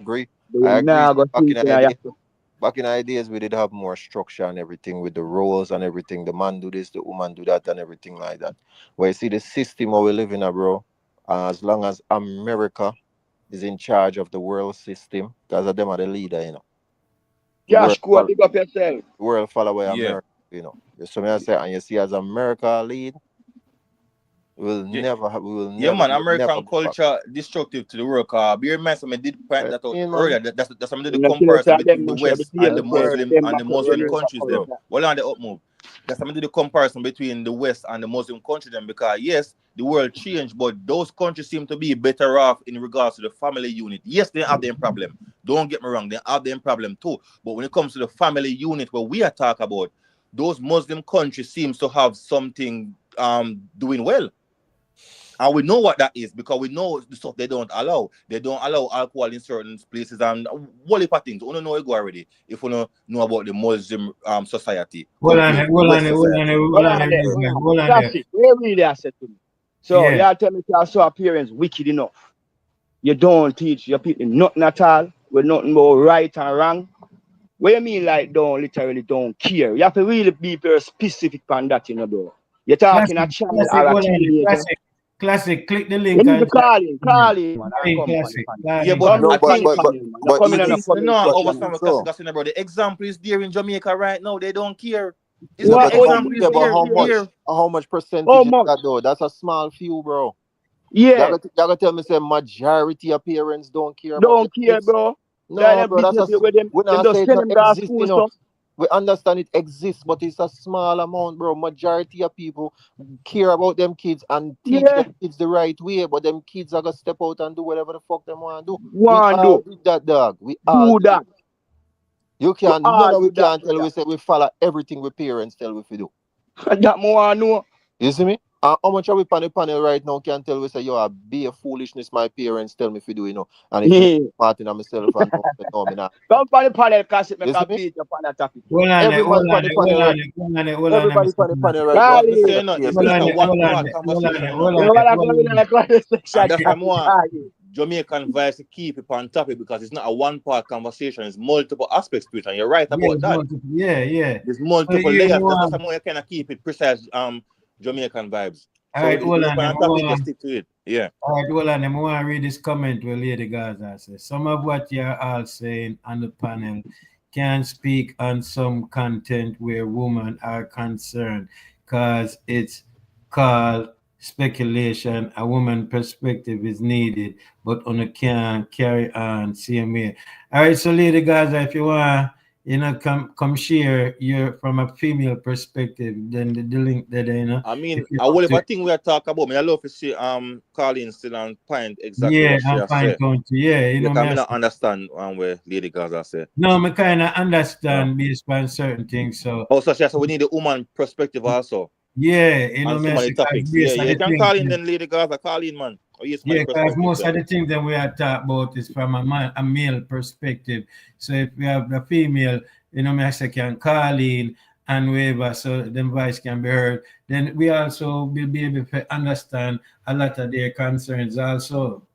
but I you agree. now go Back in teach the and you idea, have to. back in the ideas, we did have more structure and everything with the roles and everything. The man do this, the woman do that, and everything like that. But you see, the system where we live in, bro. As long as America is in charge of the world system, because them are the leader, you know. The Cash world code, follow, big up yourself. the world follow where Yeah. America, you know. So me I say, and you see, as America lead, Yeah. Yeah, man, we will never American go back. culture destructive to the world. Bear in mind, some did point that out I mean, man. earlier. That's some of the And I tell us comparison them between the must have the West blame themselves. Them and the back up Muslim running countries. Them. culture. Well, on the up move. That's some of the comparison between the West and the Muslim countries. Them because yes, the world changed, but those countries seem to be better off in regards to the family unit. Yes, they have their problem. Don't get me wrong, they have their problem too. But when it comes to the family unit, where we are talking about, those Muslim countries seems to have something doing well. And we know what that is because we know the stuff they don't allow. They don't allow alcohol in certain places and whole heap of things. We don't know it go already. If we don't know about the Muslim society Hold on compared there, to the hold on West there, hold on there, society. hold Hold on on there, there, real hold man. on. Hold on That's there. it. Where really I said to me. So Yeah. y'all tell me that so appearance wicked enough. You don't teach your people nothing at all with nothing more right and wrong. What you mean like literally don't care? You have to really be very specific on that, bro. You're talking a Classic, child classic, or a hold on, teenager. classic. Click the You link need to and call in, man, and come on the classic, panel. Yeah, classic. but Come No, I root on the think panel, man. You but come in on the even things comment no but overstand section. with so classic, bro. The example is there in Jamaica right now. They don't care. Is yeah, that What? the but Oh, the example is people but there? don't care. Here. how much How percentage is much? that though? That's a small few, bro. Yeah, You gotta tell me say majority of parents don't care about their don't care, kids. bro. That No, them bro, that's business where them we them not say just it send not them to exist, school you know. stuff. We understand it exists, but it's a small amount, bro. Majority of people care about them kids and teach them Yeah, kids the right way, but them kids are gonna step out and do whatever the fuck them want to do. We one all do did that, dog. We all do did it. that. You We can none all of we do that, can't tell brother. we say we follow everything we parents tell we to do. That more I know. You see me? How much are we on the panel right now can tell we say, yo, I be a foolishness my parents tell me to do, you know. And if me smart in myself and no, no, me not. Come on the panel, Classic, make You a see me? beat upon that topic. Hold on there, Everybody hold on on the there, panel hold right. on there, hold on there, hold on there, Everybody Mr. on the panel Classic. right now. But me Call say Listen in. no, carefully. Hold it's on a there, one hold on part there, hold on conversation, there, you know. hold You on know there, what I'm hold going on on there. the comment And section? that's why I want Call in. Jamaican vibes to keep it on topic because it's not a one part conversation, it's multiple aspects to it, and you're right Yeah, about it's that. multiple, yeah. There's So multiple you layers. That's more, why I'm kind of keep it precise, Jamaican vibes. all So right, if hold it's on there, on topic, just stick to it. Yeah. all right, hold on there, I want to read this comment where Lady Gaza says, some of what you're all saying on the panel can speak on some content where women are concerned because it's called speculation. A woman perspective is needed, but on a can carry on same way. All right, so Lady Gaza, if you want, come share your from a female perspective, then the link there, I mean, if you I up will if to I it. think we are talking about me, I love to see Colleen still on point exactly Yeah, what she I'm has fine said. country. Yeah, Yeah, me can me I not say, understand where Lady Gaza said. no, me kind of Yeah. understand based on certain things. So Also, she said we need a woman perspective also yeah, on me some I of the say, cause topics. Yeah, based on yeah. You the can things, call in then Lady Gaza, call in man. Oh yes, my yeah, because perspective most there. of the things that we are talking about is from a male perspective. So if we have a female, me I say can call in and whatever, so them voice can be heard. Then we also will be able to understand a lot of their concerns also.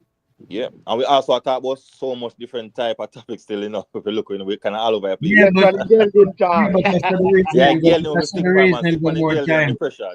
Yeah. And we also talk about so much different type of topics still, If you look, we kind of all over the Yeah, place. Yes, but and the Gelding yeah, talk. but that's for the Yeah, reason. But girl, we that's for stick the for man, reason stick for on the more girl them, time. the pressure.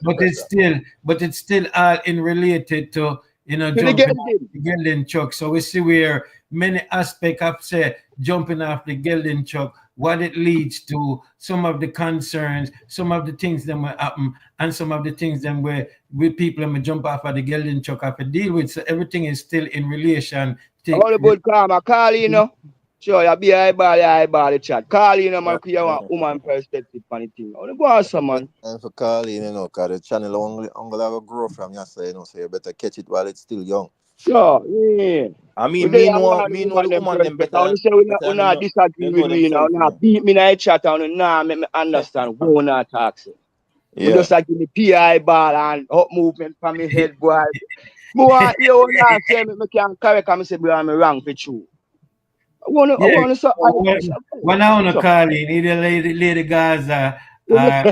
But it's still all in related to To the jumping off Gelding. the Gelding truck. So we see where many aspects of say jumping off the Gelding truck, what it leads to, some of the concerns, some of the things that will happen, and some of the things that where we people may jump off of the Gelding truck have to deal with. So everything is still in relation to All about karma. Call in, Sure, you be eyeball, the chat. Call in, man, Yeah, because you yeah. want woman perspective on the thing. How go on, some man? And for calling, because the channel only have a grow from you, so you better catch it while it's still young. Sure, yeah. I We mean, there and learn the me know woman the them woman them perspective. better I than only say we them not they disagree know with we, themselves, now beat me in the chat and now make me understand who not talk. So. Me Yeah. just like give me PI ball and up movement from my head, boy. Boy, you not say me can correct and me say, boy, I'm wrong for you. I yeah. want to say, When I want to so, call in, either Lady Gaza or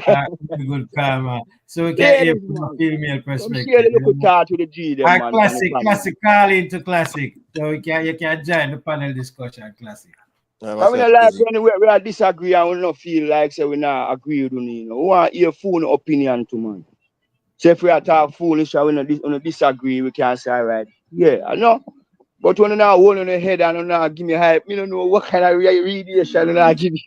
good karma, so we can yeah, hear this from a man. female Come share perspective. the little talk to the G them, Our man, on the panel. classic call into classic. So you can join the panel discussion classic. I Because we myself not like busy. when we disagree and we not feel like say we not agree with you. We want your full opinion to man. So if we are talk foolish or we not disagree, we can say, all right, yeah, I know. But when you now hold on the head and you now give me hype, me don't know what kind of radiation you now give me.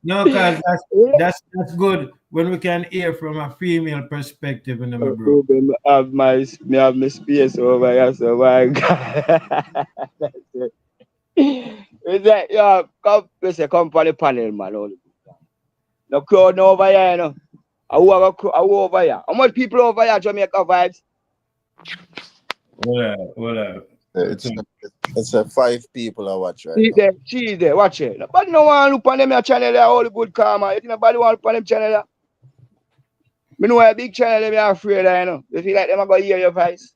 No, cause Yeah. that's good when we can hear from a female perspective in my bro. Baby, me have my space over here, so my God. It's like, yeah, come for the panel, man. All the good. No crowd no over here, you know. Who over here? How much people over here, Jamaica vibes? What It's it's a 5 people I watch right now. She there, watch it. Nobody no want to look on them your channel there, all the good karma. You think nobody want to look on them channel there? Me know a big channel, they are afraid of, you know. They feel like them are going to hear your voice.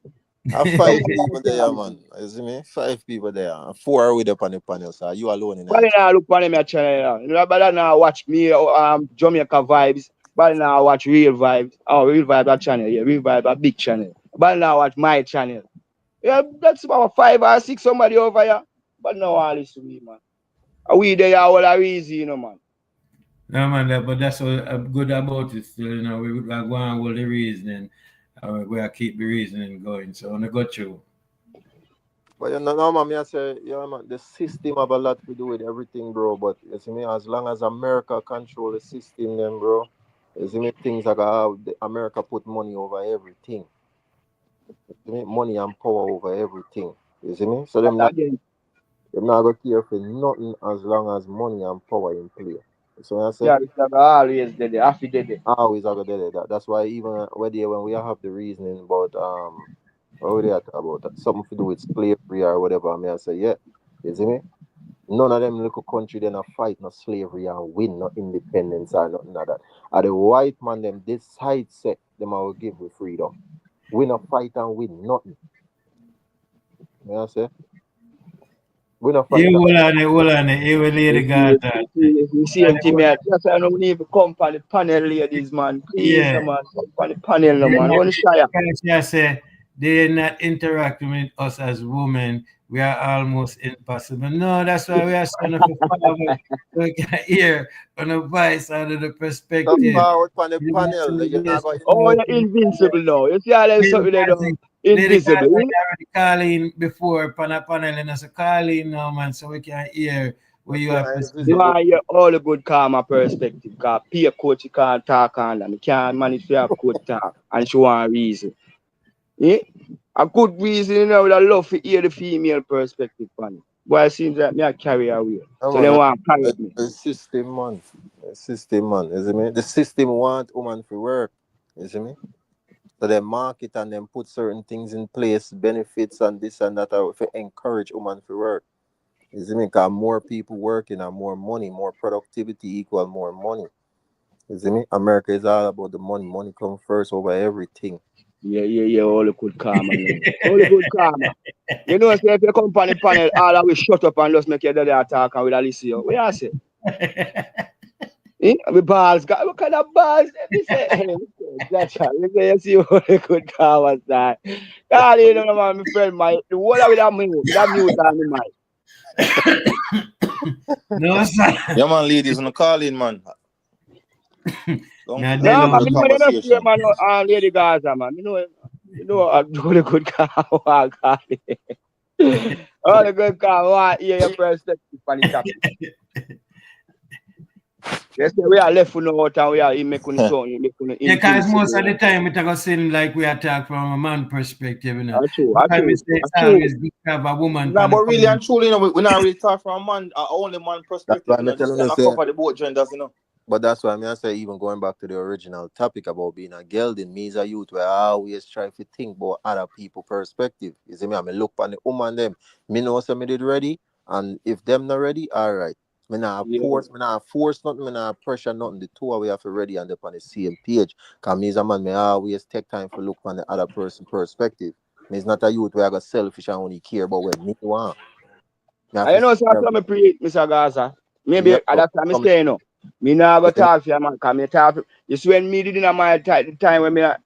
I have Come five for people the there, panel. man. You see me? 5 people there. And 4 are with up on the panel, so you alone in the Nobody chat. now look on them your channel there. Nobody now watch me, Jamaica vibes. Nobody now watch real vibes. Oh, real vibes, that channel, yeah. Real vibes, a big channel. Nobody now watch my channel. Yeah, that's about 5 or 6 somebody over here. But no, all listen to me, man. We there all a reason, you know, man. No man, but that's what good about it still, you know, we are going with the reasoning. We are keep the reasoning going. So I got you. But you know, no, man, me I say, yeah, man, the system have a lot to do with everything, bro. But you see me, as long as America control the system, then, bro, you see me, things like how America put money over everything. You see me, money and power over everything. You see me? So That again, them not gonna care for nothing as long as money and power in play. So when I say yeah, it's like always there, half it there. always I go do that. That's why even when we have the reasoning about what we there talk about something to do with slavery or whatever, I mean I say, yeah, you see me? None of them little country then a fight no slavery and win no independence or nothing like that. And the white man them decide say them I will give we freedom. We no fight and win nothing. You know what I say? We no fight You and hold on it. You will lead the guard. You see him, Timmy. That's why I don't even come on the panel, ladies, man. Please, Yeah. no, man. Come on the panel, no, man. Don't shy. I say they're not interacting with us as women. We are almost impossible. No, that's why we are standing for forward. So we can hear on the voice out of the stop perspective. forward on the You know, so panel. You're not yes, going Oh, so you're invincible now. You see how there's something there, though? Lady Invisible. Gaga already calling before panel and us calling now, man, so we can hear what you to have to say. You invisible. want to hear all the good karma perspective. Because peer coach, you can't talk on them. You can't manage to have good talk. And she want a reason. Eh? A good reason, you know, with a love to hear the female perspective on it. But it seems like me I carry away. Come So they on, want to carry me. the system man. The system man. You see me? The system want woman to work. You see me? So they market and then put certain things in place, benefits and this and that to encourage women to work. You see me? Because more people working and more money, more productivity equal more money. You see me? America is all about the money. Money comes first over everything. Yeah, all the good karma, you know. All the good karma. You know, say if you come on the panel, all of we shut up and just make your daddy attack and we'll listen you. What you say? Eh? The balls, what kind of balls? Let me say, that's how you see all the good karma side. God, you know, man, my friend, the whole of with that mute on the mic. No, sir. Yeah, man, ladies, on the call in, man. Don't Now, they No, join know. man, the you know, you know, fear, conversation. man, Lady Gaza, man. You know, I do the good karma, God. All the good karma, I want to hear your perspective on the topic. They say we are left for no out and we are making it so making it Yeah, because most of invincible. the time it going seem like we attack from a man perspective, you know. True, That's why we true, say it's true. always good to have a woman Nah, on the but really panel. and truly, you know, we're not really talking from a man, only man That's perspective, why you I'm know, just telling you, kind of say, cover the both genders, you know. but that's why I say, even going back to the original topic about being a gelding, me as a youth, where I always try to think about other people' perspective. You see me? I mean, look on the woman them. Me know some did ready, and if them not ready, all right. Yeah. Me not force nothing, me not pressure nothing. The two of we have to ready and up on the same page. Cause me as a man, me always take time to look on the other person perspective. Me is not a youth where I got selfish and only care about what me want. Me have And you to see know, so that's what every- me pre Mr. Gaza. you Maybe never know. that's what I say, you know. Me now go talk to you, man, because me talk you see when me did in my the time when me I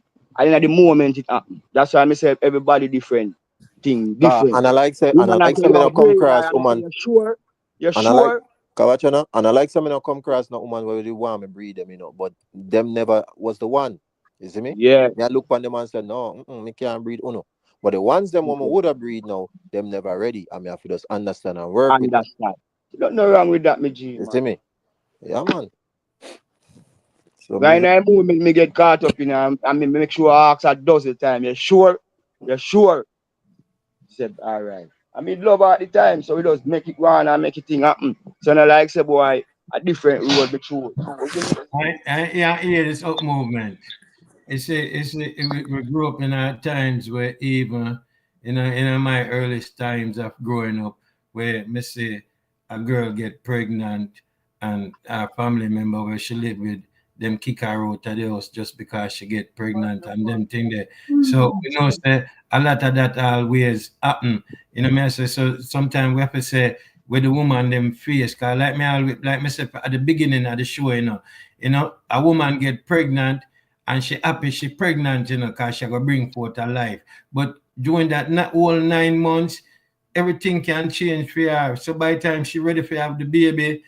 in the moment it happened. That's why I say everybody different thing, different. And I Woman I like tell some you me a not come grey across eye and I say woman. you're sure? You're And I like sure? Kawachana, and I like some of them come across no woman where they want me breed them, but them never was the one. You see me? Yeah. Me I look on them and say, no, me can't breed uno. But the ones them woman would have breed now, them never ready. I mean, I have to just understand and work with them. Understand. There's no wrong with that, me G, You see man. me? Yeah, man. So Right me, now, me get caught up in and me make sure I ask a dozen time. You sure? You sure? He said, all right. I mean, love at the time, so we just make it run and make it thing happen. So I like say, boy, a different road be true. I hear this up movement. We grew up in our times where even in my earliest times of growing up, where me say a girl get pregnant and a family member where she live with them kick her out of the house just because she get pregnant and them thing there. So we know say a lot of that always happen. You know me I say so sometimes we have to say with the woman them face cause like me always like me say at the beginning of the show, a woman get pregnant and she happy she pregnant, because she gonna bring forth a life. But during that whole 9 months, everything can change for her. So by the time she ready for have the baby,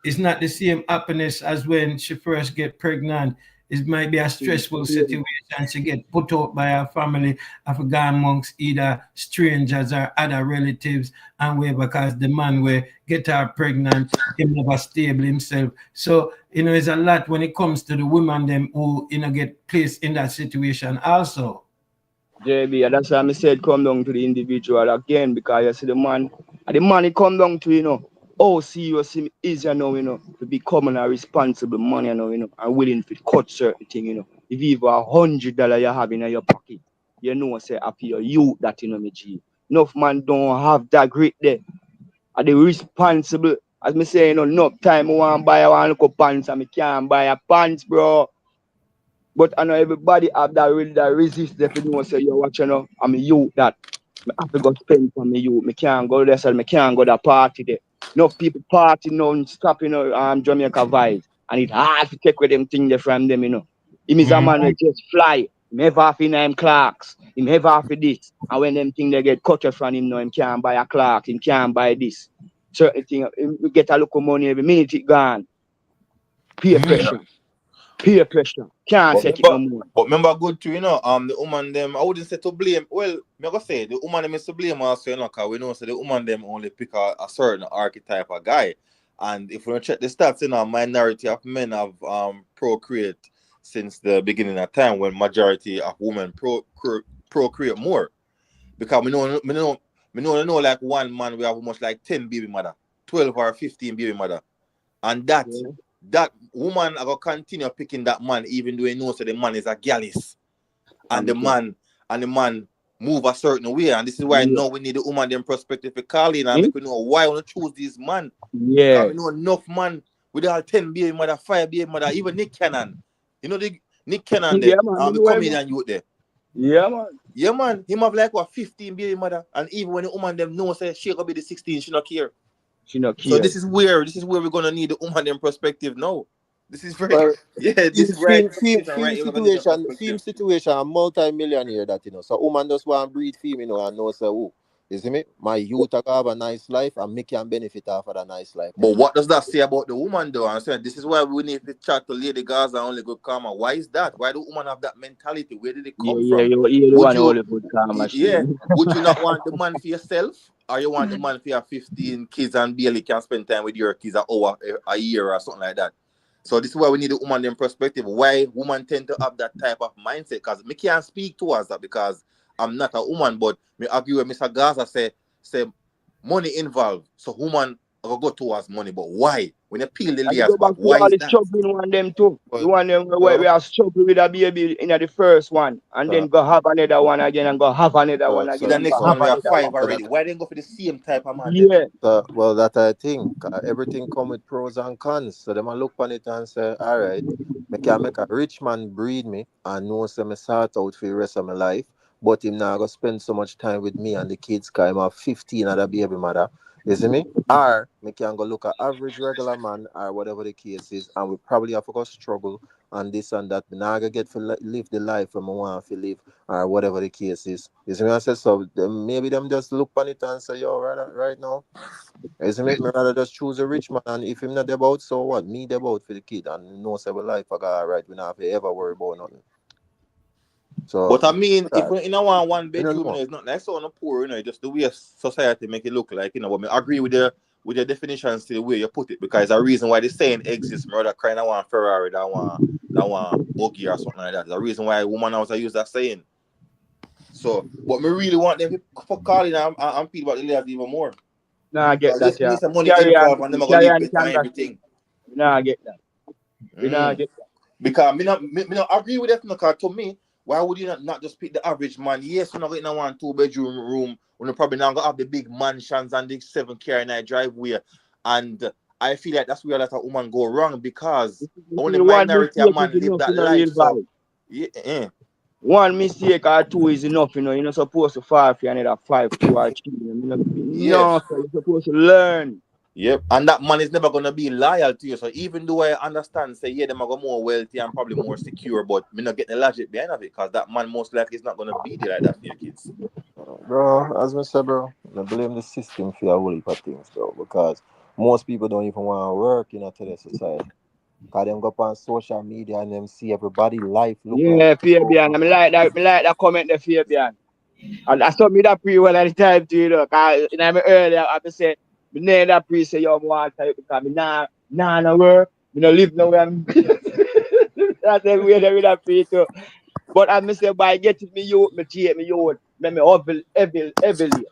it's not the same happiness as when she first get pregnant. It might be a stressful situation. She get put out by her family, have gone amongst either strangers or other relatives, and way because the man will get her pregnant, him never stable himself. So it's a lot when it comes to the women them who get placed in that situation also. JB, and that's why I said come down to the individual again, because you see the man it come down to, how serious him is, to becoming a responsible man, and willing to cut certain thing, If even $100 you have in your pocket, say after you that, me G. Enough man don't have that great there. Are they responsible? As me say, enough time I want to buy one look pants and me can't buy a pants, bro. But I know everybody have that will that resist if you know say you're watching I'm a youth that I have to go spend for me youth. Me can't go there, so me can't go to the party there. Enough people party non-stop, Jamaica vibes. And it hard to take with them things there from them, Him is a man Mhm. that just fly. Him ever have in him clocks. Him ever have this. And when them things they get cut off from him, him can't buy a clock. Him can't buy this. Certain thing, him get a little money every minute it gone. Peer Mhm. pressure. Peer pressure. Can't But take it no remember, more. but remember good too, the woman them, I wouldn't say to blame. Well, me go say the woman them is to blame also, because we know so the woman them only pick a certain archetype of guy. And if we don't check the stats, minority of men have procreate since the beginning of time, when majority of women procreate more. Because we know like one man we have almost like 10 baby mother, 12 or 15 baby mother. And Yeah. that woman are gonna continue picking that man, even though he knows that the man is a gallus. And I'm the okay. man move a certain way. And this is why Yeah. now we need the woman them perspective to call in and Hmm? make we know why we want to choose this man. Because Yeah. we know enough man with all 10 baby mother, 5 baby mother, even Nick Cannon. You know the Nick Cannon there, Yeah, man. Me the know him. comedian youth there. Yeah, man. Yeah, man, him have like what 15 baby mother, and even when the woman them know say she gonna be the 16, she not care. She not So care. this is where we're gonna need the woman them perspective now. This is very Well, yeah, this film, is right film, film, conversation film right here. We're gonna need the situation, film perspective. situation, a multi-millionaire that, So woman just want to breed film, and know say, oh, you see me? My youth are gonna have a nice life and me can benefit off of a nice life. But what does that say about the woman though? I'm saying this is why we need to chat to Lady Gaza only good karma. Why is that? Why do women have that mentality? Where did it Yeah, come yeah, from? you're the Would one who you only good karma yeah, stream. would you not want the man for yourself? Or you want the man for your 15 kids and barely can spend time with your kids an hour a year or something like that? So this is why we need the woman them perspective. Why women tend to have that type of mindset? Because me can't speak towards that because I'm not a woman, but me agree with Mr. Gaza say money involved. So woman will go towards money. But why? When you peel the And you layers go back, back to why all is the that? struggling one them too. The But one them where uh, we are struggling with a baby in the first one. And uh, then go have another one again and go have another one In again the and next go have one we have another five one. already. that, Why didn't go for the same type of man then? Yeah. well, that I think everything come with pros and cons. So them a look on it and say, all right, me can make a rich man breed me and know say me sort out for the rest of my life. But him now go spend so much time with me and the kids cause him have 15 other baby mother. You see me? Or me can go look at average regular man or whatever the case is, and we probably have to go struggle and this and that. Me now go get to live the life I want to live or whatever the case is. You see me? I said so. Maybe them just look on it and say, yo, right now. You see me? Me rather just choose a rich man, and if him not about, so what? Me the about for the kid, and no say life I got alright. We not have to ever worry about nothing. So But I mean, if God, we in a one I don't bedroom, know. it's not like so poor, just the way society make it look like, But I agree with the definitions to the way you put it, because the reason why the saying exists, murder crying I want Ferrari, that want buggy or something like that. The reason why woman also use that saying. So, but me really want them to for calling and feel about the layers even more. Nah, I get Because that, yes, me yeah. need some money Carry on, involved and them are gonna carry live on the better and conversation. everything. Nah, I get that. We nah Mm. get that. Because me not agree with that, because to me, why would you not just pick the average man? Yes, we're not going to want 2 bedroom room. We're probably not going to have the big mansions and the 7 car in our driveway. And I feel like that's where a lot of women go wrong, because You only see, one minority of mistake is man live enough that in a life. real So, vibe. yeah, One mistake or two is enough, You're not supposed to fall for another five, two or three. No, yes. sir, you're supposed to learn. Yep, and that man is never gonna be loyal to you. So even though I understand, say yeah, them are more wealthy and probably more secure, but me not get the logic behind of it, because that man most likely is not gonna be there like that for your kids. Bro, as I said, bro, I blame the system for a whole heap of things, bro, because most people don't even want to work in a today's society. Because them go up on social media and them see everybody life look like Yeah, so Fabian. good. I like that comment there, Fabian. And I saw me that pre well at the time to you know, cause in my earlier I say me name that pre say yo want type because me nah no work, me no live nowhere. That's the way that pre too. But I say by getting me youth, me cheat me youth, me heavily.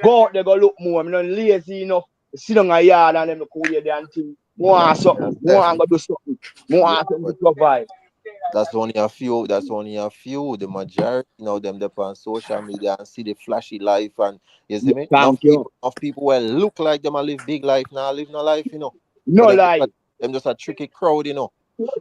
Go out there go look more. Me not lazy enough. Sit down a yard and them cool there and thing. More Yeah, something. More and go definitely. do something. More Yeah, something to but provide. that's only a few. That's only a few. The majority, them dep on social media and see the flashy life, and you see Yeah, me. thank you. Enough people will look like them and live big life now, live no life. No So lie. them just a tricky crowd.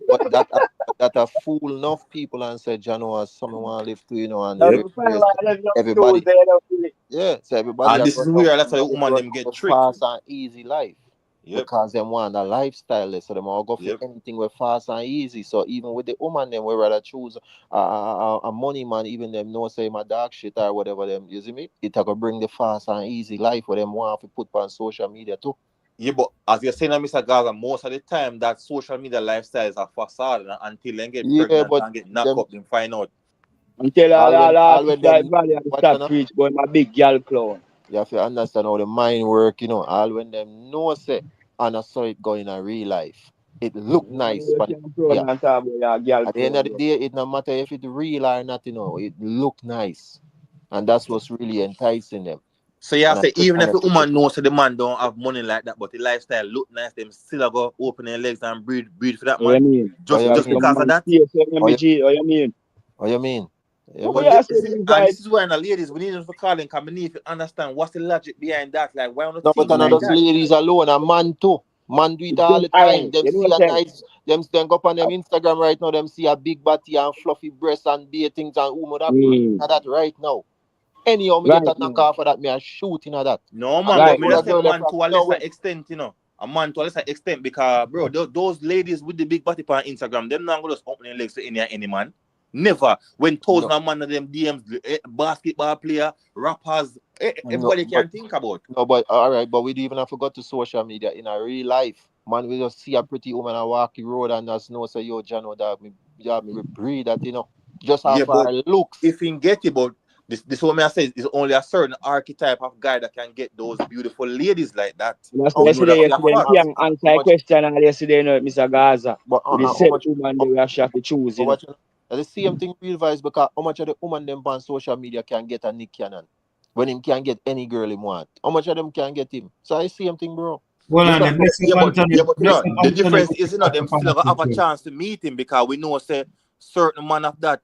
But that a fool enough people and said, Jano, as someone want to live to, and Yep. Every time replace I let them do everybody. they don't feel it. Yeah, so everybody And are this is run up, where that's why the woman run them up get a tricked. fast and easy life Yep. because them want a lifestyle. So them all go for Yep. anything with fast and easy. So even with the woman, them we rather choose a money man. Even them know say my dog shit or whatever them. You see me? It a go bring the fast and easy life where them want to put on social media too. Yeah, but as you're saying, Mr. Gaza, most of the time that social media lifestyle is a facade until they get Yeah, pregnant but and get knocked them up, then find out. Until all all this when like them valley and watch start on. preach but my big girl clown. You have to understand how the mind work. All when them know say and I saw it going in real life. It look nice, You but can't throw yeah. and talk about your girl At the end clown, of the bro. day, it no matter if it real or not. It look nice, and that's what's really enticing them. So yeah, I And say even and if I a trick it. woman knows that the man don't have money like that, but the lifestyle look nice, them still go open their legs and breathe for that What you man. mean? What Just you You have just mean? some because of man that. stay so What you, MG, what you mean? what you mean? You What mean? you But have you said see, and inside this is why the ladies we need them for calling because we need to understand what's the logic behind that. Like why don't you No, but think I know like those that? ladies alone, a man too. Man do it all the time. alright, Them you know see what a I'm saying? nice, them go up on them Instagram right now. Them see a big body and fluffy breasts and be things and that breathe Mm, that right now. Anyhow, me get right a knock now. off of that, me a shooting at that. No And man, those but Right me other just now. say girl that man from to a lesser nowhere. extent, A man to a lesser extent because bro, those ladies with the big body on Instagram, them not gonna just open their legs to any man. Never. When thousands No, of man of them DMs, basketball player, rappers, no, everybody but can think about. no, but all right, but we don't even have to go to social media in a real life. Man, we just see a pretty woman and walk the road and just know say yo, Jano dog, me we breathe that. Just Yeah, off but our looks. if you get it, but this what me I say is only a certain archetype of guy that can get those beautiful ladies like that. That's How We know that for a yesterday, much you fact. average? can't answer How a much? question all yesterday, Mr. Gaza. But With the how set much? woman How, they we have to choose, but the same thing real vibes because how much of the woman them on social media can get a Nick Cannon when him can get any girl him want? How much of them can get him? So I same thing, bro. Well, Just and the like how bless Yeah, up Anthony, but bless up the Anthony, difference is them still gonna have a chance to meet him because we know say certain man of that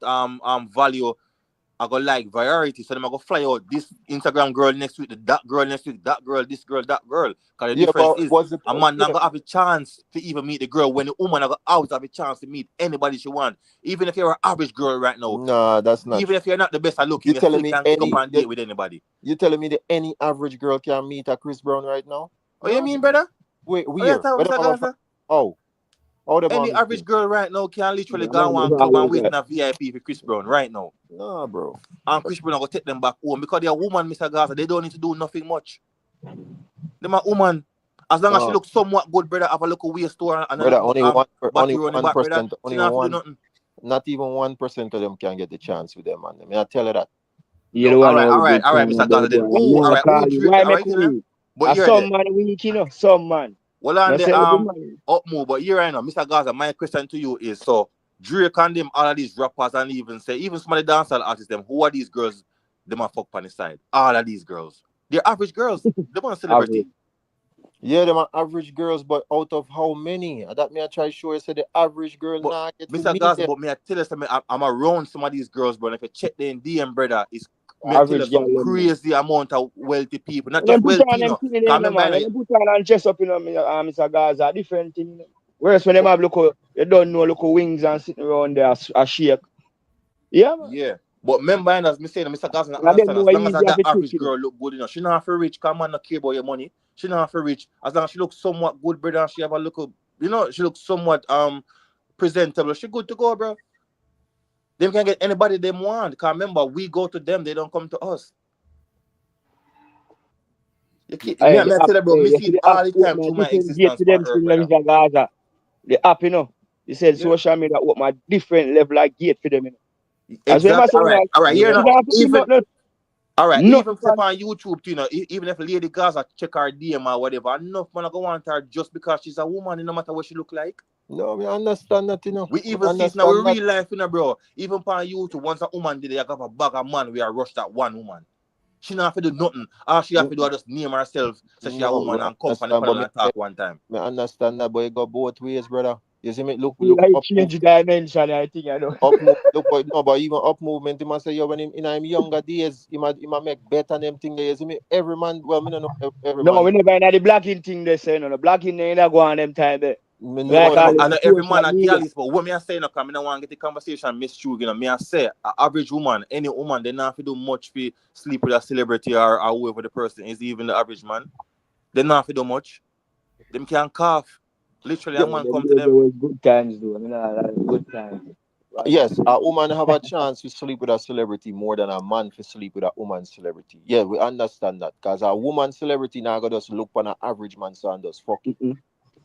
value I go like variety. So them I go fly out this Instagram girl next week, that girl next week, that girl, this girl, that girl. Cause the yeah, difference but is what's the a man not yeah? gonna have a chance to even meet the girl when the woman I go always have a chance to meet anybody she want. Even if you're an average girl right now, Nah, that's not even true. if you're not the best at You looking, you telling still me can kick up and that date with anybody. you telling me that any average girl can meet a Chris Brown right now? Oh, you No. mean, brother? Wait, Oh, yeah, where? tell Where me, them Mr. I go find? Gaza. Oh, how them Any want meet average him? girl right now can literally go man. on one club and wait in a VIP for Chris Brown right now. Nah, bro. And Chris Brown go take them back home because they're a woman, Mr. Gaza. They don't need to do nothing much. Them a woman. As long as she No, looks somewhat good, brother, have a little waist to her and a brother. little Only battery on the one back, brother. percent, She only don't have to do one, nothing. not even 1% of them can get the chance with them, man. I mean, I tell you that. You No, the one who good all right, time Mr. about Gaza. boy. Then I who, all never right, who call you. Drake? Why All make right, you know. we? But A you're some there. man weak, Some man. Well, on No the say every man. up move, but here right now, Mr. Gaza. My question to you is: so Drake and them, all of these rappers, and even some of the dancehall artists, them, who are these girls? Them a fuck on the side. All of these girls, they're average girls. They want a Average. celebrity. Yeah, them are average girls, but out of how many? That me I try show you say the average girl But nah get to Mr. meet Gaza, them. but me I tell you something, I'm around some of these girls, bro. And if you check them DM, brother, it's me I tell you Average girl some them man. crazy amount of wealthy people. Not When just them put on wealthy, them thing in Cause there, remember, man. When them put on and dress up, Mr. Gaza, different thing. Whereas when them have look, you don't know, look wings and sitting around there a shake. Yeah, man. yeah. But remember, as me saying, Mr. Gaza, I And then understand. know As long as easy that have a trick, average girl look good enough, she not have to rich. Cause man not care about your money. She not have to rich. As long as she looks somewhat good, brother, and she have a look, she looks somewhat presentable. She good to go, bro. They can get anybody they want. Cause remember, we go to them, they don't come to us. Me, The I app, tell you, bro, me you see see it the app all the time open a through my different gate existence to on them Earth, still, brother. Mr. Gaza. The app, you said Yeah. social media open a different level of gate for them, As we must Exactly. say, All right. All right. Here she now. don't have to do Even nothing. all right. Even Nothing. if on YouTube, even if Lady Gaza check her DM or whatever, enough man go want her just because she's a woman, no matter what she look like. No, we understand that, We We even see it now in understand that. real life, bro. Even on YouTube, once a woman did, they have a bag of man. We are rushed at one woman. She not have to do nothing. All she have to do is just name herself, say she a No, we woman, and come from the understand, but panel and talk one time. me understand that, but it go both ways, brother. You see me? Look Like up move, change dimension, I think, up move. Look, but no, but even up movement, he must say, yo, when him in him younger days, he might make better them thing. You see me? Every man, well, me don't know every No, man. we never had the blacking thing they say, no. The blacking they ain't go on them time there. Me Yeah, know Like but all no, I the know every social man a media. gallus, but what me I say, no, come, I don't want to get the conversation misconstrued, Me I say, an average woman, any woman, they not have to do much for sleep with a celebrity or whoever the person is, even the average man. They not have to do much. Them can cough. Literally, yeah, a No, man them come to days there them. was good times, though. I mean, good times. yes, a woman have a chance to sleep with a celebrity more than a man to sleep with a woman celebrity. Yeah, we understand that. Because a woman celebrity now got just look on an average man so and just fuck it. Mm-mm.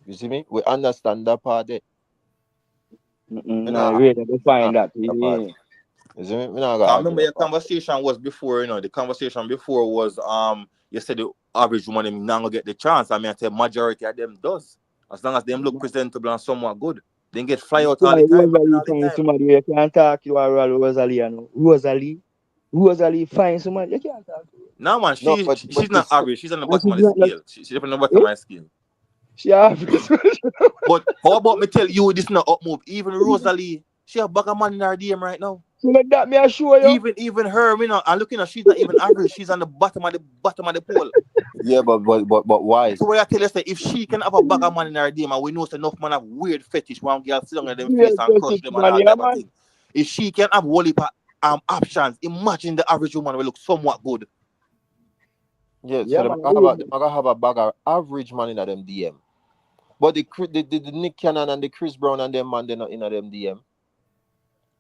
You see me? We understand that part there. We No, not really, they not find that. that part. Yeah. You see me? We not gonna I argue remember that your part. conversation was before, the conversation before was you said the average woman them not gonna get the chance. I tell majority of them does. As long as them look presentable and somewhat good. They get fly out all Why the time, man, Rosalie all the find time. somebody you can't talk to her, Rosalie, Rosalie find somebody you can't talk to. Now man, No, she's but not this average, she's on the And bottom she's of the not scale. She's up on the bottom eh? of the scale. She average. But how about me tell you this not up move? Even Rosalie, she a bag of man in her DM right now. So like that me assure you. Even her, I'm looking at she's not even average. She's on the bottom of the pole. yeah, but why? So what I tell you say if she can have a bag of man in her DM and we know enough man have weird fetish, one girl sit down in them Yeah, face and just crush it, them and man, all yeah, type of man. thing. If she can have whole heap of options, imagine the average woman will look somewhat good. Yeah, so Yeah, they man. might have a bag of average man in them DM. But the Nick Cannon and the Chris Brown and them man, they're not in them DM.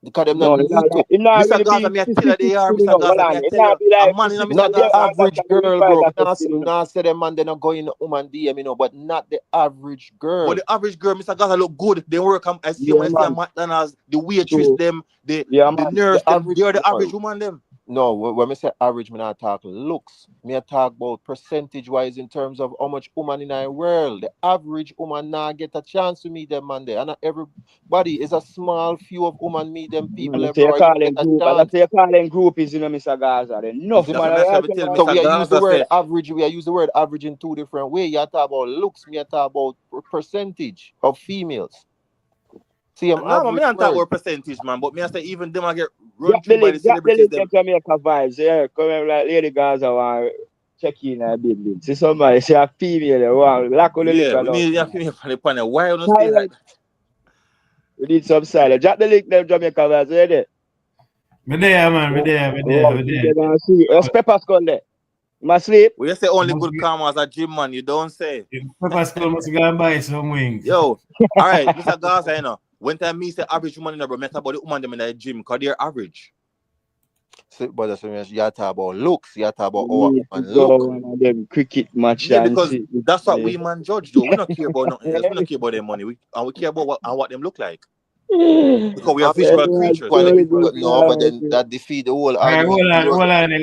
Because them not No, need to. it not Mr. really Gaza, be me I tell you specific they are, to, Mr. hold Gaza, me on. I It tell you, not be a like man in a specific Mr. Not the Gaza. average girl, revive bro. that Me still, not say them man they not going in woman DM, but not the average But girl. the average girl, Mr. Gaza, look good. They work I see Yeah, when I see a man. McDonald's, the waitress, So, them, the yeah, the man. nurse, The them, average they're the average no, woman, them. no, when me say average, me not talk looks. Me I talk about percentage wise in terms of how much woman in our world. The average woman now get a chance to meet them man there. And not everybody is a small few of woman meet them people Man, there, say you bro. You call don't get them a group. I chance. say you call them groupies, Mr. Gaza. You Enough, see That's me? what man. I I say. We tell tell you, So Mr. we are use the Gaza word say, average. We are use the word average in two different ways. You talk about looks. Me I talk about percentage of females. Same no, man, me average not talk word. about percentage, man. But me I say even them I get run drop the through by the link, celebrities, them them. Jamaica vibes. Yeah, come here like Lady Gaza want check in a building. See somebody, see a female, they want lock on the link Yeah, and we out. need to feel on the panel. Why you don't stay like Silent. that? We need some silence. Drop the link, them Jamaica vibes. You there? Me there, man. Me Oh, there. Me there. oh, Me you there. get on see. Where's Pepper Skull there? You must sleep. We just say only Must good karma as a gym man. You don't say. Pepper Skull must go and buy some wings. Yo, all right, Mr. Gaza, When time me say average woman in the bro, me talk about the woman them in the gym, cause they're average. So, but that's when you talk about looks. You talk about We how a need to woman go look. on a them cricket match Yeah, and because see. that's what Yeah. we man judge though. We don't care about nothing else. We don't care about their money. We care about what them look like. Because we are I mean, visual creatures. We are Very visual good no, creatures. but night. then that defeat the whole All right, argument.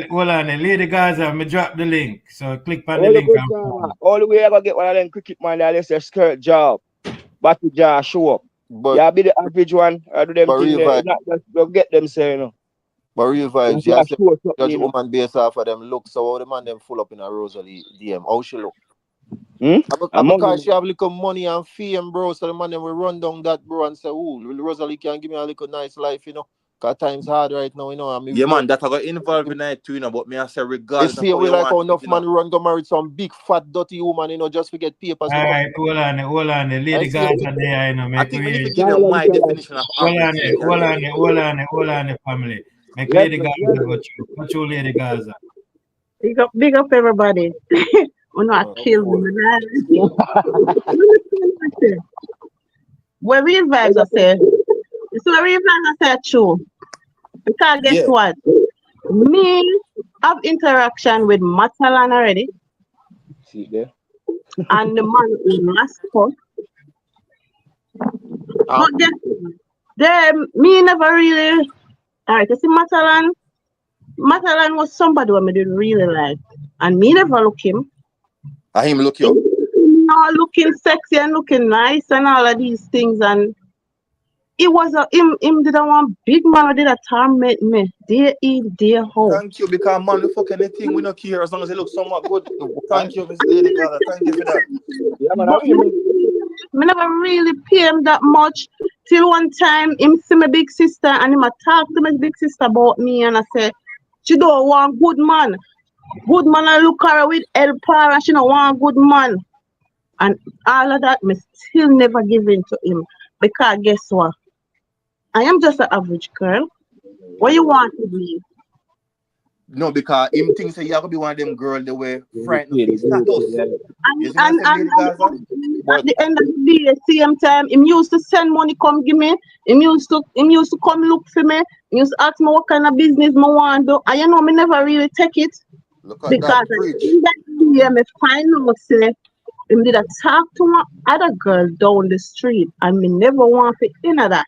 hold on. Lady Gaza, me drop the link. So click on the All the link good and karma. follow. All the way I go get one of them cricket man that let's say skirt job. Batty jar show up. But Yeah, be the average one. I do them but thing real there. vibes, It's not just go get them say. but real You vibes. see, You I say show something, judge woman based off of them looks. So how the man them full up in a Rosalie DM. How she look? I Among because she them. have little money and fame, bro. So the man them will run down that, bro, and say, "Ooh, Rosalie can give me a little nice life, you know. Cause times hard right now, you know. I mean, Yeah, man, that I got involved in it too, But me I say it's regardless of same how way you like how want it, enough man run go marry some big fat dirty woman, just to get papers All to come. right, hold on. The I Lady see it. Gaza there, I make think we we need hear. to give you Silent my killer. definition of average here, Jerry. Hold on, family. Make Yes, Lady yes, Gaza yes. go through Lady Gaza. Big up everybody. We're not Of kill me, course. man. Yeah. Where real vibes I say, so real vibes I say true. Because guess Yeah. what? Me have interaction with Matalan already. See there? and the man in Moscow. Um, But guess what? Me never really. Alright, you see, Matalan was somebody who me did really like, and me never look him. I him look Him you. not looking sexy and looking nice and all of these things, and it was a him did a one big man who did a torment me day in day out. Thank you, because man, we fuck anything, we don't care as long as it looks somewhat good. Thank you, Miss Lady Gaga. Thank you for that. Yeah, man, I But really me never really pay him that much. Till one time him see my big sister and him a talk to my big sister about me, and I say she don't want good man. Good man I look her with help her and she don't want good man. And all of that me still never give in to him. Because guess what? I am just an average girl. What you want to be? No, because him thinks that you have to be one of them girls the way frightened of pay the his status. yeah. You And see me, I and, say, and, Lady Gaza? at but the end of the day, same time, him used to send money come give me. Him used to come look for me. He used to ask me what kind of business me want to do. And you know me never really take it. Look at that Because bridge. in that year me find out say him did a talk to one other girl down the street and me never want to enter that.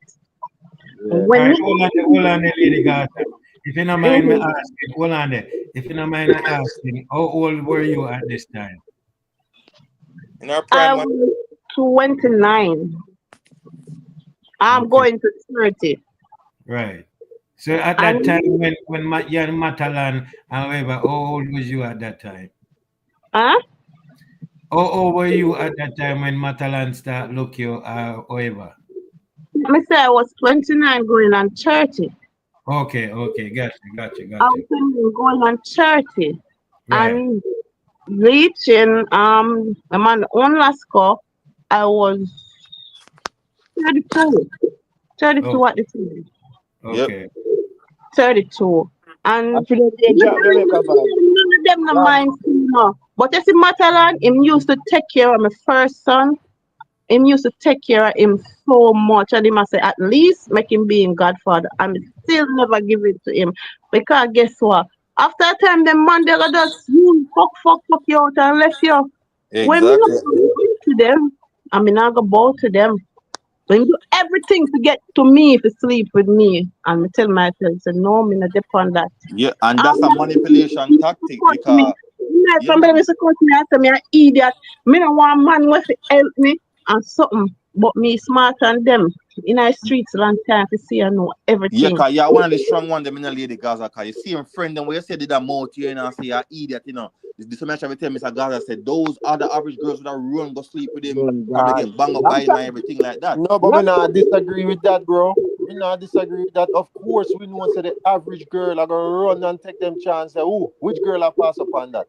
Yeah. When Alright, me hold on there, Lady Gaza. If you don't mind me Mhm. asking, hold on there. If you don't mind me asking, how old were you at this time? In our I prime, man. was 29. I'm Okay, going to 30. right. So at that time And when you and Matalan, however, how old was you at that time? huh? How old were you at that time when Matalan start look you, however? Let me say I was 29 going on 30. Okay, I gotcha. was 29 going on 30. Right. And reaching I'm on one last call, I was 32. 32 Okay, at the time. Yep. okay. 32. I And feel like they drop Jamaica vibe. none of them no Yeah, mind, you know. But you see, Matalan, him used to take care of my first son. Him used to take care of him so much. And him I say, at least make him be in Godfather. And still never give it to him. Because guess what? After a time, them man, they just fuck you out and left you. When me not Exactly. go to them, I mean, I go bow to them. When do everything to get to me to sleep with me. And me tell myself, say, no, me not depend that. Yeah, and I'm that's a not manipulation tactic support me. because Me you somebody will support me and say me an idiot. Me no want man with help me and something. But me smart than them. In our streets long time to see and know yeah, everything. cause you're one of the strong ones them in the Lady Gaza. Cause you see him friend them where you say did that mouth here and say you're idiot, you know. This so much every time Mr. Gaza said those other average girls would have run go sleep with him, done probably that. get bang up Long by him and time. everything like that. no, but me Long not time. disagree with that, bro. Me not disagree with that. Of course, we know say the average girl are gonna run and take them chance. Say, oh, which girl I pass upon that?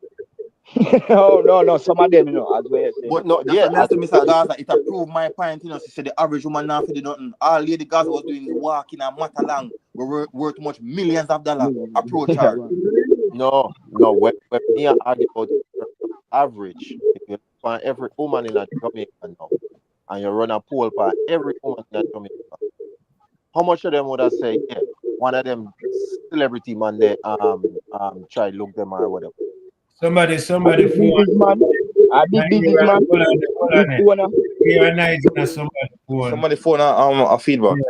Oh no, some of them, as well you say. But No, that's yeah, what I I, said, Mr. Gaza. It approved my point, you know. She said the average woman now for the nothing. All Lady Gaza was doing is walking and mat along. We're worth much millions of dollars. Approach Yeah, her. man. no. When me I argue about it in terms of average, if you find every woman in a Jamaica now, and you run a poll for every woman in a Jamaica, how much of them would I say, yeah, one of them celebrity man they try look them or whatever. A Somebody big phone. businessman. A big businessman. Hold on Big there. owner. We are nice on somebody phone. Somebody phone a feedback. Yeah.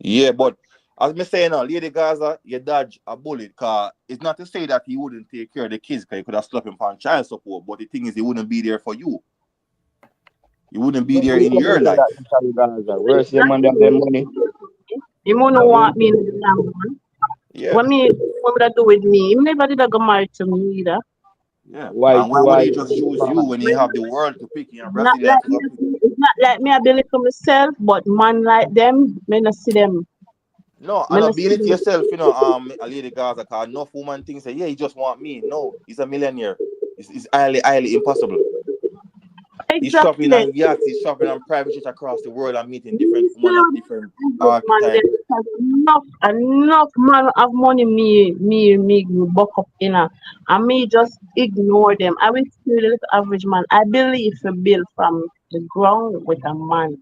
Yeah, but as me saying now, Lady Gaza, you dodge a bullet, cause it's not to say that he wouldn't take care of the kids, cause you could have slapped him for child support, but the thing is he wouldn't be there for you. He wouldn't be Don't there do in your something like that, life. Mr. Gaza. Where's them and them money? Him no want me in the young man. Yeah. What would I do with me? Him never did I go married to me either. Yeah. Why And to why would why? he just choose you when he have the world to pick you and Not Brazilian like to go pick? me, it's not like me I build it for myself, but man like them, me not see them. No, Me and not not being see it them. yourself, a Lady Gaza, cause enough woman thinks say, yeah, he just want me. No, he's a millionaire. It's highly impossible. He's shopping Exactly. on yachts, he's shopping on private jets across the world and meeting different Me women still of different good man there archetypes. because enough man have money me buck up in and me just ignore them. I will still a little average man. I believe to build from the ground with a man.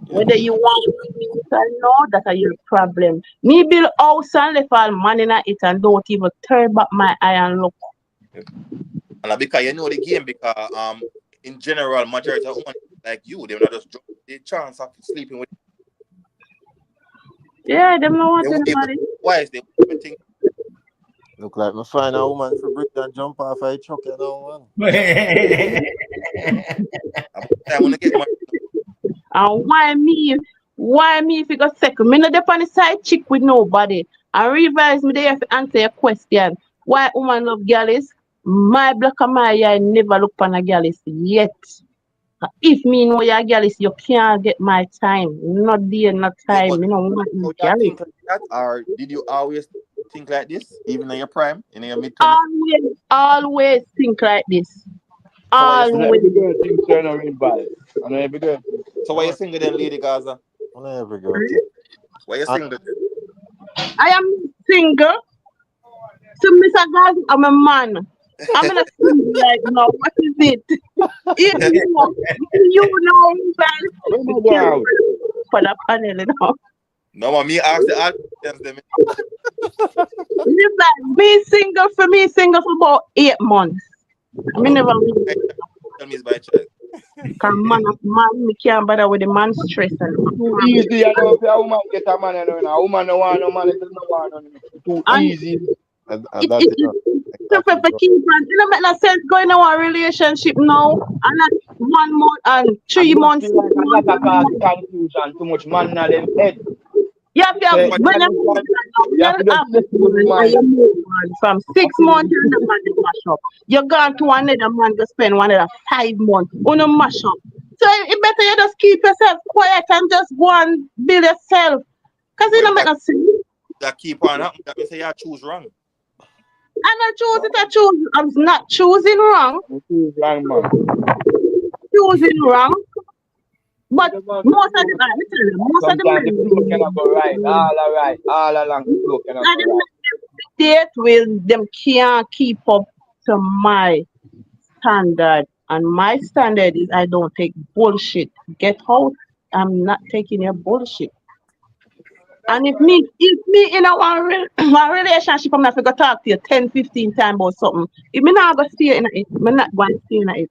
Yeah. Whether you want me or not, that's a your problem. Me build house and left all man in it and don't even turn back my eye and look. And because you know the game, because in general, majority of women like you, they will not just drop the chance of sleeping with. Yeah, them know what They won't even anybody. wise. They won't even think. Look like me find a woman for break and jump off a truck, you know, man. I want to get married. And why me? Why me if you got second? Me not dey on the side chick with nobody. And revise me there to answer your question. Why woman love gallis? My black and my eye never look on a gallis yet. If me know your gallis, you can't get my time. Not day, not Yeah, time. but Me no want so no you gallis. think like that, or did you always think like this, even in your prime, in your mid-20s? Always think like this. So why you And single? Always. every girl thinks you're not advice. And every girl thinks So why you single then, Lady Gaza? Only every girl think. Why you And single then? I am single. So Mr. God, I'm a man. I'm not single like now. What is it? You know, where am you I going can't out? for the panel, you know. No, man, me ask the all questions them. Listen, me single for about 8 months. I mean, never really. Tell me it's by choice. Cause man, me can't bother with the man stress and Too easy, you know, if a woman get a man, you know, a woman no want no man, it no want no. Too and easy. and that, you know, so exactly, for bro. keep on, it don't make no sense going in a relationship now and not 1 month and And 3 months, feel 6 like a months. lot of cause confusion, too much man in them head. You have to have, Say, But when you move anytime, on, when you have you to just have settle the one and mind. you move on from 6 months and the man to mash up. You gone to another man to spend another 5 months on a mash up. So it better you just keep yourself quiet and just go and build yourself. Cause it if don't make no sense. that keep on happening, that means you choose wrong. And I choose it, I choose. I'm not choosing wrong, Too wrong, man. choosing wrong. But You just most of want the to time, listen, most of the sometimes the flow cannot go right. men, All along the flow cannot and go them right. date with them can't keep up to my standard. And my standard is I don't take bullshit. Get out. I'm not taking your bullshit. And if me in a one relationship, I'm not going to talk to you 10, 15 times about something. If me not going to stay in it, me not going to stay in it.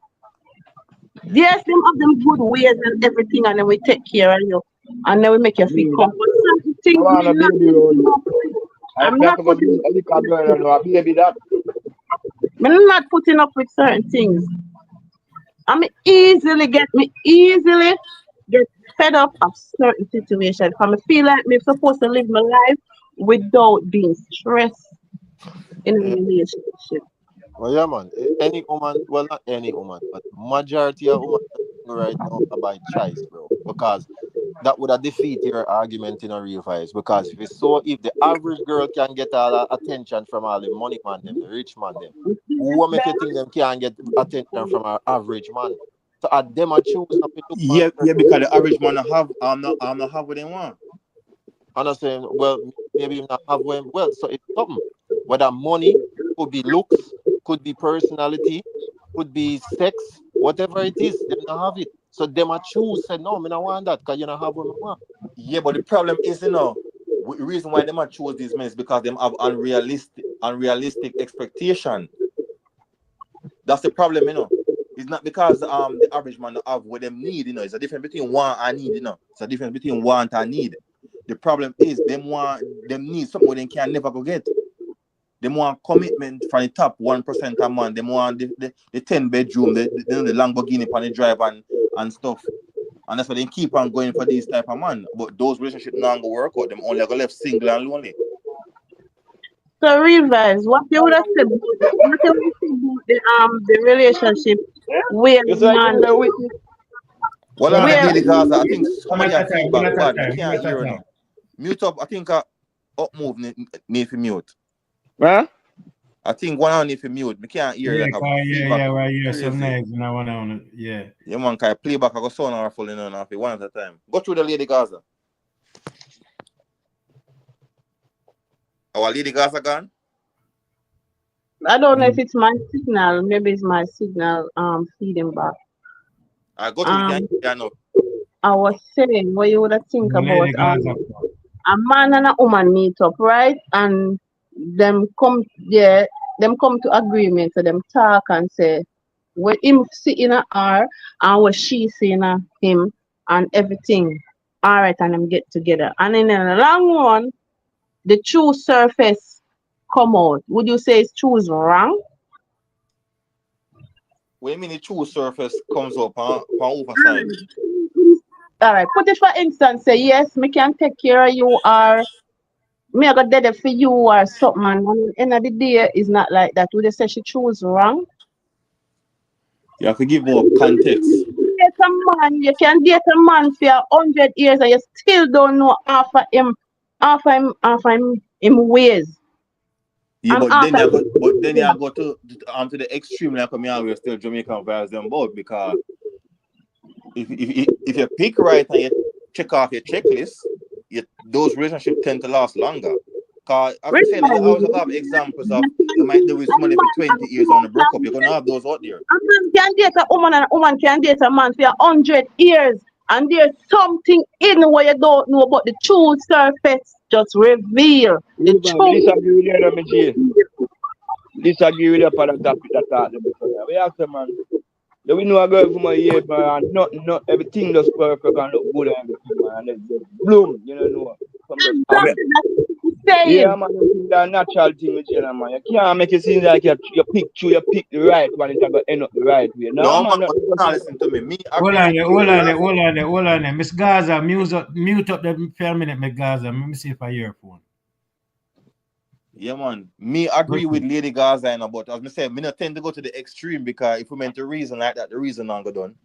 Yes, them have them good ways and everything, and then we take care of you. And then we make you feel Me, that, comfortable. Certain I things want me a not baby roll. I I'm have not to go putting be a little girl and a baby that. I'm not putting up with certain things. I easily get fed up of certain situations. I feel like me supposed to live my life without being stressed in a Yeah. relationship. Well, yeah, man. Any woman, well, not any woman, but majority of women right now are by choice, bro. Because that would have defeat your argument in a real vice. Because if the average girl can get all the attention from all the money man them, the rich man them, who will make you think them can't get attention from our average man? So at them I choose not to look for a Yeah, certain because the average man have I'm not have what they want. and I saying, well, maybe you not have one. Well, so it's something. Whether money, could be looks, could be personality, could be sex, whatever it is, them not have it. So them a choose, say, no, me not want that, because you not have what I want. Yeah, but the problem is, the reason why they might choose these men is because they have unrealistic expectation. That's the problem, It's not because the average man don't have what them need, It's a difference between want and need, It's a difference between want and need. The problem is them need something where they can never go get. They want commitment from the top 1% a man. They want the 10 bedroom, the Lamborghini on the drive and stuff. And that's why they keep on going for these type of man. But those relationships not gonna work out. Them only go left single and lonely. So revise, what you would have said about the relationship where You say man you're wicked. Well, One on at the a where Lady time. Gaza, I think One somebody at a have time. One feedback at a bad. Me time. One can't at a hear her time. now. Mute up. I think up move need to mute. Huh? I think one on need to mute. Me can't hear Yeah, like a yeah, feedback right here. Some crazy. names, and I want on it. Yeah. Yeah, man, can I playback? I go sound awful, now. One at a time. Go through the Lady Gaza. Our Lady Gaza gone? I don't know if it's my signal, maybe it's my signal feeding back. I go through. We Um can hear now. I was saying what you would have think The about lady Gaza. a man and a woman meet up, right? And them come there them come to agreement, so them talk and say, when him see in a her and what she see in a him and everything, all right, and them get together. And in the long run, the true surface come out. Would you say it's true is wrong? What you mean the true surface comes up on overside? All right, put it for instance, say yes, me can take care of you, or me I got dead for you or something, and at the end of the day, it's not like that. Would you say she choose wrong? You have to give more context. You can date a man for 100 years and you still don't know half of him ways. Yeah, And but half then of you got him. to the extreme like me always still Jamaican vibes them both because if you pick right and you check off your checklist, those relationships tend to last longer. Cause as I'm saying, you always have examples of you might do with somebody for 20 years on a breakup. You're gonna have those out there. A man can date a woman and a woman can date a man for 100 years. And there's something in where you don't know, but the true surface just reveal the We truth. disagree with you, G. Disagree with you for the topic that talk them before. We ask them, man. Yeah, we know a girl from a year, man, and not everything does perfect and look good and everything, man. And then just bloom, you know. Some just happen. Exactly, that's what I'm saying. Yeah, man, that's a natural thing with you, man. You can't make it seem like you pick the right one, it's gonna end up the right way. No, No man, man, not but you can't listen to me. Me Hold agree on with there, Lady hold on there, Gaza. hold on there, hold on there. Miss Gaza, mute up the for a minute, Miss Gaza. Let me see if I hear your phone. Yeah, man. Me agree with Lady Gaza and but as I say, me not tend to go to the extreme because if we meant to reason like that, the reason not go done.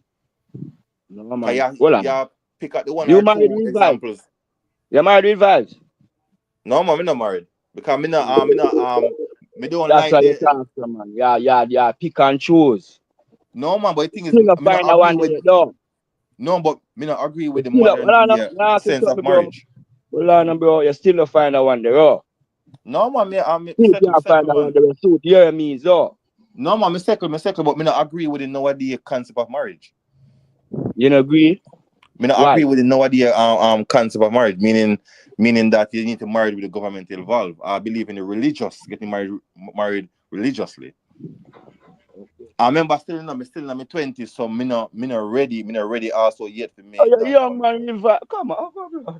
no, Cause man. Hold on. you pick up the one You or married two with vibes? examples. You married with vibes? No man, me not married. Because me don't That's like what you the talk to, man. Yeah. Pick and choose. no man, but the thing is You me not find the agree one that with you don't. no, but me not agree with the You still, modern day nah, say sense of something, bro. marriage. Hold on, bro. You still not find the one there, oh. No man, me You settle, can't find the one man. that will suit your means, oh. No man, me settle, but me not agree with the nowadays concept of marriage. You don't agree? Me not Why? agree with the nowadays concept of marriage, meaning that you need to marry with the government involved. I believe in the religious getting married religiously. I remember still in my 20s, so me not ready also yet to Oh, make you're that young man, commitment. come on, bro.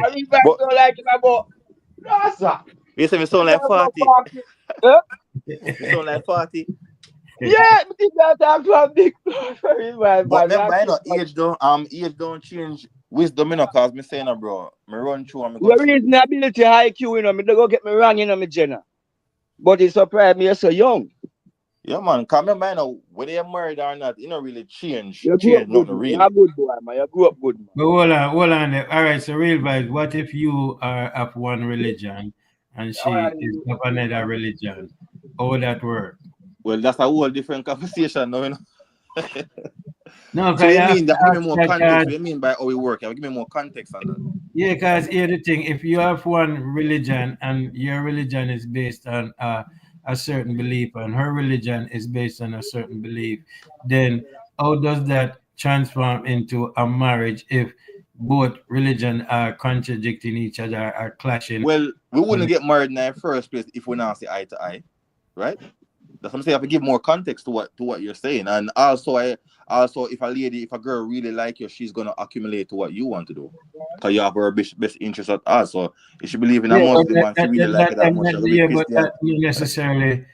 I mean, back But to like it about. No, sir. you say me You sound like talk about 40. party. Eh? Me sound like 40. Yeah, but you can't talk about big. But remember, I know But age don't change wisdom, cause me saying bro, me run through and me go your through this. reasonability high Q, me don't go get me wrong, me Jenna. But it surprised me you're so young. Yeah, man. Cause remember, whether you're married or not, you don't really change You grew up good, nothing man. You're a really. good boy, man. You grew up good, man. But hold on there. All right, so real vibes. What if you are of one religion and she is of another religion? How would that work? Well, that's a whole different conversation now. No, So because what you you have mean to that? Give me ask more context. that. What you mean by how it work? Give me more context on that. Yeah, because here the thing, if you have one religion and your religion is based on a certain belief and her religion is based on a certain belief, then how does that transform into a marriage if both religion are contradicting each other, are clashing? Well, we wouldn't And get married in the first place if we not see eye to eye, right? That's what I'm saying. I have to give more context to what you're saying, and also if a girl really like you, she's gonna accumulate to what you want to do, cause you have her best interest at heart. So if she believe in a yeah, but Muslim and she really like it that much, she'll be yeah, but Christian. that not necessarily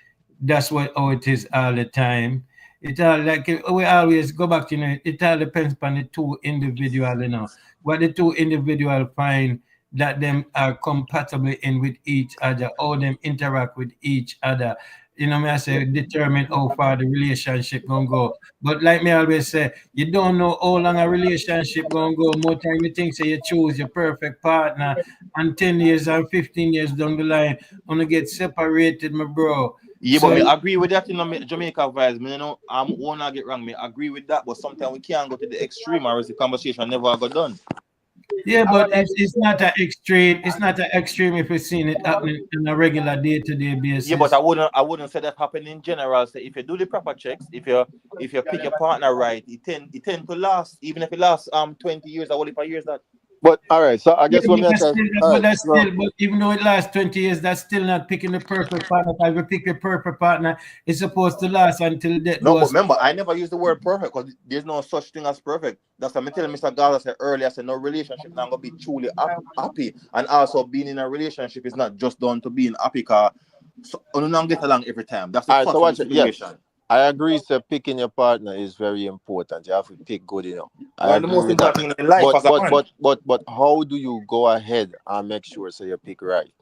that's what how it is all the time. It all like we always go back to it all depends on the two individual, what the two individual find that them are compatible in with each other, how them interact with each other. Me I say determine how far the relationship gonna go. But like me always say, you don't know how long a relationship gonna go. More time you think say you choose your perfect partner and 10 years and 15 years down the line, gonna get separated, my bro. Yeah, but So me agree with that in Jamaica vibes. Me, I won't not get wrong. Me agree with that, but sometimes we can't go to the extreme, or else the conversation never got done. yeah, I but want it's not an extreme. It's not an extreme if we're seeing it happening on a regular day-to-day Yeah, but basis. I wouldn't say that happen in general. So if you do the proper checks, if you pick your partner right, it tend to last, even if it lasts 20 years or only for years that. But all right, so I Yeah, guess what but me I that's try. still, All but right, that's so still, but even though it lasts 20 years, that's still not picking the perfect partner. If you pick the perfect partner, it's supposed to last until death No, do but us. remember, I never use the word perfect because there's no such thing as perfect. That's what I'm telling Mr. Gala said earlier. I said no relationship now gonna be truly happy, and also being in a relationship is not just done to being happy. Cause so you don't get along every time. That's the all right, so fact of the watch it. situation. Yes, I agree. So picking your partner is very important. You have to pick good, you know. I One of the agree most with that. important things in life But as a but man. but but but how do you go ahead and make sure so you pick right?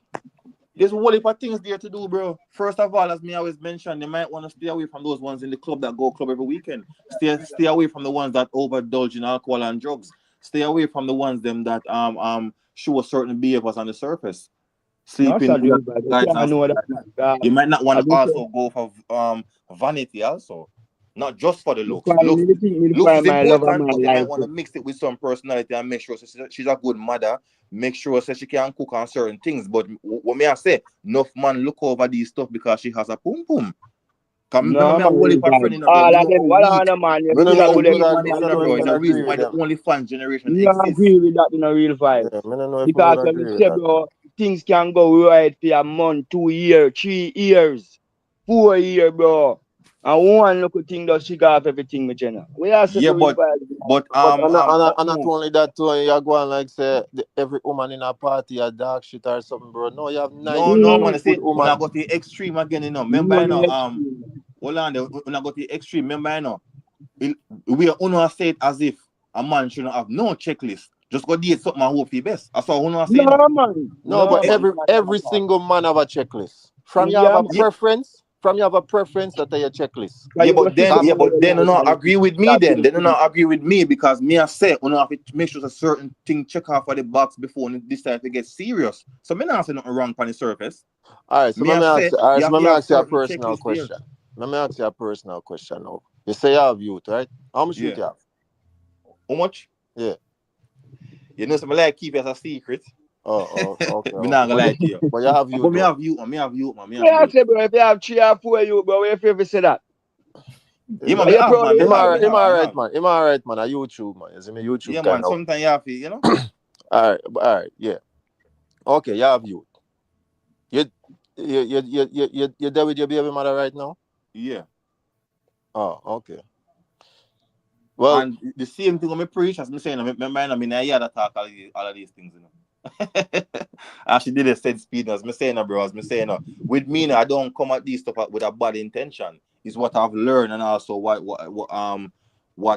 There's a whole heap of things there to do, bro. First of all, as me always mention, you might want to stay away from those ones in the club that go club every weekend. Stay away from the ones that overindulge in alcohol and drugs. Stay away from the ones them that show certain behaviors on the surface. No, Sleeping sir, with real bad. You guys can't and stuff know that, like man. that. God, You might not want as to I said, also go for vanity also. Not just for the me looks. find me think me Looks is find my lover important, man but you might like want to mix it with some personality and make sure she's a good mother. Make sure she can cook on certain things. But what may I say, enough man look over these stuff because she has a pum pum. Cause remember no me a man whole real heap of bad. friend, you know, bro. All Me of know them, how what weak. on the man, you Me Me know no still know how with if you them weak would man thing is, me you no know, know bro. if It's you the would reason agree why with the that. OnlyFans generation you not agree exists. with that in a real vibe. Yeah, me no know if you Because would when you agree with say, that. bro, things can go right for a month, 2 years, 3 years, 4 years, bro. And one little thing does she got off everything, me general. We are say Yeah, for real but vibe. but But and not Upmo, only that too, you go and like say every woman in a party a dog shit or something, bro. No, you have nice no girl, man. Mm, You good see, when woman. I go to the extreme again, you know. Remember, no, you know, no extreme. hold on, when I go to the extreme, remember, you know, we are uno say it as if a man shouldn't have no checklist. Just go date something and hope for the best. That's all uno say, you know. No, man. No, No, but Yeah, man. every single man have a checklist. From you have Yeah, a man. yeah, preference, that are your checklist. Because you go figure yeah, out but your then you life not and agree with me. that Then will you not agree with me because me I say you know have to make sure a certain thing check off of the box before this time to get serious. So me not say nothing wrong on the surface. All right, so Me let I me ask say you, all right, so let you me have ask you a certain personal checklist there. question. Let me ask you a personal question now. You say you have youth, right? How much youth Yeah. you have? How much? Yeah. You know, some like keep it as a secret. Okay, Me okay. not gonna lie to you. But you have But youth me though. have you, man. Me have you, man. Me have yeah, I you. say, bro, if you have 3 or 4 you, bro, if you ever say that. Yeah, man. Are Me you have, proud of man. Me Him have, yourself? me alright, him have, me alright, have. man. Him alright, man. A YouTube, man. You see me YouTube Yeah, man. kind of. Sometimes you have to, you know. Alright, yeah. Okay, you have youth. You there with your baby mother right now? Yeah. Oh, okay. Well, And the same thing when me preach, as me saying, remember, I mean, I hear that talk all of these things, you know. And she did a said speed, as me saying, bro, as me saying, with me, I don't come at these stuff with a bad intention. It's what I've learned and also what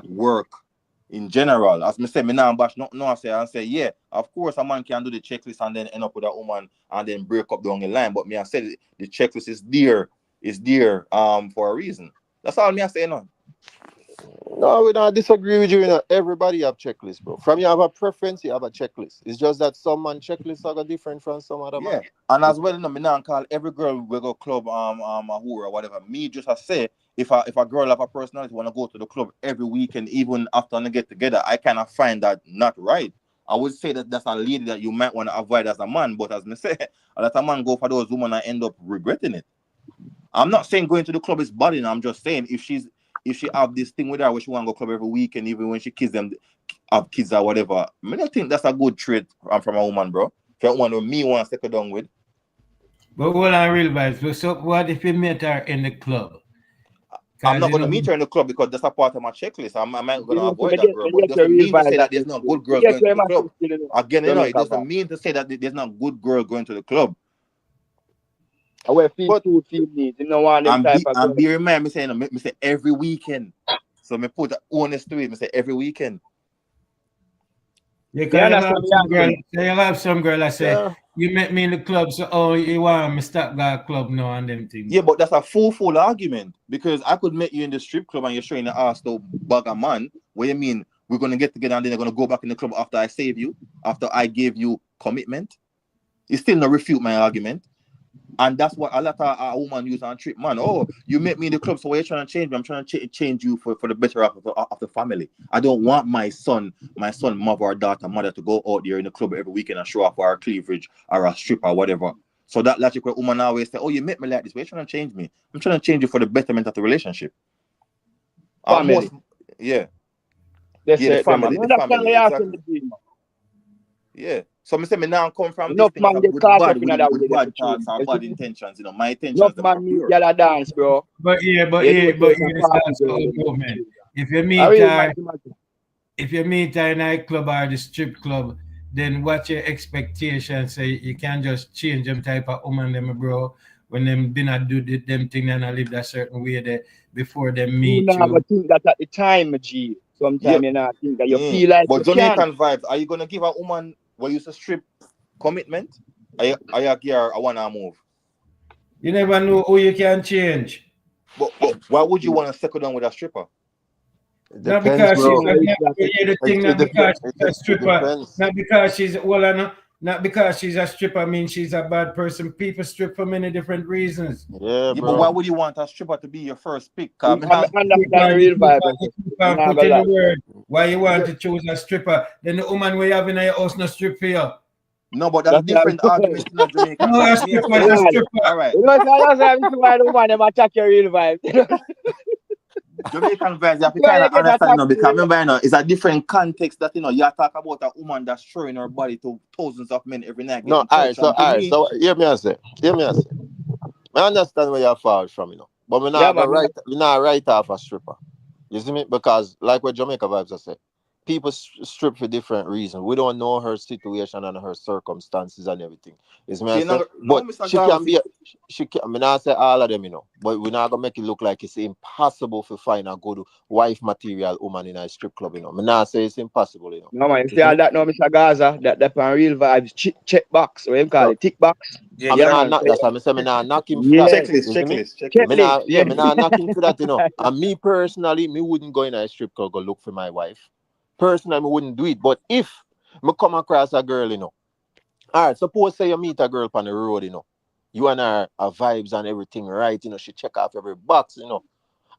work in general. As me say, me now bash no, I say, yeah, of course a man can do the checklist and then end up with a woman and then break up down the line. But me, I said the checklist is there for a reason. That's all me I say, no. no, we don't disagree with you. You know, everybody have checklists, bro. From you have a preference, you have a checklist. It's just that some man checklists are different from some other man. Yeah, and as well, you know, me not call every girl we go club a whore or whatever. Me just I say if a girl have a personality want to go to the club every weekend, even after they get together, I kind of find that not right. I would say that that's a lady that you might want to avoid as a man, but as me say, a lot of man go for those women and end up regretting it. I'm not saying going to the club is bad, you know, I'm just saying if she have this thing with her where she want to go club every weekend, even when she kids them have kids or whatever, I don't think that's a good trait from a woman, bro. If you want to me want to settle down with. But what I realize, so what if you met her in the club? I'm Because not you gonna know, meet her in the club because that's a part of my checklist. I'm not You gonna know, so avoid that girl, when but you it get your doesn't real mean to say vibe, that that there's is not true. good You girls get going to your the massive club. skill, you know, Again, you know, it Jamaica doesn't bar. mean to say that there's not good girl going to the club. I wear feed But food, feed needs. You know, one of them type of And girl. be remind me saying, me say every weekend. So me put the honest to it. Me say every weekend. you Me can understand me asking. you have some girl that say yeah, you met me in the club, so oh you want me stop that club now and them thing Yeah, now. but that's a full argument because I could meet you in the strip club and you're showing the ass to bug a man. What you mean? We're gonna get together and then they're gonna go back in the club after I save you, after I gave you commitment. You still not refute my argument. And that's what a lot of a woman use on trip, man. Oh, you met me in the club, so why are you trying to change me? I'm trying to change you for the better of the family. I don't want my son, mother or daughter, mother to go out there in the club every weekend and show off our cleavage or a strip or whatever. So that logic where woman always say, oh, you met me like this, why are you trying to change me? I'm trying to change you for the betterment of the relationship. Family. Almost, yeah, They yeah, say them. I the understand what family, you're asking exactly. the team. Yeah. So me say me now come from this Enough thing as man a, get with caught up bad in that way with there for bad change. thoughts or You see bad me? intentions. You know, my Enough intentions them are man meet pure. y'all a dance, bro. But You know say it's a it's party also girl, a you know, for movement. change. If you I meet real her, mathematics. if you meet her in a club or the strip club, then what your expectations? Say you can't just change them type of woman, them bro. When them did not do them thing and I live that certain way there before they You meet never you. think that at the time, G. Yeah. Sometimes you not think that you feel like But you can. Jamaican vibes, are you gonna give a woman what used to strip commitment? Are you give her a wanna move? You never know who you can change. But why would you want to settle down with a stripper? It Not depends, because she's bro. No, a, it's not that. the It, thing, it, not dep- because it, she's a it stripper, depends. not because she's well, not because she's a stripper means she's a bad person. People strip for many different reasons. Yeah, Yeah, but why bro. would you want a stripper to be your first pick? I understand the Because real vibe. I said. you I'm can not put gonna in lie. the word why you yeah, want to choose a stripper. Then the woman we have in your house no strip for you. no, but that's That's why I'm different argument in a Jamaican No, a vibes. Me, I stripper say, is a lad. stripper. all right, You know, so that's why I'm too wide woman them attack your real vibe. Jamaican vibes, you have to Where kind you of get understand, you attacked know, in because real remember, you know, it's a different context that, you know, you talk about a woman that's throwing her body to thousands of men every night No, getting touched. And to me, hear me and say. Hear me and say. I understand where you're far from, but Yeah, man. we not write off a stripper. You see me? Because like what Jamaica vibes I say, people strip for different reasons. We don't know her situation and her circumstances and everything. You see me? I see, say, no, but Mr. she can Garvey, be. She can. I mean, I say all of them, but we're not gonna make it look like it's impossible to find a good wife material woman in a strip club. I mean, I say it's impossible. No, man. You You see see all me? that now, Mr. Gaza? That on real vibes. Check box. What you call So it? Tick box. yeah, I mean, yeah, Yeah, I man. not, So, that's why I say me not knock him for that. yeah. checklist, You see me? checklist, checklist. Me Checklist. not, yeah, Yeah. me not knocking for that. And me personally, me wouldn't go in a strip club go look for my wife. Personally, me wouldn't do it. But if me come across a girl, all right, suppose say you meet a girl on the road, you and her vibes and everything right, she check off every box,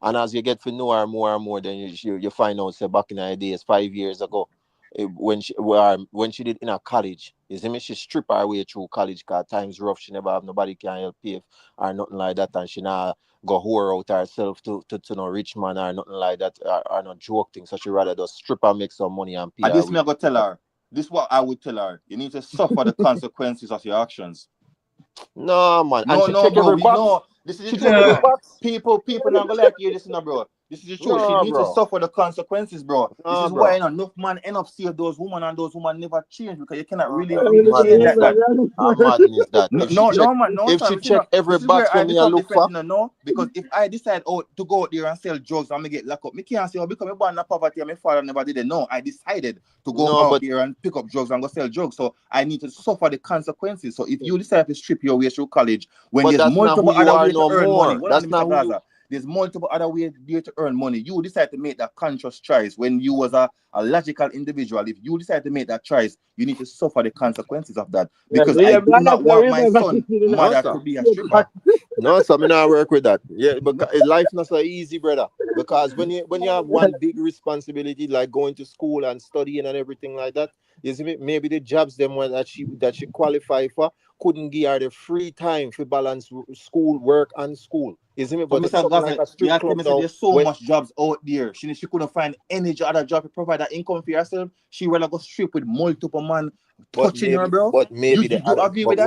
and as you get to know her more and more, then you find out, say, back in the days, 5 years ago, when she did in a college, you see me, she strip her way through college because times rough, she never have nobody can help pay or nothing like that, and she not go whore out herself to no rich man or nothing like that, or no joke thing, so she rather just strip and make some money and pay And her this me way. I go tell her. This what I would tell her. You need to suffer the consequences of your actions. No, man, and No, she no, check bro. every We box. know this is the She truth, check you every No, know. box. People not gonna like you, listen, no, bro. This is the truth. She No, needs to bro. suffer the consequences, bro. This No, is why bro. enough man end up seeing those women and those women never change because you cannot No, really, bro. really change Madness like that. that. How madness is that? No, no, no, man, no, If she Sam. You know, check every this is box where for I me, I become look different, for. you know, no? Because if I decide, to go out there and sell drugs and me get locked up, me can't say, because me born in poverty and my father never did it. No, I decided to go No, out but there and pick up drugs and go sell drugs. So I need to suffer the consequences. So if you decide to strip your way through college, when there's that's not who multiple you other are ways to no earn money, more. hold on, That's not Mr. who you. Gaza. There's multiple other ways there to earn money. You decide to make that conscious choice when you was a logical individual. If you decide to make that choice, you need to suffer the consequences of that. Yeah, Because so I yeah, do man, that's not the want real my vibe. son No, mother sir. to be a stripper. No, so me not work with that. Yeah, because life not so easy, brother. Because when you have one big responsibility like going to school and studying and everything like that, you see me, maybe the jobs them one that she qualify for couldn't give her the free time for balance school, work and school. You see me, So, but Mr. something like Gaza, a you strip have to club me say now, there's so when much jobs out there. She couldn't find any other job to provide that income for herself. She rather go strip with multiple man touching her, bro. but You, maybe you the do other, agree with but that?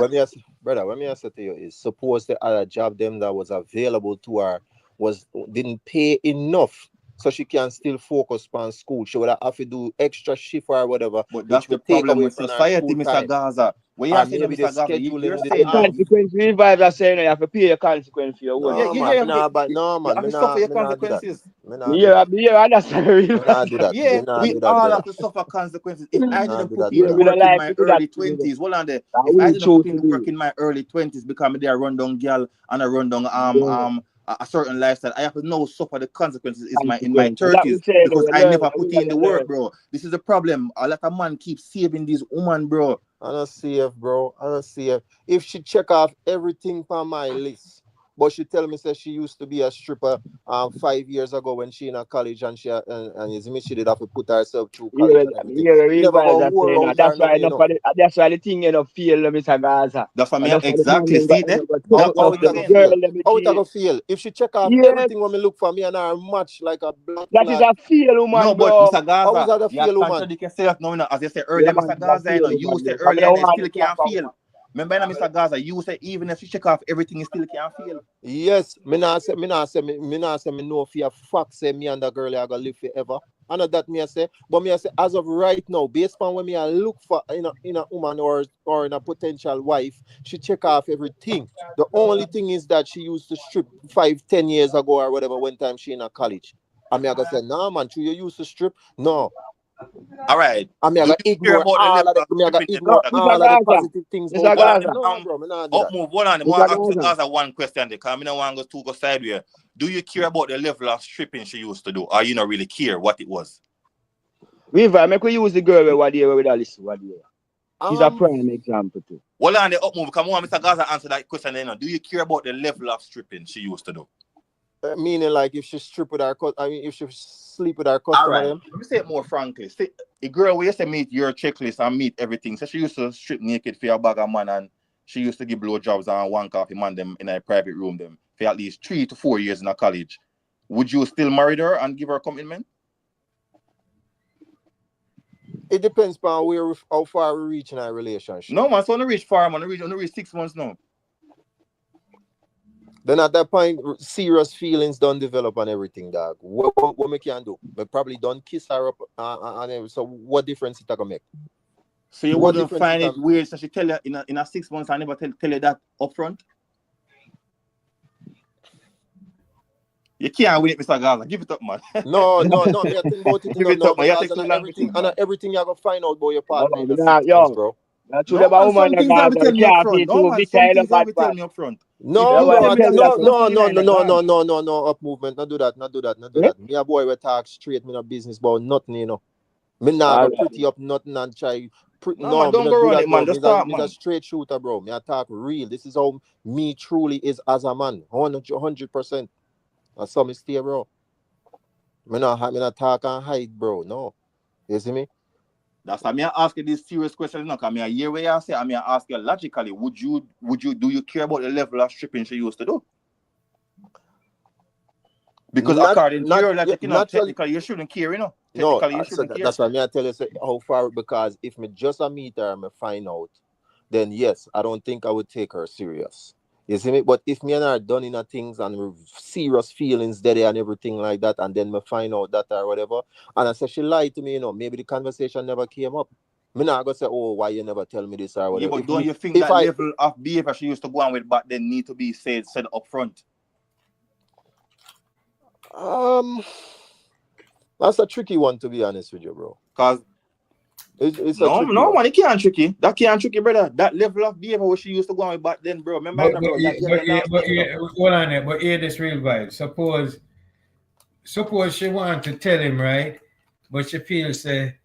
brother, when me I say to you is suppose the other job them that was available to her was didn't pay enough, so she can still focus on school. She would have to do extra shift or whatever, But that's which the would take problem away with from her society, school Mr. time, Gaza. What you or are saying, maybe the Mr. Gaza, scheduling you're in the The saying time. that consequence, real vibe are saying you have to pay your consequence for your own. yeah, No yeah, man, yeah, me nah, but no you man, have to suffer your me nah do that. consequences. Me nah Me do hear, that. me hear, understand the real Me nah vibe. do that. Yeah, Me nah we do that, all brother. have to suffer consequences. If Me I nah didn't do put that, in Yeah, the brother. we don't work in like my to do that early today. 20s, hold on there. That If I we didn't choose put in to the do work in my early 20s because me there run down girl and I run down it. a certain lifestyle, I have to now suffer the consequences is my in my Consequence. That we 30s say, because we I learn, never put in the everybody work, learn. bro. This is the problem. A lot of man keep saving these woman, bro. I don't see if, bro. I don't see if she check off everything on my list. But she tell me say she used to be a stripper 5 years ago when she in a college and and you see me, she did have to put herself through college and everything. Yeah, the real Never vibes go are war saying out that. or nothing, you know. That's why the thing you know feel, Mr. Gaza. That's what I And mean. that's why the man Exactly. them got See that? How, That's couple what how of it I'm a the go saying to girl you. feel? let me How it a deal. go feel? If she check off Yes, everything when me look for me and her match like a black that is flag, a feel No, woman, but bro. Mr. how is Gaza, that a you feel, woman? contradict yourself now. You know, as you said Yeah, earlier, man, Mr. it's a Gaza, you feel know, you woman, said bro. Come earlier here, and it want still to can't proper feel. woman. Remember, you know, Mr. Gaza, you say even if you check off everything, you still can't feel. Yes, me nah say me know for a fact say me and that girl are gonna live forever. I know that me I say, but me I say as of right now, based on when me I look for in a woman or in a potential wife, she check off everything. The only thing is that she used to strip 5, 10 years ago or whatever when time she in a college. I mean I gonna say, nah man, you used to strip. No. All right. I mean I Do gonna you care ignore about the all level of the of me I gonna stripping then, ignore Mr. Mr. all of the Gaza? Gaza, positive things Mr. about Hold her. on, Gaza, No, bro, me nah do up that. move. Hold on. I Mr. want to ask Mr. Gaza. Gaza one question because I don't want to go sideways. Do you care about the level of stripping she used to do, or you not really care what it was? River, make we use the girl with Alice, what year. She's a Um, prime example too. Hold on, the up move. Come on, Mr. Gaza, answer that question. Then, do you care about the level of stripping she used to do? Meaning like if she strip with her, I mean if she sleep with her All customer right. them. Let me say it more frankly. See, a girl we used to meet your checklist and meet everything. So she used to strip naked for a bag of man and she used to give blowjobs and wank off a man them in a private room them for at least 3 to 4 years in a college. Would you still marry her and give her a commitment? It depends on how far we reach in our relationship. No, man. So on the reach far, man. On the reach 6 months now. Then at that point, serious feelings don't develop and everything, dog. What we can do? We probably don't kiss her up, so what difference it gonna make? So you What wouldn't difference it find it can? weird so she tell you in a 6 months I never tell you that upfront? You can't win it, Mr. Gaza. Give it up, man. No. Me I think about it, Give it no, up, man. You because take too long to think, and man. everything you gonna find out about your No, partner in a nah, 6 months, yo. bro. That's true No, about man. woman, Some the things you have Gaza. to tell You me up can't front. feel No, too man. bitter, Some you know, things you have bad to tell bad. me up front. If you No, That's don't why no, tell I me no, that, tell you, that's no, so. don't no, feel no, like no, the no, gone. no, no, no, no, up movement. Not do that, not do that, not do Yeah? that. Me a boy we talk straight, me no business about nothing, you know. Me nah All go right. pretty up nothing and try. No, man. Me Don't not go do around that, it, bro. man. Just talk, Me's a man. straight shooter, bro. Me I talk real. This is how me truly is as a man. 100%. That's how me stay, bro. Me not talk and hide, bro. No. You see me? That's why I ask you these serious questions. No, because I hear what you say. I ask you logically. Do you care about the level of stripping she used to do? Because according to your logic, Naturally. technically you shouldn't care, No, Technically you so shouldn't care. that's why me I tell you say, how far, because if me just a meet her and me find out, then yes, I don't think I would take her serious. You see me? But if me and her done in a things and serious feelings there and everything like that, and then me find out that or whatever, and I say she lied to me, maybe the conversation never came up. Me not gonna say, oh, why you never tell me this or Yeah, whatever. but don't you think If that I level of behavior she used to go on with back then need to be said up front? um, that's a tricky one to be honest with you, bro. Because It's a no, tricky no one. man, it can't tricky. That can't tricky, brother. That level of behavior what she used to go on with back then, bro. Remember, But bro, that girl last thing, hold on there. But hear this real vibe. Suppose she want to tell him, right? But she feels say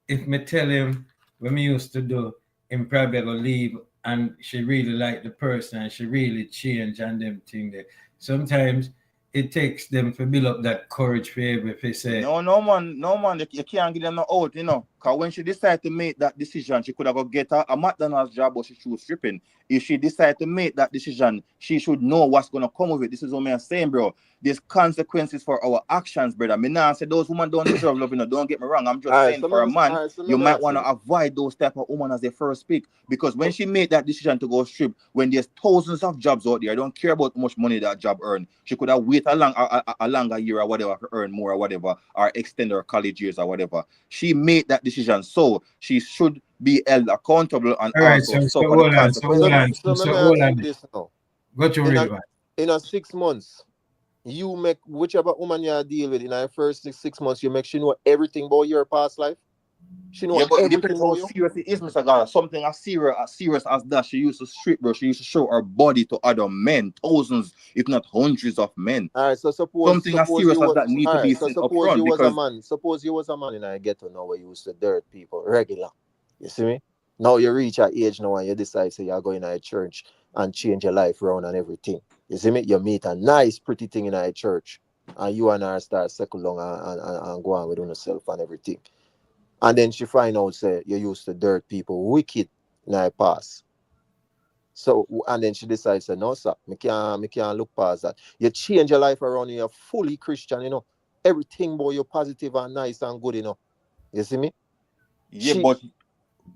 if me tell him what me used to do, him probably gonna leave, and she really like the person and she really change and them thing there. Sometimes it takes them to build up that courage for able if they say, No man, you can't give them no out, Because when she decided to make that decision, she could have go get a McDonald's job, but she chose stripping. If she decided to make that decision, she should know what's gonna come with it. This is what I'm saying, bro. There's consequences for our actions, brother. Me nah say those women don't deserve love, Don't get me wrong. I'm just saying for a man, you might want to avoid those type of women as their first pick. Because when she made that decision to go strip, when there's thousands of jobs out there, I don't care about how much money that job earn. She could have waited a longer year or whatever to earn more or whatever, or extend her college years or whatever. She made that decision, so she should be held accountable and all right, also so suffer the hold on, so hold consequences. on, So let so me hold ask you on. this now. Go to In real a vibe. in a 6 months, you make whichever woman you deal with in her first 6 months, you make she know everything about your past life. She know Yeah, but it everything depends how about you. serious it is, Mr. Gara. Something as serious as that. She used to strip, bro. She used to show her body to other men, thousands, if not hundreds of men. All right, so Something as suppose serious you as was that need all to right. be So said up front because suppose you was a man, and I get to know where you used to dirt people regular. You see me? Now you reach a age now and you decide say you're going to a church and change your life around and everything. You see me? You meet a nice, pretty thing in a church, and you and her start circle along and go on with yourself and everything. And then she find out say you used to dirt people wicked in her past. So and then she decides say no sir, me can't look past that. You change your life around, you're fully Christian, you know. Everything about you positive and nice and good, you know. You see me? Yeah,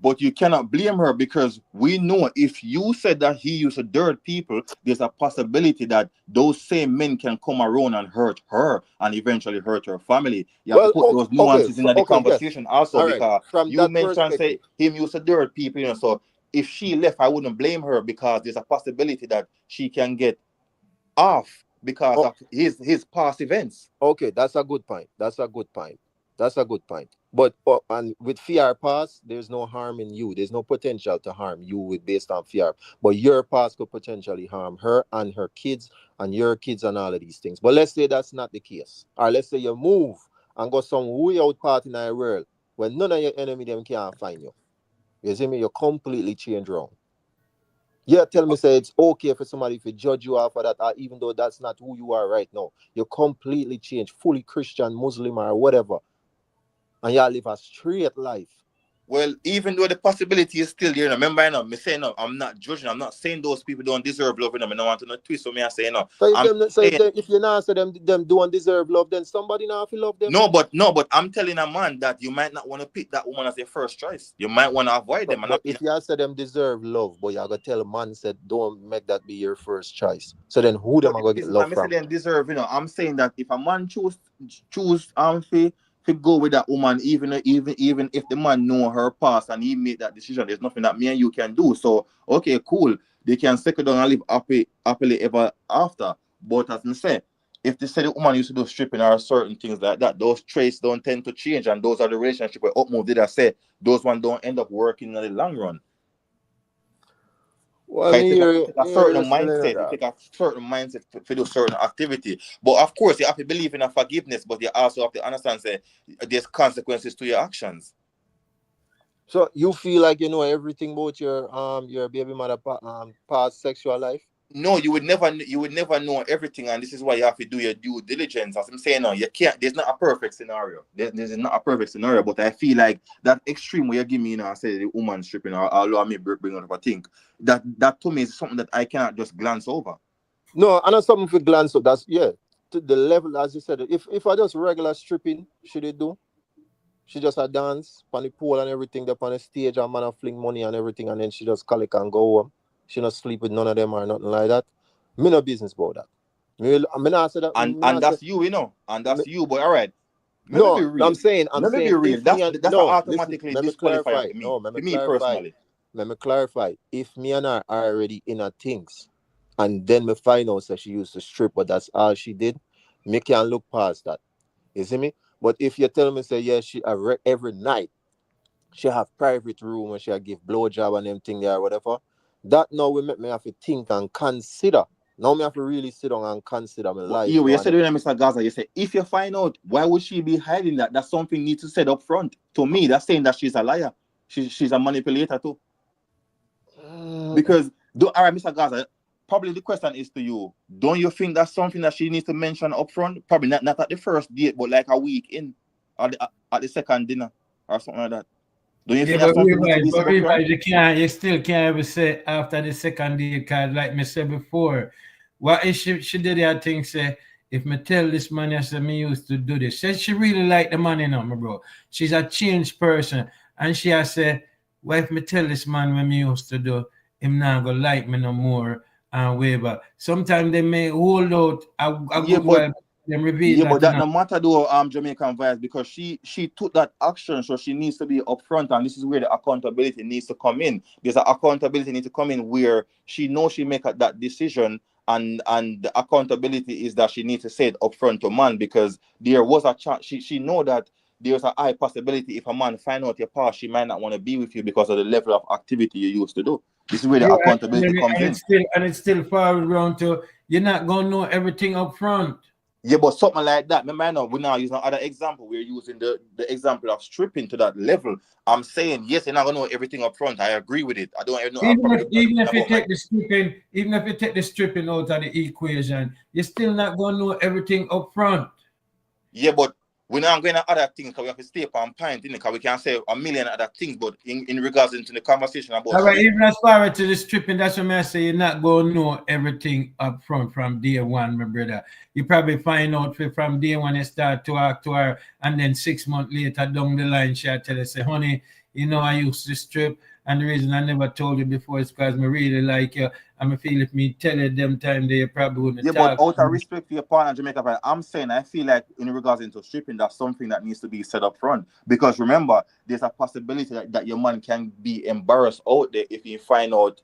but you cannot blame her, because we know if you said that he used to dirt people, there's a possibility that those same men can come around and hurt her and eventually hurt her family. You have to Well, put those okay, nuances in the okay, yes. conversation also, All right. because From you that mentioned say perspective, him used to dirt people, you know. So if she left, I wouldn't blame her, because there's a possibility that she can get off because oh, of his past events. okay, that's a good point. That's a good point. That's a good point. But and with fear pass, there's no harm in you. There's no potential to harm you with based on fear. But your pass could potentially harm her and her kids and your kids and all of these things. But let's say that's not the case. Or let's say you move and go some way out part in the world where none of your enemy them can't find you. You see me? You completely change wrong. Yeah, tell me say it's okay for somebody to judge you off of that, even though that's not who you are right now. You completely change, fully Christian, Muslim, or whatever, and you live a straight life. Well, even though the possibility is still there, remember, me saying, no, I'm not judging. I'm not saying those people don't deserve love. I don't want to twist. So me, I say, no, So if I'm them, saying, if you not say them don't deserve love, then somebody now have to love them. no, but I'm telling a man that you might not want to pick that woman as your first choice. You might want to avoid them. But if you say them deserve love, but you gotta tell a man said don't make that be your first choice. So then who them But are this gonna get is why love I say from? them deserve. I'm saying that if a man choose to go with that woman, even if the man know her past and he made that decision, there's nothing that me and you can do. So okay, cool. They can settle down and live happily ever after. But as I say, if they say the woman used to do stripping or certain things like that, those traits don't tend to change, and those are the relationship where Upmove did I say those ones don't end up working in the long run. Well, It me take hear a certain you still in mindset. It that. take a certain mindset to do certain activity. But of course, you have to believe in a forgiveness, but you also have to understand say there's consequences to your actions. So you feel like you know everything about your baby mother past sexual life? No, you would never know everything, and this is why you have to do your due diligence. As I'm saying now, you can't. There's not a perfect scenario. There's not a perfect scenario, but I feel like that extreme where you give me, I say the woman stripping, or allow me bring up a thing. That to me is something that I cannot just glance over. No, and that's something for glance up. That's yeah. To the level as you said. If I just regular stripping, should it do? She just a dance on the pole and everything up on the stage and man a fling money and everything and then she just collect and go home. She not sleep with none of them or nothing like that. Me no business about that. Me not say that me And not say that's and me, that's you. But all right, let me no, be real. I'm Let me be saying real. if me and That's a no, listen, automatically let me disqualifier clarify. for me. No, let me For me clarify. personally. Let me clarify. If me and her are already in her things and then me find out that she used to strip, but that's all she did, me can look past that. You see me? But if you tell me say yeah, she every night she have private room and she give blowjob and them thing there or whatever, that now will make me have to think and consider. Now me have to really sit down and consider my But life. you said when Mr. Gaza, you say if you find out, why would she be hiding that? That's something needs to set up front. To me, that's saying that she's a liar. She's a manipulator too. Because all right, Mr. Gaza, probably the question is to you. Don't you think that's something that she needs to mention up front? Probably not at the first date, but like a week in, at the second dinner or something like that. Don't you Yeah, think that's but something needs to be said up front? you still can't ever say after the second day card, like me said before. What if she did that thing say, if me tell this man I said me used to do this. Said she really like the man, you know, my bro. She's a changed person. And she has said, well, if me tell this man when me used to do, him not gonna like me no more and whatever. Sometimes they may hold out a Yeah, good but while, then reveal Yeah, but that, you that know. no matter though Jamaican vibes, because she took that action, so she needs to be upfront, and this is where the accountability needs to come in. There's an accountability needs to come in where she knows she make that decision, and the accountability is that she needs to say it upfront to man, because there was a chance she know that there's a high possibility if a man find out your past, she might not want to be with you because of the level of activity you used to do. This is where the Yeah, accountability comes in. and it's still far around to you're not gonna know everything up front. Yeah, but something like that. Remember, I know we're now using other example. We're using the example of stripping to that level. I'm saying yes, you're not gonna know everything up front. I agree with it. I don't even know. I probably Even if you about my take the stripping, even if you take the stripping out of the equation, you're still not gonna know everything up front. yeah, but we're not going to other things because we have to stay on point, because we can say a million other things. But in regards into the conversation about All right, even as far as to the stripping, that's what I say. You're not gonna know everything up front from day one, my brother. You probably find out from day one you start to talk to her, and then 6 months later down the line, she'll tell you, say, honey, you know I used to strip, and the reason I never told you before is because I really like you. And I feel if me tell you them time they probably wouldn't yeah, but talk out to of me. respect for your partner, Jamaica, I'm saying I feel like in regards into stripping, that's something that needs to be set up front. Because remember, there's a possibility that your man can be embarrassed out there if you find out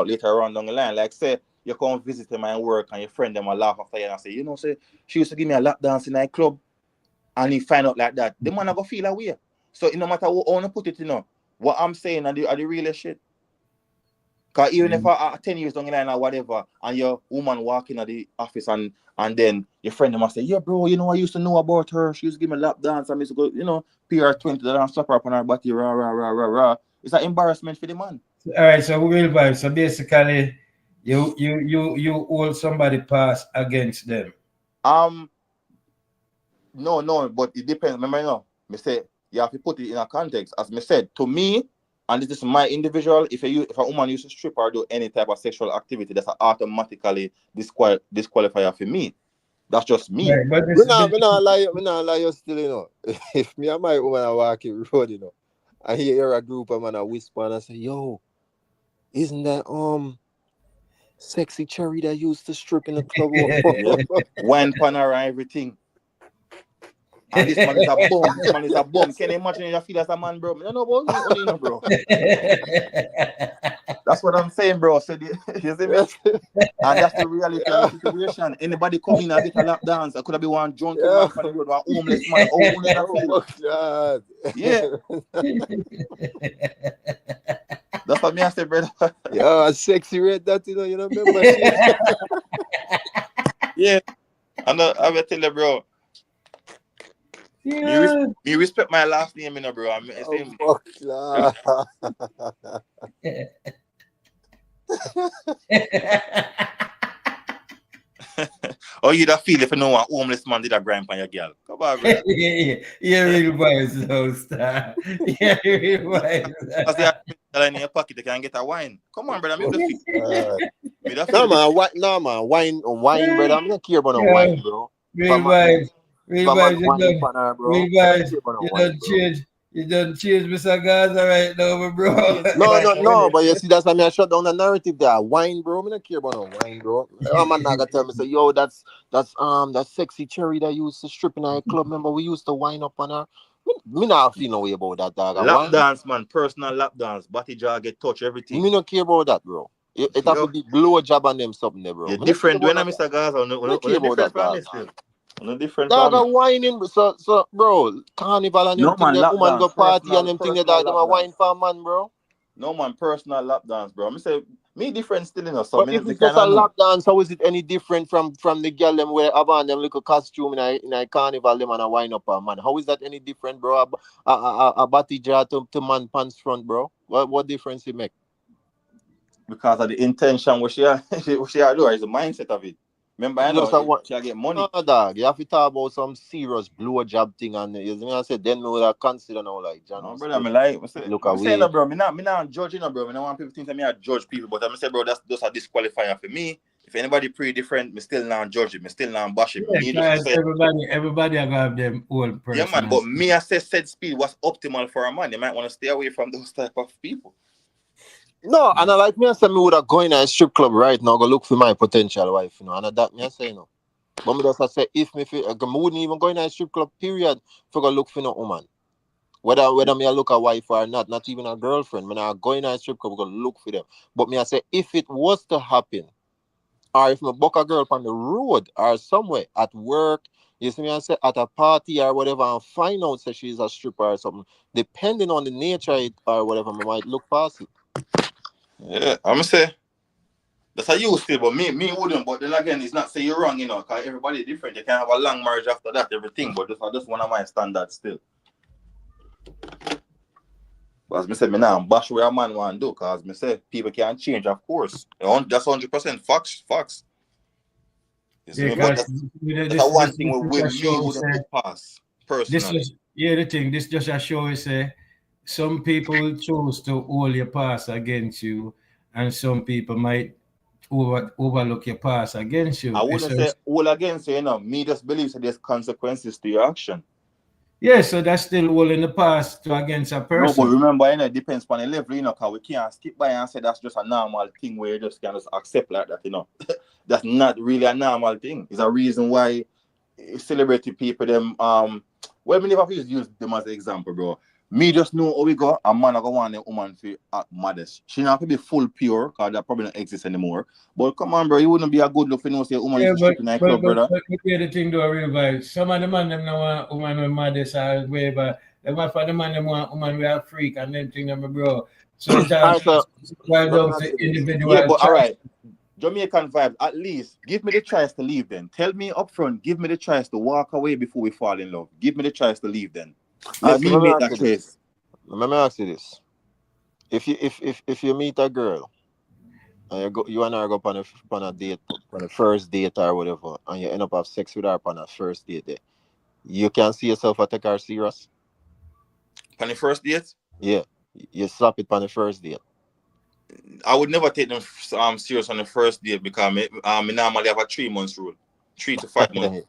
later on down the line. Like say you come visit him at work and your friend them will laugh after you and say, you know, say she used to give me a lap dance in that club, and he find out like that. The man gonna feel away. So no matter what I wanna put it, what I'm saying are the real shit. Because even if I 10 years down the line or whatever, and your woman walking at the office and then your friend must say, yeah, bro, I used to know about her. She used to give me a lap dance. I used to go, PR 20 and slap her up on her body, rah, rah, rah, rah, rah. It's an embarrassment for the man. All right, so real vibe. So basically, you hold somebody pass against them. No, but it depends. Remember, me say you have to put it in a context. As me said, to me, and this is my individual, if a woman used to strip or do any type of sexual activity, that's automatically disqualifier for me. That's just me. Right, but Me this, not lie you still, If me and my woman are walking road, and you hear a group of man a whisper and I say, yo, isn't that sexy cherry that used to strip in the club? Yeah. Wine panner and everything. And this man is a bum. This man is a bum. Can you imagine you feel as a man, bro? I don't know about you, only bro. That's what I'm saying, bro. So you see me? And that's the reality of the situation. Anybody come in and get a lap dance, I could have been one drunken man from the road, one homeless man. Oh, only that feel. God. Yeah. That's what me I say, brother. Yeah, a sexy red that, you remember shit. Yeah. I will tell you, bro. Yeah. Me respect my last name, bro. I'm saying, Oh, fuck, oh, you that feel if you know a homeless man did a grind on your girl. Come on, brother. Yeah, real vibes, though, star. Yeah, real vibes. Because they have in your pocket, they can get a wine. Come on, brother. Me the feel. Me the No feel. man, wine, brother. I'm not care about no Yeah, wine, bro. If real vibes. Real a man vibes, wine pan her, real bro, I don't vibes. care about no You wine, done bro. change. You done change Mr. Gaza right now, my bro. No, but you see, that's why I shut down the narrative there. Wine, bro. I don't care about no wine, bro. A man not gonna tell me say, yo, that's that sexy cherry that used to strip in our club. Remember, we used to wine up on her. Me not feel no way about that, dog. A Lap wine, dance, man. Personal lap dance. Body jaw get touch, everything. me not care about that, bro. It have to Yo, be blow job on them something there, bro. you're Me not care different. about When I that, Mr. Gaza, me not care on about different that, from dog. me still. On different Dog from me. a whining, so bro, carnival and them No thing, man, the lap woman go dance. party and them thing, the Personal dog, them lap a wine dance. for a man, bro. No man, personal lap dance, bro. Me say, me different still, so But me, if me it's just kind a of know. lap dance, how is it any different from the girl them wear have on them little costume in a carnival them and a wine up a man? How is that any different, bro? A body jar to man pants front, bro. What difference it make? Because of the intention what she are, what she are doing is the mindset of it. Remember, I know Just a one. she get money. No, dog. You have to talk about some serious blow job thing, and you know, I said then we would have consider now like John No, was brother, still me like, look I'm saying away. that, bro. Me not judging, bro. Me not want people to think that me I judge people, but I'm saying, bro, that's a disqualifier for me. If anybody pretty different, me still not judge it. Me still not bash it. Yeah, Me just because say, everybody have them own yeah, man. personal. But me, I say said speed was optimal for a man. You might want to stay away from those type of people. No, and I like me, I say me would have going to a strip club right now, go look for my potential wife, and that me I say no. But me just I say if me feel, me wouldn't even go in a strip club period for go look for no woman. Whether me I look a wife or not even a girlfriend, me not go in a strip club go look for them. But me I say if it was to happen, or if me book a girl on the road or somewhere at work, you see me I say at a party or whatever, and find out that she's a stripper or something, depending on the nature it or whatever, me might look past it. Yeah, I'm say That's how you still, but me wouldn't. But then again, it's not say you're wrong, you know, because everybody different. You can have a long marriage after that, everything. But that's one of my standards still. But as I said, me now bash where a man want to do, because me say people can change, of course. That's 100% facts. You see Yeah, me? But because that's a one thing this with just me show wouldn't say, put past, this personally. just the thing, this just a show say some people will choose to hold your past against you, and some people might overlook your past against I you. wouldn't say all against you, you know. Me just believe that there's consequences to your action. Yeah, so that's still holding the past to against a No, but person. remember, you know, it depends on the level, you know, because we can't skip by and say that's just a normal thing where you just can just accept like that, you know. That's not really a normal thing. It's a reason why celebrity people, them, well, me never use them as an example, bro. Me just know how we go, a man go want a woman to act modest. She not to be full pure, because that probably don't exist anymore. But come on, bro, you wouldn't be a good look if you know say a woman Yeah, used to strip in a club, brother. but hear the thing do a real vibe. Some of the man them now want woman with modest or whatever. Them for the man them want woman with a freak and them thing them bro. So it All all right, so boil let me down ask to you this. Yeah, individual but all choice. right. Jamaican vibes, at least give me the choice to leave then. Tell me up front, give me the choice to walk away before we fall in love. Give me the choice to leave then. All Let right, so me let me make ask that you this. choice. Let me ask you this. If you meet a girl and you and her go on a date, on a first date or whatever, and you end up have sex with her on a first date, you can see yourself at take her serious. On the first date, Yeah, you slap it on the first date. I would never take them serious on the first date because me normally have a 3 months rule. 3 to 5 months.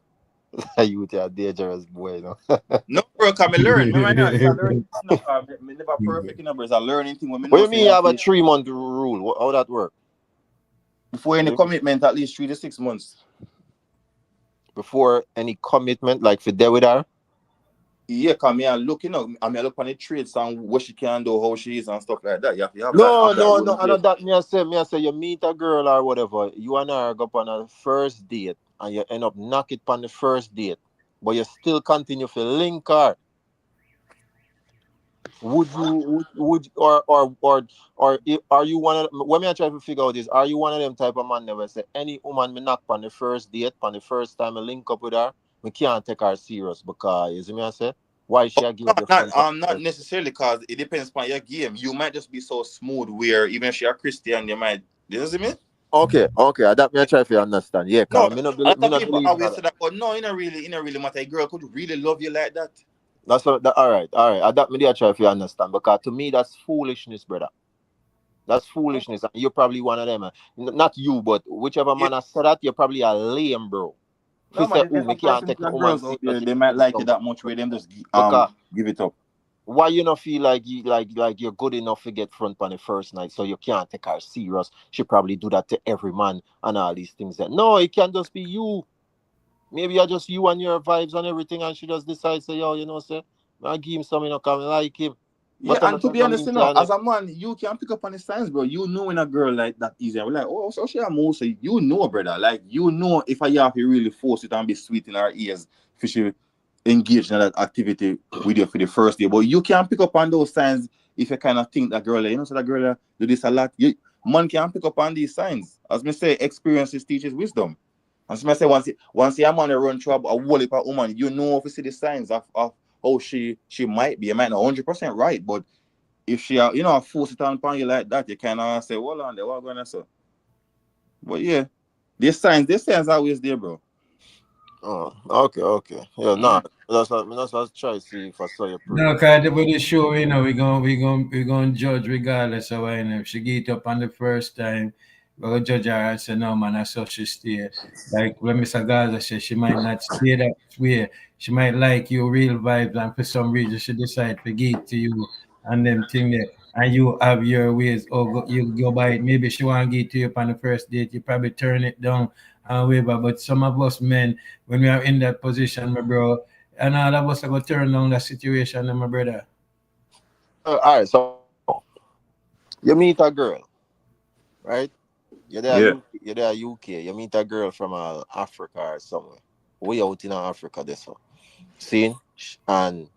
You are dangerous boy, no. No, bro, can me learn. Me right now, this is a learning thing, you know, me never perfect, you know, but it's a learning thing when me What know you say mean you you have have a to, 3 month rule? How that work? before any commitment, at least 3 to 6 months. Before any commitment, like for there with her? Yeah, cause me I look, you know, I mean I look on the traits and what she can do, how she is and stuff like that. You have to have No, that no, rule no. in I know place. that me I say you meet a girl or whatever, you and her go on a first date and you end up knock it on the first date, but you still continue to link her. Would you would are you one of what me I try to figure out is, are you one of them type of man that will say any woman me knock on the first date, on the first time I link up with her, we can't take her serious because you see me I say why she a No, give the front on the not first. necessarily cause it depends on your game. You might just be so smooth where even if you're a Christian, you might, you know what I mean? Okay, that me I try to understand. Yeah, No, cause a lot me of not people believe in always that. say that, but no, it don't really matter. A girl could really love you like that. That's what. All right. That me I try to understand because to me that's foolishness, brother. That's foolishness, and you're probably one of them. Not you, but whichever Yeah. man has said that, you're probably a lame, bro. If you No man, say, there's "Oh, me some can't person take a woman girls out serious," there, you they might just like you don't. that much where them just Because give it up. why you not feel like like you're good enough to get front on the first night, so you can't take her serious? She probably do that to every man and all these things. That no, it can just be you. Maybe you're just you and your vibes and everything, and she just decides, say, yo, say, I give him something, come like him. Yeah, But I'm and to not be gonna honest, you link know, your as neck. a man, you can pick up on the signs, bro. You know when a girl like that easy. We're like, oh, so she a move, so you know, brother. Like, you know if I have to really force it and be sweet in her ears if she engage in that activity with you for the first day. But you can pick up on those signs if you kind of think that girl, you know, so that girl do this a lot. Man can pick up on these signs. As me say, experiences teaches wisdom. And so I say once your man run through a whole heap of woman, you know if you see the signs of how she might be. You might not 100% right, but if she you know force it on you like that, you kind of say, hold on, there, what going on, so. But yeah, these signs are always there, bro. Oh, okay. Yeah, nah. Mm. That's what I try to see if I saw you No, prove. because with the show, we gonna judge regardless of what, if she get up on the first time, we're gonna judge her and say no man, that's how she stay. Like when Mr. Gaza said she might not stay that way. She might like your real vibes and for some reason she decide to give to you and them thing there. And you have your ways or you go by it. Maybe she want to give to you on the first date, you probably turn it down and whatever. But some of us men, when we are in that position, my bro, and all of us are going to turn down that situation, my brother. All right, so you meet a girl, right? Yeah. You're there UK. You meet a girl from Africa or somewhere. Way out in Africa, this one. See, and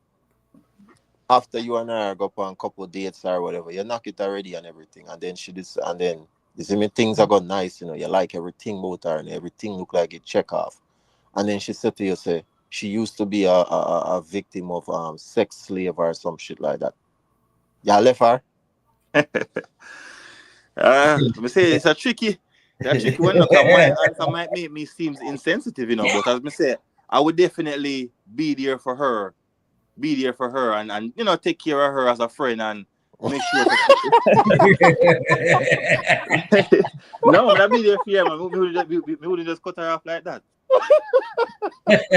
after you and her go on a couple dates or whatever, you knock it already and everything, and then You see me? Things are gone nice, you know. You like everything about her and everything look like it check off. And then she said to you, say, she used to be a victim of sex slave or some shit like that. You left her? Let me say it's a tricky one, because my answer might make me seems insensitive, you know. But as me say, I would definitely be there for her, and you know, take care of her as a friend and make sure. No, man, I be there for her, man. We wouldn't just cut her off like that.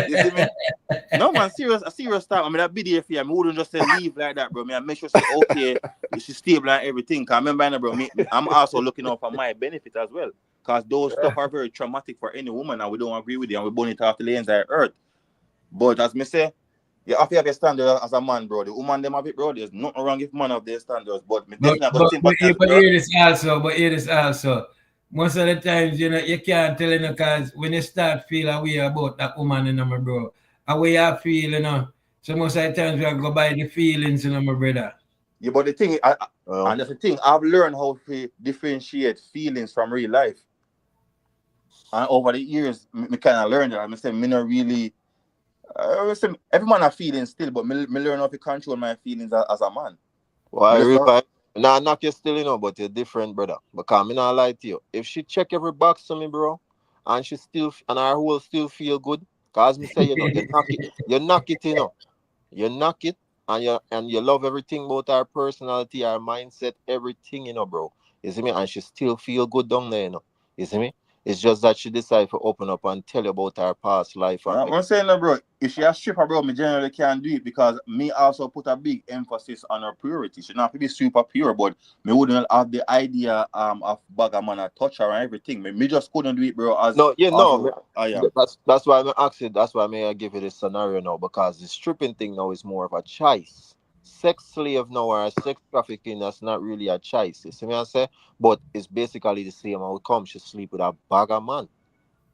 You see me? No, man, a serious time. I mean, I be there for you. I wouldn't just say leave like that, bro. I make sure she's okay, she's stable and everything. Cause remember, bro, I'm also looking out for my benefit as well. Cause those stuff are very traumatic for any woman, and we don't agree with it, and we burn it off the entire earth. But as me say, you have to have a standard as a man, bro. The woman them have it, bro. There's nothing wrong if man have their standards, but me definitely got sympathize with her. Hear this also. Most of the times, you know, you can't tell, you know, because when you start feeling way about that woman, you know, my bro, how way you feel, you know. So most of the times we go by the feelings, you know, my brother. Yeah, but the thing, and that's the thing, I've learned how to differentiate feelings from real life. And over the years, me kind of learned that. I say, me not really. Every man have feelings still, but me learn how to control my feelings as a man. Well, I realize. Nah, knock you still, you know, but you're different, brother. Because me not lie to you. If she check every box to me, bro, and she still, and her will still feel good, cause me say, you know, you knock it, you know. You knock it, and you love everything about her personality, her mindset, everything, you know, bro. You see me? And she still feel good down there, you know. You see me? It's just that she decided to open up and tell you about her past life. I'm saying that, bro. If she a stripper, bro, me generally can't do it, because me also put a big emphasis on her purity. She not have to be super pure, but me wouldn't have the idea of bag a man a touch her and everything. Me just couldn't do it, bro. I am. That's why I'm asking. That's why I give you this scenario now, because the stripping thing now is more of a choice. Sex slave now or sex trafficking, that's not really a choice. You see me I say? But it's basically the same outcome. She sleep with a bag of man,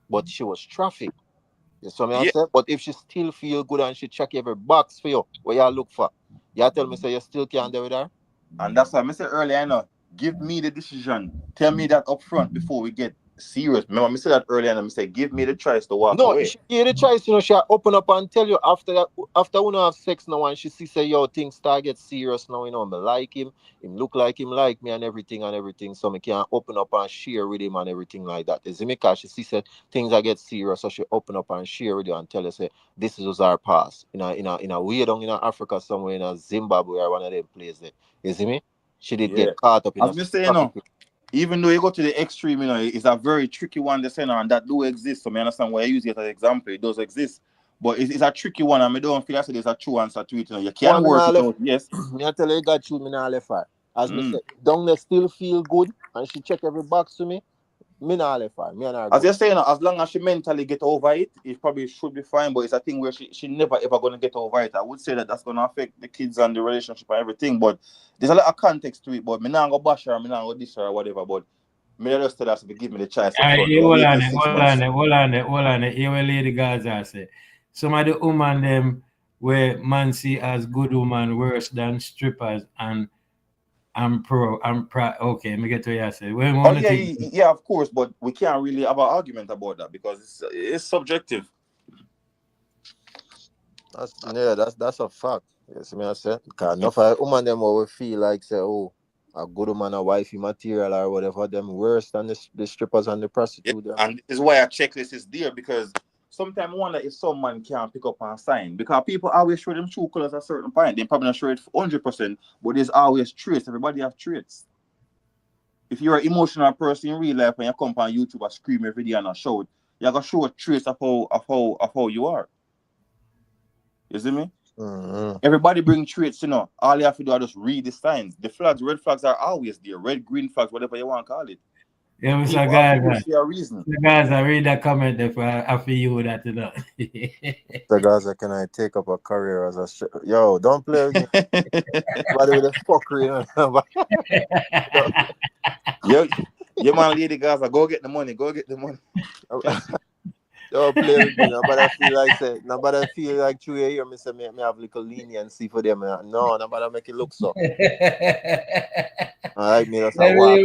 but she was trafficked. You see me I Yeah. say? But if she still feel good and she check every box for you, what you look for? You tell me say you still can't do with her? And that's why I said earlier, I know, give me the decision. Tell me that up front before we get serious. Remember, I said that earlier, and I said, give me the choice to walk No, away. she give the choice, you know, she open up and tell you after that, after we have sex now and she see say, yo, things start get serious now, you know, me like him look like him like me and everything, so me can open up and share with him and everything like that. Is it me? Cause she see said things are get serious, so she open up and share with you and tell you say, this is our past. In a way down in Africa somewhere in a Zimbabwe or one of them places. Is it me? She did Yeah. get caught up in As me say, you know, even though you go to the extreme, you know, it's a very tricky one to say now, and that do exist. So I understand why I use it as an example. It does exist. But it's a tricky one, and I don't feel like there's a true answer to it. You know, you can work it out, yes. Me I tell you, got you, me not left her. As me say, down there still feel good, and she check every box to me. Me not left her. Me and her. As you're saying, as long as she mentally get over it, it probably should be fine. But it's a thing where she never ever gonna get over it. I would say that that's gonna affect the kids and the relationship and everything. But there's a lot of context to it. But me not go bash her, me not go diss her or whatever. But me just tell her to give me the choice up front. Hold on. Here where Lady Gaza say. Some of the women them where man see as good woman worse than strippers and I'm proud. Okay, let me get to you. I say. Yeah, of course. But we can't really have an argument about that because it's subjective. That's a fact. Yes, me I say. Because enough of woman them will feel like say, oh, a good woman, a wifey material or whatever, them worse than the strippers and the prostitute. Yeah, and this is why a checklist is there, because sometimes I wonder if some man can't pick up and sign, because people always show them true colors at a certain point. They probably not show it 100%, but there's always traits. Everybody have traits. If you're an emotional person in real life and you come on YouTube and scream every day and a shout, you're gonna show traits of how you are. You see me? Mm-hmm. Everybody bring traits, you know. All you have to do is just read the signs. The flags, red flags are always there. Red, green flags, whatever you want to call it. Yeah, Mr. Guys, I read that comment there for after you that you know. So guys, can I take up a career as a stripper? Yo, don't play with me. Everybody with the fuckery, you know. Yeah, man, Lady Gaza, go get the money. Don't play with me. Nobody feel like through here, me say me have little leniency for them. No, nobody make it look so. I like me just a walk.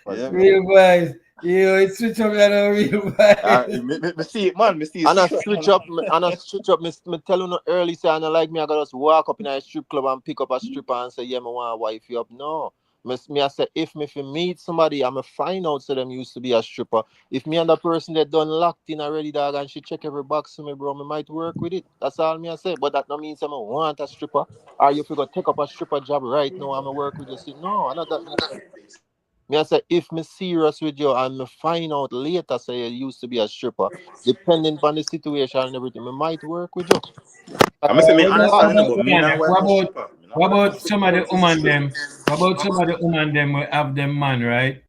Yeah. Real vibes. Yo, it switch up that on real vibes. Me see it, man. Me see it. And I switch up, me tell you no early say, I don't like me, I gotta just walk up in a strip club and pick up a stripper and say, yeah, me want to wife you up. No. Me I say, if me fi meet somebody, I'ma find out so them used to be a stripper. If me and the person that done locked in already, dog, and she check every box for me, bro, me might work with it. That's all me I say. But that no means I want a stripper. Or you figure take up a stripper job right now, I'ma work with you. See, no, I not that me say. Me I say if me serious with you and me find out later say you used to be a stripper, depending on the situation and everything, me might work with you. I'm say me What about, understand, but me not wife what a about, stripper. Me not what wife a about stripper, some of bro. the woman them? What about some of the woman them will have them man, right?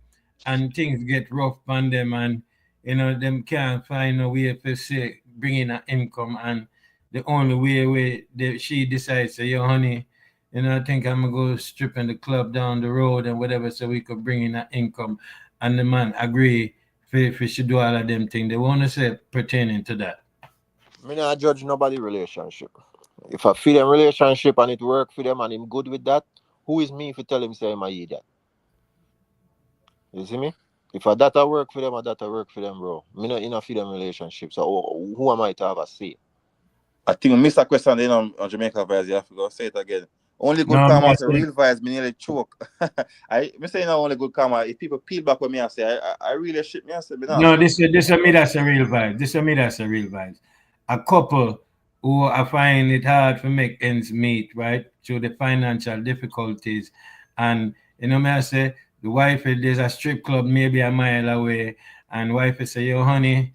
And things get rough on them and them can't find a way to say bring in an income and the only she decides say, yo honey, I think I'm gonna go strip in the club down the road and whatever so we could bring in an income and the man agree if she do all of them things. They wanna say pertaining to that. Me not judge nobody relationship. If I feel them relationship and it work for them and him good with that, who is me if you tell him say I'm a idiot? You see me? If I that I work for them, I that I work for them, bro. Me not in a feel them relationship. So who am I to have a say? I think we missed a question then on Jamaica vibes. You have to go say it again. Only good No, karma me I after say, real vibes, me nearly choke. Me say no only good karma. If people peel back with me, I say I really shit me. I say me not no, say that. this a me that's a real vibe. This a me that's a real vibe. A couple who I find it hard to make ends meet, right? Through the financial difficulties. And me I say the wife there's a strip club maybe a mile away and wife say, yo honey,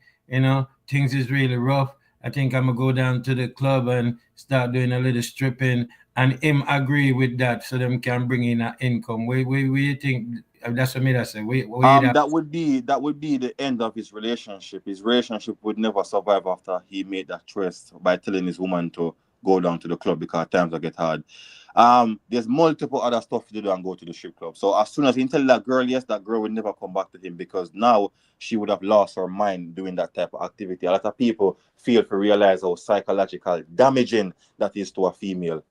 things is really rough. I think I'm gonna go down to the club and start doing a little stripping and him agree with that so them can bring in an income. We you think that's what me that say. We that That would be the end of his relationship. His relationship would never survive after he made that choice by telling his woman to go down to the club because times will get hard. There's multiple other stuff to do and go to the strip club. So as soon as he tell that girl yes, that girl would never come back to him because now she would have lost her mind doing that type of activity. A lot of people fail to realize how psychological damaging that is to a female.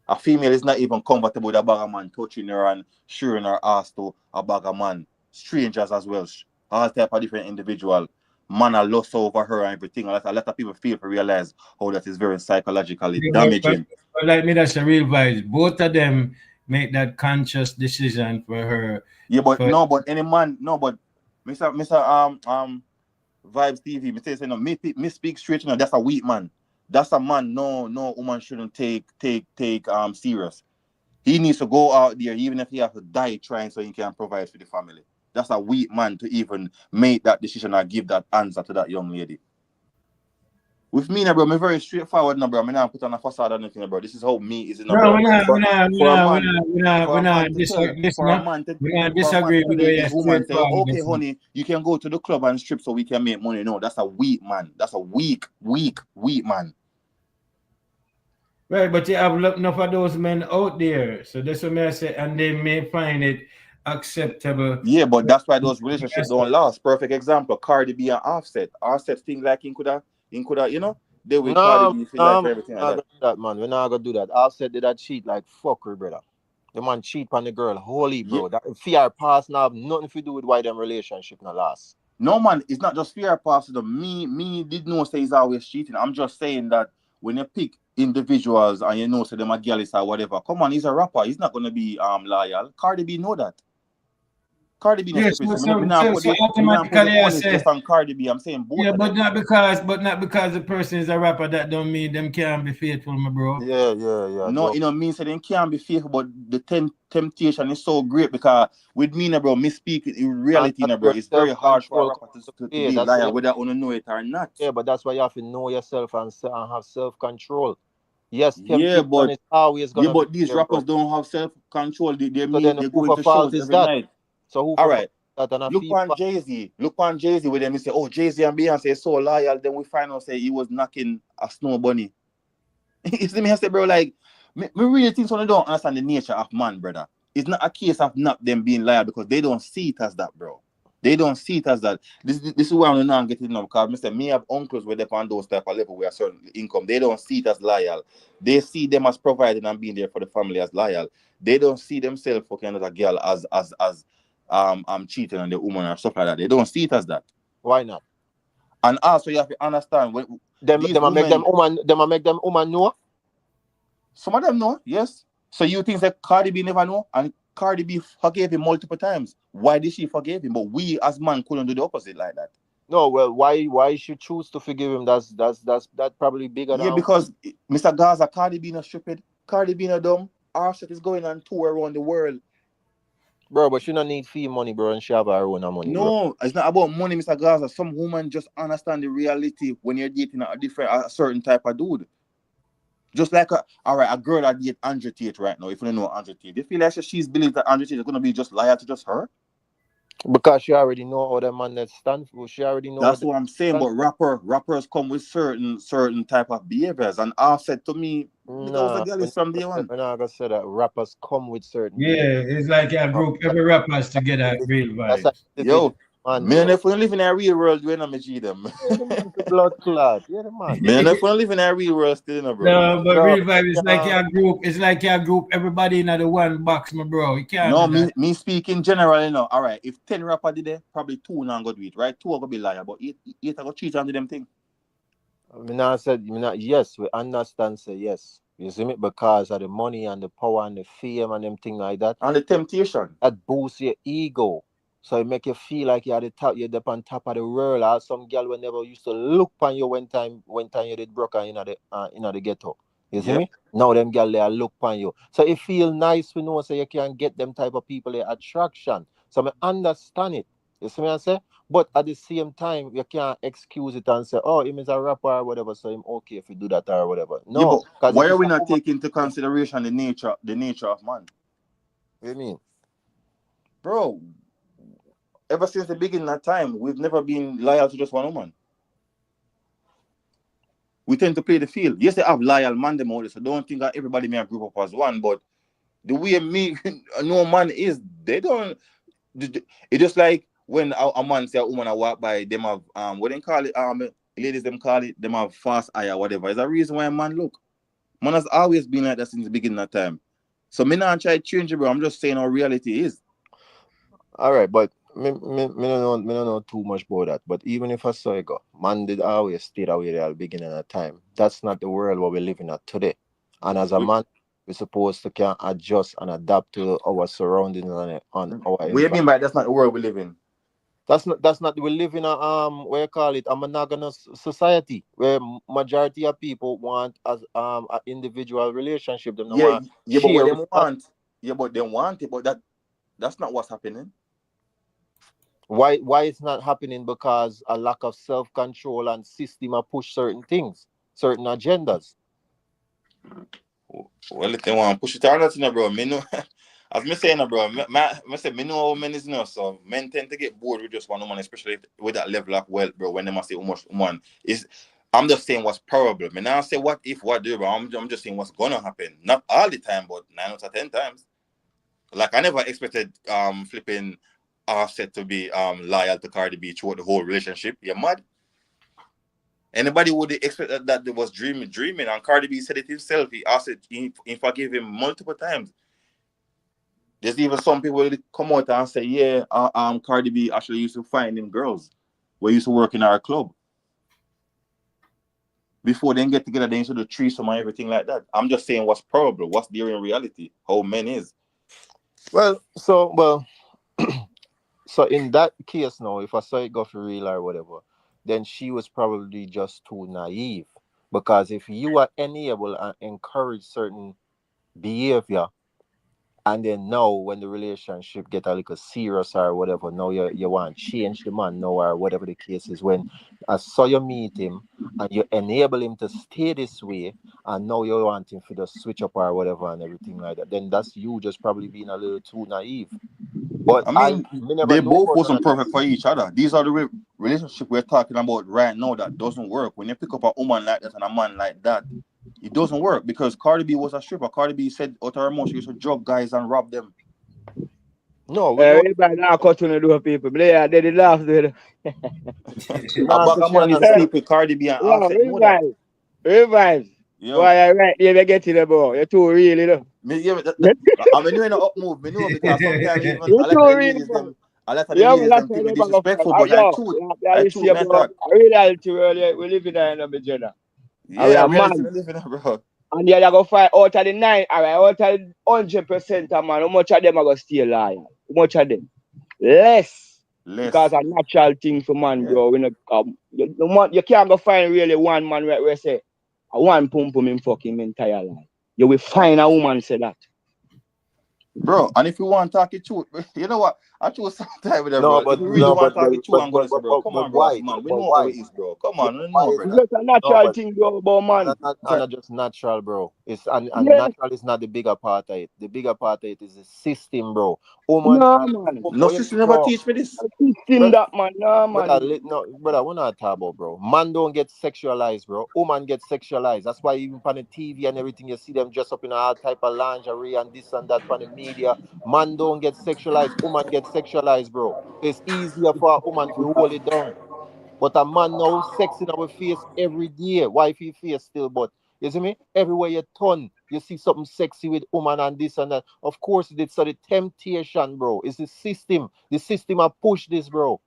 A female is not even comfortable with a bag of man touching her and showing her ass to a bag of man. Strangers as well. All type of different individual. Man are lost over her and everything. A lot of people feel to realize how that is very psychologically yeah, damaging. but like me, that's a real vibes. Both of them make that conscious decision for her. Yeah, but For no, but any man, no, but Mr. Vibes TV, me say no, me speak straight, that's a weak man. That's a man no woman shouldn't take serious. He needs to go out there, even if he has to die trying so he can provide for the family. That's a weak man to even make that decision or give that answer to that young lady. With me, bro, I'm very straightforward, bro. I'm not put on a facade or anything, bro. This is how me is, no, bro. For a man, we're for a not man to tell, disagree. for a man to, We're not for a man disagree with telling you. his woman, say, Straightforward. okay, honey, you can go to the club and strip so we can make money. No, that's a weak man. That's a weak man. Right, but you have enough of those men out there. So that's what I say, and they may find it acceptable. Yeah, but that's why those relationships don't last. Perfect example, Cardi B and Offset. Offset thing like in coulda, they with Cardi No, B feel like no, everything we're like not that. gonna do that, man. We're not gonna do that. Offset did that cheat like fucker, brother. The man cheat on the girl, holy Yeah. bro. That fear past now have nothing to do with why them relationship not last. No man, it's not just fear pastor. Me did know say he's always cheating. I'm just saying that when you pick individuals and say them a gallus or whatever, come on, he's a rapper. He's not gonna be loyal. Cardi B know that. Cardi B no Yes, stupid. So so me not put the automatically I onus say, just on Cardi B. I'm saying both yeah, of them. but not because the person is a rapper. That don't mean them can't be faithful, my bro. Yeah, No, Joe. means that they can't be faithful, but the temptation is so great because with me, bro, me speak in And reality, that's bro, where it's very hard for a self-control rapper comes to to play. be That's where liar, whether you know it or not. yeah, but that's why you have to know yourself and have self-control. Yes, Yeah, temptation but is always yeah, gonna be but these there, bro. rappers don't have self control. So then They're who going for to fault shows is every that? night. So who All for fault right. is that and I Look feel on Jay-Z. Look on Jay-Z with them. You say, oh, Jay-Z and Beyonce is so loyal. Then we find out say he was knocking a snow bunny. You see me? I say, bro, like, me really think someone don't understand the nature of man, brother. It's not a case of not them being loyal because they don't see it as that, bro. They don't see it as that. This is why I'm not getting enough because me have uncles where they on those type of level where certain income. They don't see it as loyal. They see them as providing and being there for the family as loyal. They don't see themselves fucking as a girl as cheating on the woman or stuff like that. They don't see it as that. Why not? And also you have to understand when Them these make them woman know. some of them know, yes. So you think that Cardi B never know, and Cardi B forgave him multiple times. Why did she forgive him? But we as man couldn't do the opposite like that. No, well, why she choose to forgive him? That's probably bigger Yeah, than. because Mr. Gaza, Cardi B not stupid, Cardi B not dumb. Offset is going on tour around the world. Bro, but she don't need fee money, bro, and she have her own money, bro. No, it's not about money, Mr. Gaza. Some women just understand the reality when you're dating a certain type of dude. Just like a girl that date Andrew Tate right now, if you don't know Andrew Tate, you feel like she's believing that Andrew Tate is gonna be just loyal to just her? Because she already know how the man that stand for. She already know. That's what I'm saying. But rappers come with certain type of behaviors, and Offset to me, that was a girl from day one. We're not gonna say that rappers come with certain. Yeah, it's like a group. Every rapper has to get a real vibe. Yo, man, if we live in a real world, we don't see them. Blood clot. Yeah, the man. Man, if we live in a real world, still no, bro. No, but real vibe is like your group. It's like your group. Everybody in the one box, my bro. You can't. No, me speaking generally, you know. All right, if 10 rappers did it, probably 2 not go do it, right? 2 are gonna be liar, but 8 are gonna cheat onto them thing. Yes, we understand. Say yes. You see me? Because of the money and the power and the fame and them thing like that. And the temptation. That boosts your ego. So it make you feel like you're up on top of the world. Or some girl will never used to look on you when time you did broke in the ghetto. You see me? Now them girl they look on you. So it feel nice to know so you can get them type of people the attraction. So I understand it. You see me I say? But at the same time, you can't excuse it and say, oh, him is a rapper or whatever, so him okay if you do that or whatever. No. Yeah, why are we not taking into consideration the nature of man? What do you mean? Bro, ever since the beginning of time, we've never been loyal to just one woman. We tend to play the field. Yes, they have loyal man them all, so don't think that everybody may group up as one, but the way me no man is, they don't. It's just like when a man say a woman I walk by, them have what they call it, ladies them call it, them have fast eye or whatever. It's a reason why a man look. Man has always been like that since the beginning of time. So me not try to change it, bro. I'm just saying how reality is. All right, but me don't know too much about that. But even if I saw it go, man did always stay that way at the beginning of time. That's not the world what we're living at today. And as a man, we're supposed to can adjust and adapt to our surroundings on our. What do you mean by that's not the world we live in? That's not we live in a what you call it, a monogamous society where majority of people want as an individual relationship. Them but they want it, but that's not what's happening. Why it's not happening? Because a lack of self-control and system push certain things, certain agendas. Well, if they want to push it out, bro, me know. As me saying, bro, me say me know how men is now, so men tend to get bored with just one woman, especially with that level of wealth, bro. When they must say how much woman is, I'm just saying what's probable. Me now say what if, what do, bro. I'm just saying what's gonna happen. Not all the time, but 9 out of 10 times. Like I never expected flipping Offset to be loyal to Cardi B throughout the whole relationship. You're mad. Anybody would expect that they was dreaming, and Cardi B said it himself. He asked it, he forgave him multiple times. There's even some people that come out and say, yeah, Cardi B actually used to find him girls who used to work in our club. Before they get together, they used to do threesome and everything like that. I'm just saying what's probable, what's there in reality, how men is. So in that case now, if I saw it go for real or whatever, then she was probably just too naive. Because if you are enable and encourage certain behavior, and then now when the relationship get a little serious or whatever, now you want to change the man now or whatever the case is, when I saw you meet him and you enable him to stay this way, and now you want him to just switch up or whatever and everything like that, then that's you just probably being a little too naive. But I mean, they both wasn't perfect for each other. These are the relationship we're talking about right now that doesn't work. When you pick up a woman like that and a man like that, it doesn't work because Cardi B was a stripper. Cardi B said out her mouth she used to drug guys and rob them. No, everybody now cut on the door, people. They did laugh there. A bag of man is sleep with Cardi B and Offset. Revive. Why I right here they get to the ball. You're too real, you know. I'm doing an up move, me know, because sometimes even I like the ladies them A lot of the Yeah, man, ladies that's them why think me they bag up. disrespectful, but Yo, yeah, I listen, truth, man, bro. talk. I reality, we live in a Jenna. And we Yeah, are reality man. we live in, bro. And the other go find out of the 9, all right, out of 100% of man, how much of them are going to stay loyal? How much of them? Less. Because Less. a natural thing for man, Yeah. bro. You can't go find really one man where say, a one pum pum him fuck him entire life. You will find a woman say that. Bro, and if you want to talk it true, you know what? I choose some time with that, No, bro. If but you really no, want to talk it true, I'm gonna say, bro, come but on, bro, as a why? man. We But know how why? it is, bro. Come Yeah, on, we why know, is It's brother. that? just a No, natural but thing, bro, about man. and just natural, bro. And Yes. natural is not the bigger part of it. The bigger part of it is the system, bro. Woman, No, man. No you sister never bro, teach me this. I teach him brother, that, man. No, man. no, brother, we're not talking about, bro. Man don't get sexualized, bro. Woman get sexualized. That's why even on the TV and everything, you see them dress up in all type of lingerie and this and that on the media. Man don't get sexualized. Woman get sexualized, bro. It's easier for a woman to hold it down. But a man now sex in our face every day. Wifey face still, but you see me? Everywhere you turn, you see something sexy with woman and this and that. Of course, it's the temptation, bro. It's the system. The system have pushed this, bro.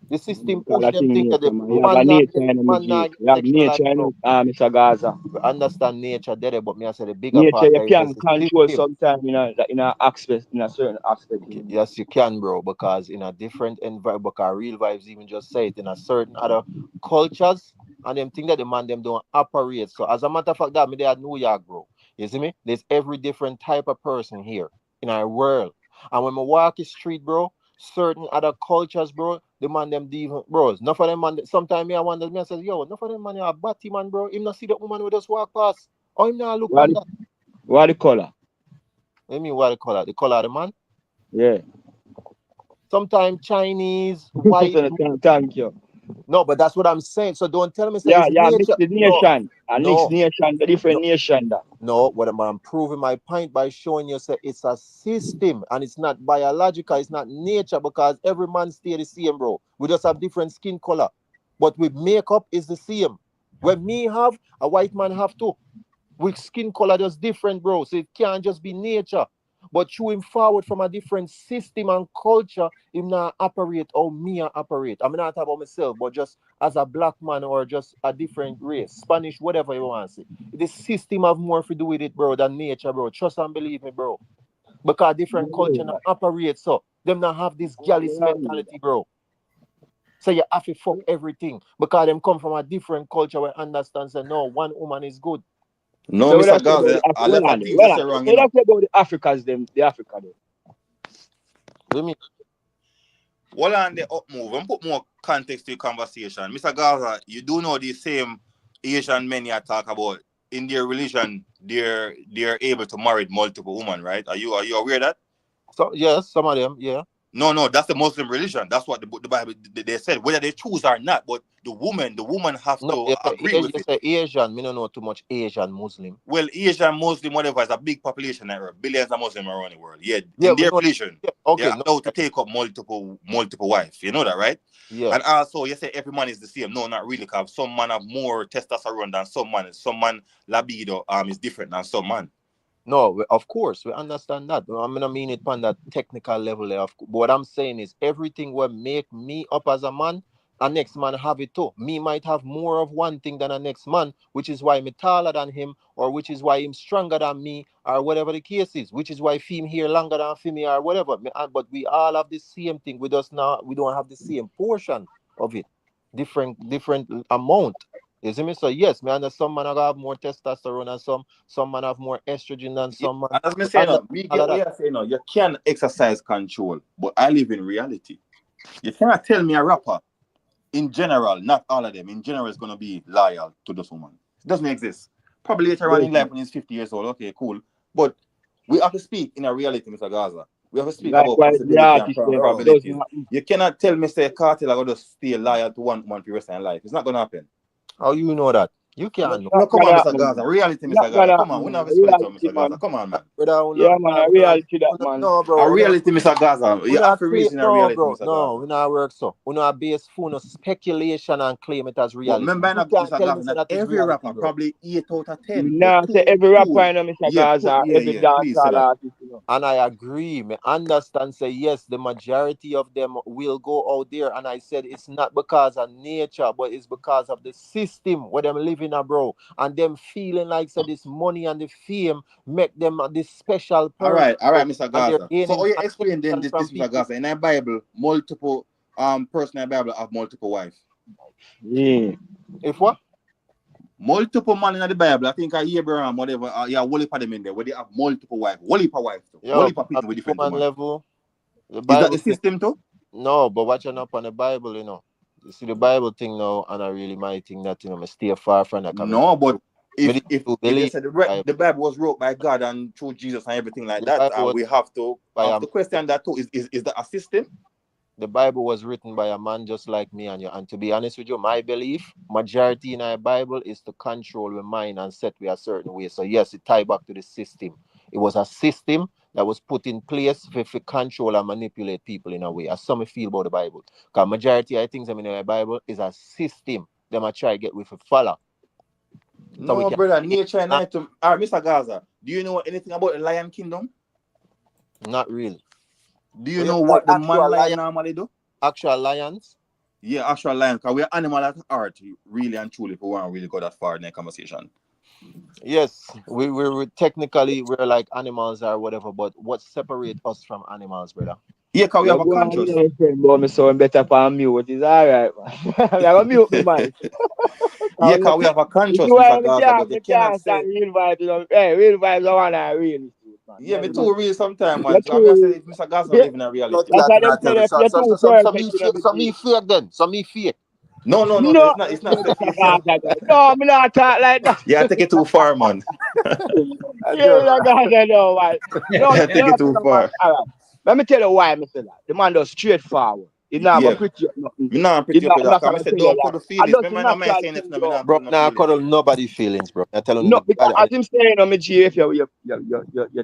The system Because push that them thing things that the nature, man. You have a man not nature get in me, man G. not get You have sexualized, nature in bro. it, Mr. Gaza. We understand nature there, but me I say the bigger Nature part you of it is can the control system. sometimes in a aspect, in a certain aspect. You know. Yes, you can, bro, because in a different environment, because real vibes even just say it in a certain other cultures, and them think that the man them don't operate. So as a matter of fact, that me there at New York, bro. You see me? There's every different type of person here in our world. And when I walk the street, bro, certain other cultures, bro, the man them even bros. Enough of them man sometimes me I wonder me I say, yo, enough of them man are batty man, bro. Him not see the woman with us walk past. Or him not look What on the, that. what the color? I mean what they call it? The color of the man. Yeah. Sometimes Chinese, white. Thank you. No, but that's what I'm saying. So don't tell me say Yeah, it's yeah, mixed nature. No, nation. A mixed no, nation, the no, different nation that. no. What I'm proving my point by showing you say it's a system and it's not biological, it's not nature because every man stay the same, bro. We just have different skin color. But with makeup is the same. When me have, a white man have too. With skin color just different, bro. So it can't just be nature. But through him forward from a different system and culture, him not operate how me I operate. I'm not talking about myself, but just as a black man or just a different race, Spanish, whatever you want to say. The system have more to do with it, bro, than nature, bro. Trust and believe me, bro. Because different culture not operate, so them not have this gallus mentality, bro. So you have to fuck everything because them come from a different culture where understands that no, one woman is good. No, So what I Mr. say about Gaza, the a lot of things you well, say wrong, you what I know. say about the Africans, the Africa them. What do you mean? While on the up move and put more context to your conversation, Mr. Gaza, you do know the same Asian men you talk about in their religion, they're able to marry multiple women, right? Are you aware of that? So yes, some of them, yeah. No, that's the Muslim religion. That's what the Bible they said, whether they choose or not. But the woman have No, to agree You with it. say Asian. Me don't know too much Asian Muslim. Well, Asian, Muslim, whatever, is a big population there. Billions of Muslims around the world. Yeah, Yeah, in we their know. religion, Yeah, they're okay, no, allowed to take up multiple wives. You know that, right? yeah. And also, you say every man is the same. No, not really. Cause some man have more testosterone than some man. Some man libido is different than some man. No, of course, we understand that. I'm gonna mean it on that technical level. But what I'm saying is everything will make me up as a man, a next man have it too. Me might have more of one thing than a next man, which is why me taller than him, or which is why him stronger than me, or whatever the case is, which is why him here longer than me or whatever. But we all have the same thing with us now. We don't have the same portion of it, different amount. You see me? So yes, me understand some man have more testosterone and some man have more estrogen than Yeah, some man. and as me We say, no, understand me all get of what that. you're saying. No, you can exercise control, but I live in reality. You cannot tell me a rapper in general, not all of them, in general, is going to be loyal to this woman. It doesn't exist. Probably later on in life when he's 50 years old, okay, cool. But we have to speak in a reality, Mr. Gaza. We have to speak about Likewise, the possibility and artist them. It probabilities. doesn't happen. You cannot tell me, say, Cartel are going to stay loyal to one woman for the rest of their life. It's not going to happen. How you know that? You It's can't know. No, not come gonna on, Mr. happen, Gaza. man. Reality, It's not Mr. Gaza. gonna Come happen, on, we man. don't have A a spiritual, reality, Mr. Gaza. man. Come on, man. Yeah, man, a reality that, man. No, A bro. reality, Mr. Gaza. We You have not to claim, reason a no, reality, bro. Mr. No, Gaza. we not work so. We not base full no speculation and claim it as But reality. remember, You can't Mr. tell me Gaza, say not that is every reality, rapper, bro. probably 8 out of 10, but Now say two, every rapper, two. you know, Mr. Yeah, Gaza, every please say dancehall that. artist, you And I agree. Me understand. Say yes, the majority of them will go out there. And I said it's not because of nature, but it's because of the system where them living, bro. And them feeling like so this money and the fame make them this special person. All right, Mr. And they're Gaza. So gaining how you explain then attention this from Mr. people. Gaza? In the Bible, multiple person in the Bible have multiple wives. Yeah. If what? Multiple man in the Bible. I think Abraham, whatever, whole heap of them in there where they have multiple wives. Whole heap of wives too. Whole Yo, heap of at people with different woman women. level, the Is that Bible the thing. system too? No, but watching up on the Bible, You see the Bible thing now, and I really might think that I stay far from that. No, but Me if do you believe said Bible. the Bible was wrote by God and through Jesus and everything like The that, Bible was we have to by a question that too. Is that a system? the Bible was written by a man just like me and you. And to be honest with you, my belief, majority in our Bible is to control the mind and set we a certain way. So yes, it tie back to the system. It was a system that was put in place for control and manipulate people in a way. As some feel about the Bible. Because majority of things in the Bible is a system. Them I try to get with a follow. So we No, can brother, nature and night. All right, Mr. Gaza, do you know anything about the Lion Kingdom? not really. Do you We know have like what the man lion normally do? actual lions. Yeah, actual lion, because we're animal at heart, really and truly, if we want to really go that far in the conversation. Yes, we technically we're like animals or whatever, but what separate us from animals, brother? Yeah, because we You have a go on conscious. here saying, but me sound better for mute. It's alright, man. I'm gonna mute me, man. Yeah, because we have a If conscious, you Mr. want me Gaza, but you cannot can't stand say, real vibes, Hey, real vibes I wanna real truth, man. yeah, Yeah, me man. too real sometime, man. You're So I'm just too saying, if Mr. Gaza yeah. live in a Don't reality. you That's like why to them not say tell me that you're too some perfect, me you know, fake, some me fake then, some me fake. No, No, it's not safe. Mr. Gaza, no, me not talk like that. Yeah, take it too far, man. I Yeah, just, Mr. Gaza, no, man. No, Yeah, you take know, it too man. far. All right. Let me tell you why, Mr. That. The man does straightforward. He not gonna Yeah. pretty up nothing. Me not He pretty up not, with I'm that. not Because I gonna said, tell you don't put that. the I feelings. just Remember, no man natural saying this, thing, no, me though. not bro, put no nah, feelings. cuddle nobody feelings, bro. I'm telling you, No, the because God, as I'm saying, me G, if you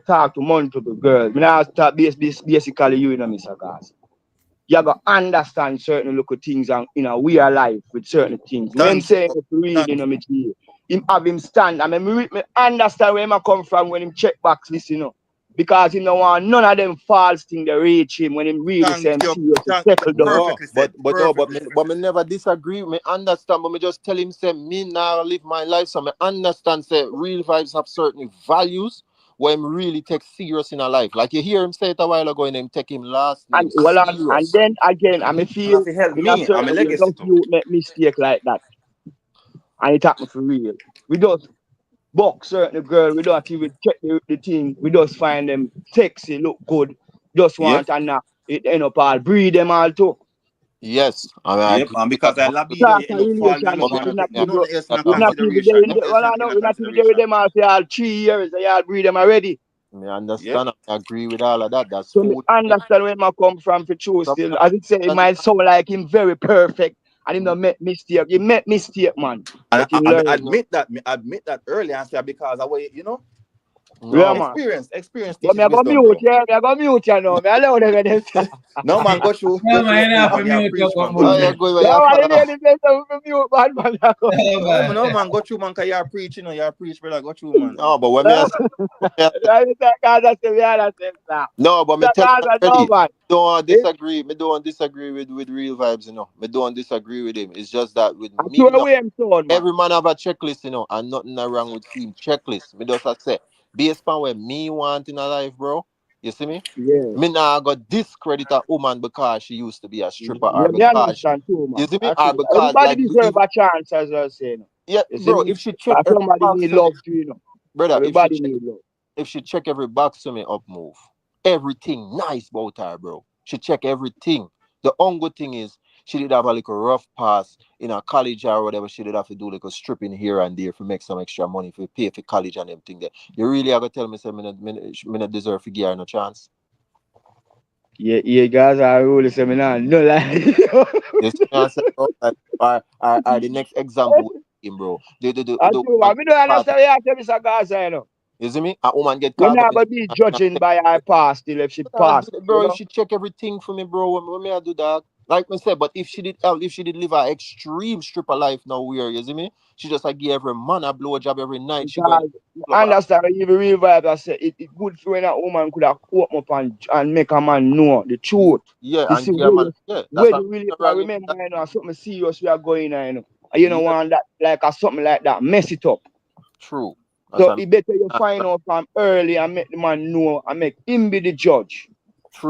talk to multiple girls, me not talk basically you know, Mr. Gas. You gotta understand certain little things and in a way of life with certain things. When him Thank saying you. it real, you Thank know, you. me G, him have him stand. I mean, me understand where him a come from when him check box this, you know. Because he don't want none of them false thing to reach him when him really say Thank him you. serious, he Thank settle down. no, Perfectly said. but Perfectly me, said. but me never disagree. Me understand, but me just tell him say me now live my life, so me understand say real vibes have certain values where him really take serious in a life. Like you hear him say it a while ago, and him take him last name And well, and serious. then again, I may And feel if you help in a me, I'm a certain way, legacy just too. you make mistake like that, and it happen for real. We just box certain girl, we don't even check the thing, we just find them sexy, look good, just Yep. want and it end up all breed them all too. Yes, I mean, I Yep. agree And with because that I libido, 100%. you Start a end up falling in relationship, love But me, and we not not take me even nothing else in we not even there consideration. with Nothing else well, in I know we not even there with consideration. them all say all 3 years, they all breed them already. Yep. understand. I agree with all of that. That's So me food. understand where I come from for true Some still. As it say, it might sound like him very perfect and him not make mistake. He make mistake, man. And But him I learn. admit that earlier and say because of way, Yeah, no, man. experience But me teaches I go wisdom, mute, bro. yeah. Me I go mute, you know. Me allow them when them talk. No man, Yeah, go through man, your you food, have to man. You mute preach, up man. on Go oh through. yeah, movement. go where Yeah, you man, follow. you really say something mute, man, man. Yeah, man. Man, go through, man, cause you preach, you preach, brother. Go through, man. No, but when me I say, I just God that's the way that's it now. no, but me That tell God you that no already. man. Don't Eh? disagree. Me don't disagree with real vibes. Me don't disagree with him. It's just that with I me, throw away him son, man. every man have a checklist, and nothing wrong with seeing checklist. Me just a say, based on what me want in a life, bro. You see me? Yeah. Me nah go discredit a woman because she used to be a stripper or Yeah, me because understand too, you man. see me I or see. because Everybody like deserve a chance, as I was saying. yeah, You see bro. me? If she check every Somebody box need for me, love too, you know. brother. Everybody need love. If she check every box for me, up move. Everything nice about her, bro. She check everything. The only thing is she did have a little rough pass in a college or whatever. She did have to do like a stripping here and there to make some extra money for pay for college and everything there. You really have to tell me say me not deserve to give her no chance. Yeah, guys, I really say me nah, no lie. You see me I say, bro, like, or the next example with him, bro. I The do, woman man. Me don't caught understand what you tell me, Gaza, you know. you see me? A woman get You're caught up not in gonna be judging by her past till if she Nah, passed, you bro, if know. she check everything for me, bro, what me I do, dog? Like I said, but if she did live an extreme stripper life now where, you see me? She just like give every man a blowjob every night. She go in Because the club and understand the real vibe. I say it good for when a woman could have open up and make a man know the truth. yeah, You and see give a man, yeah, that's where what the really I'm I wrong in remember that. you know something serious we are going on, you know. And you don't Yeah, want that like a something like that, mess it up. true. That's So what it better you I'm find out from early and make the man know and make him be the judge.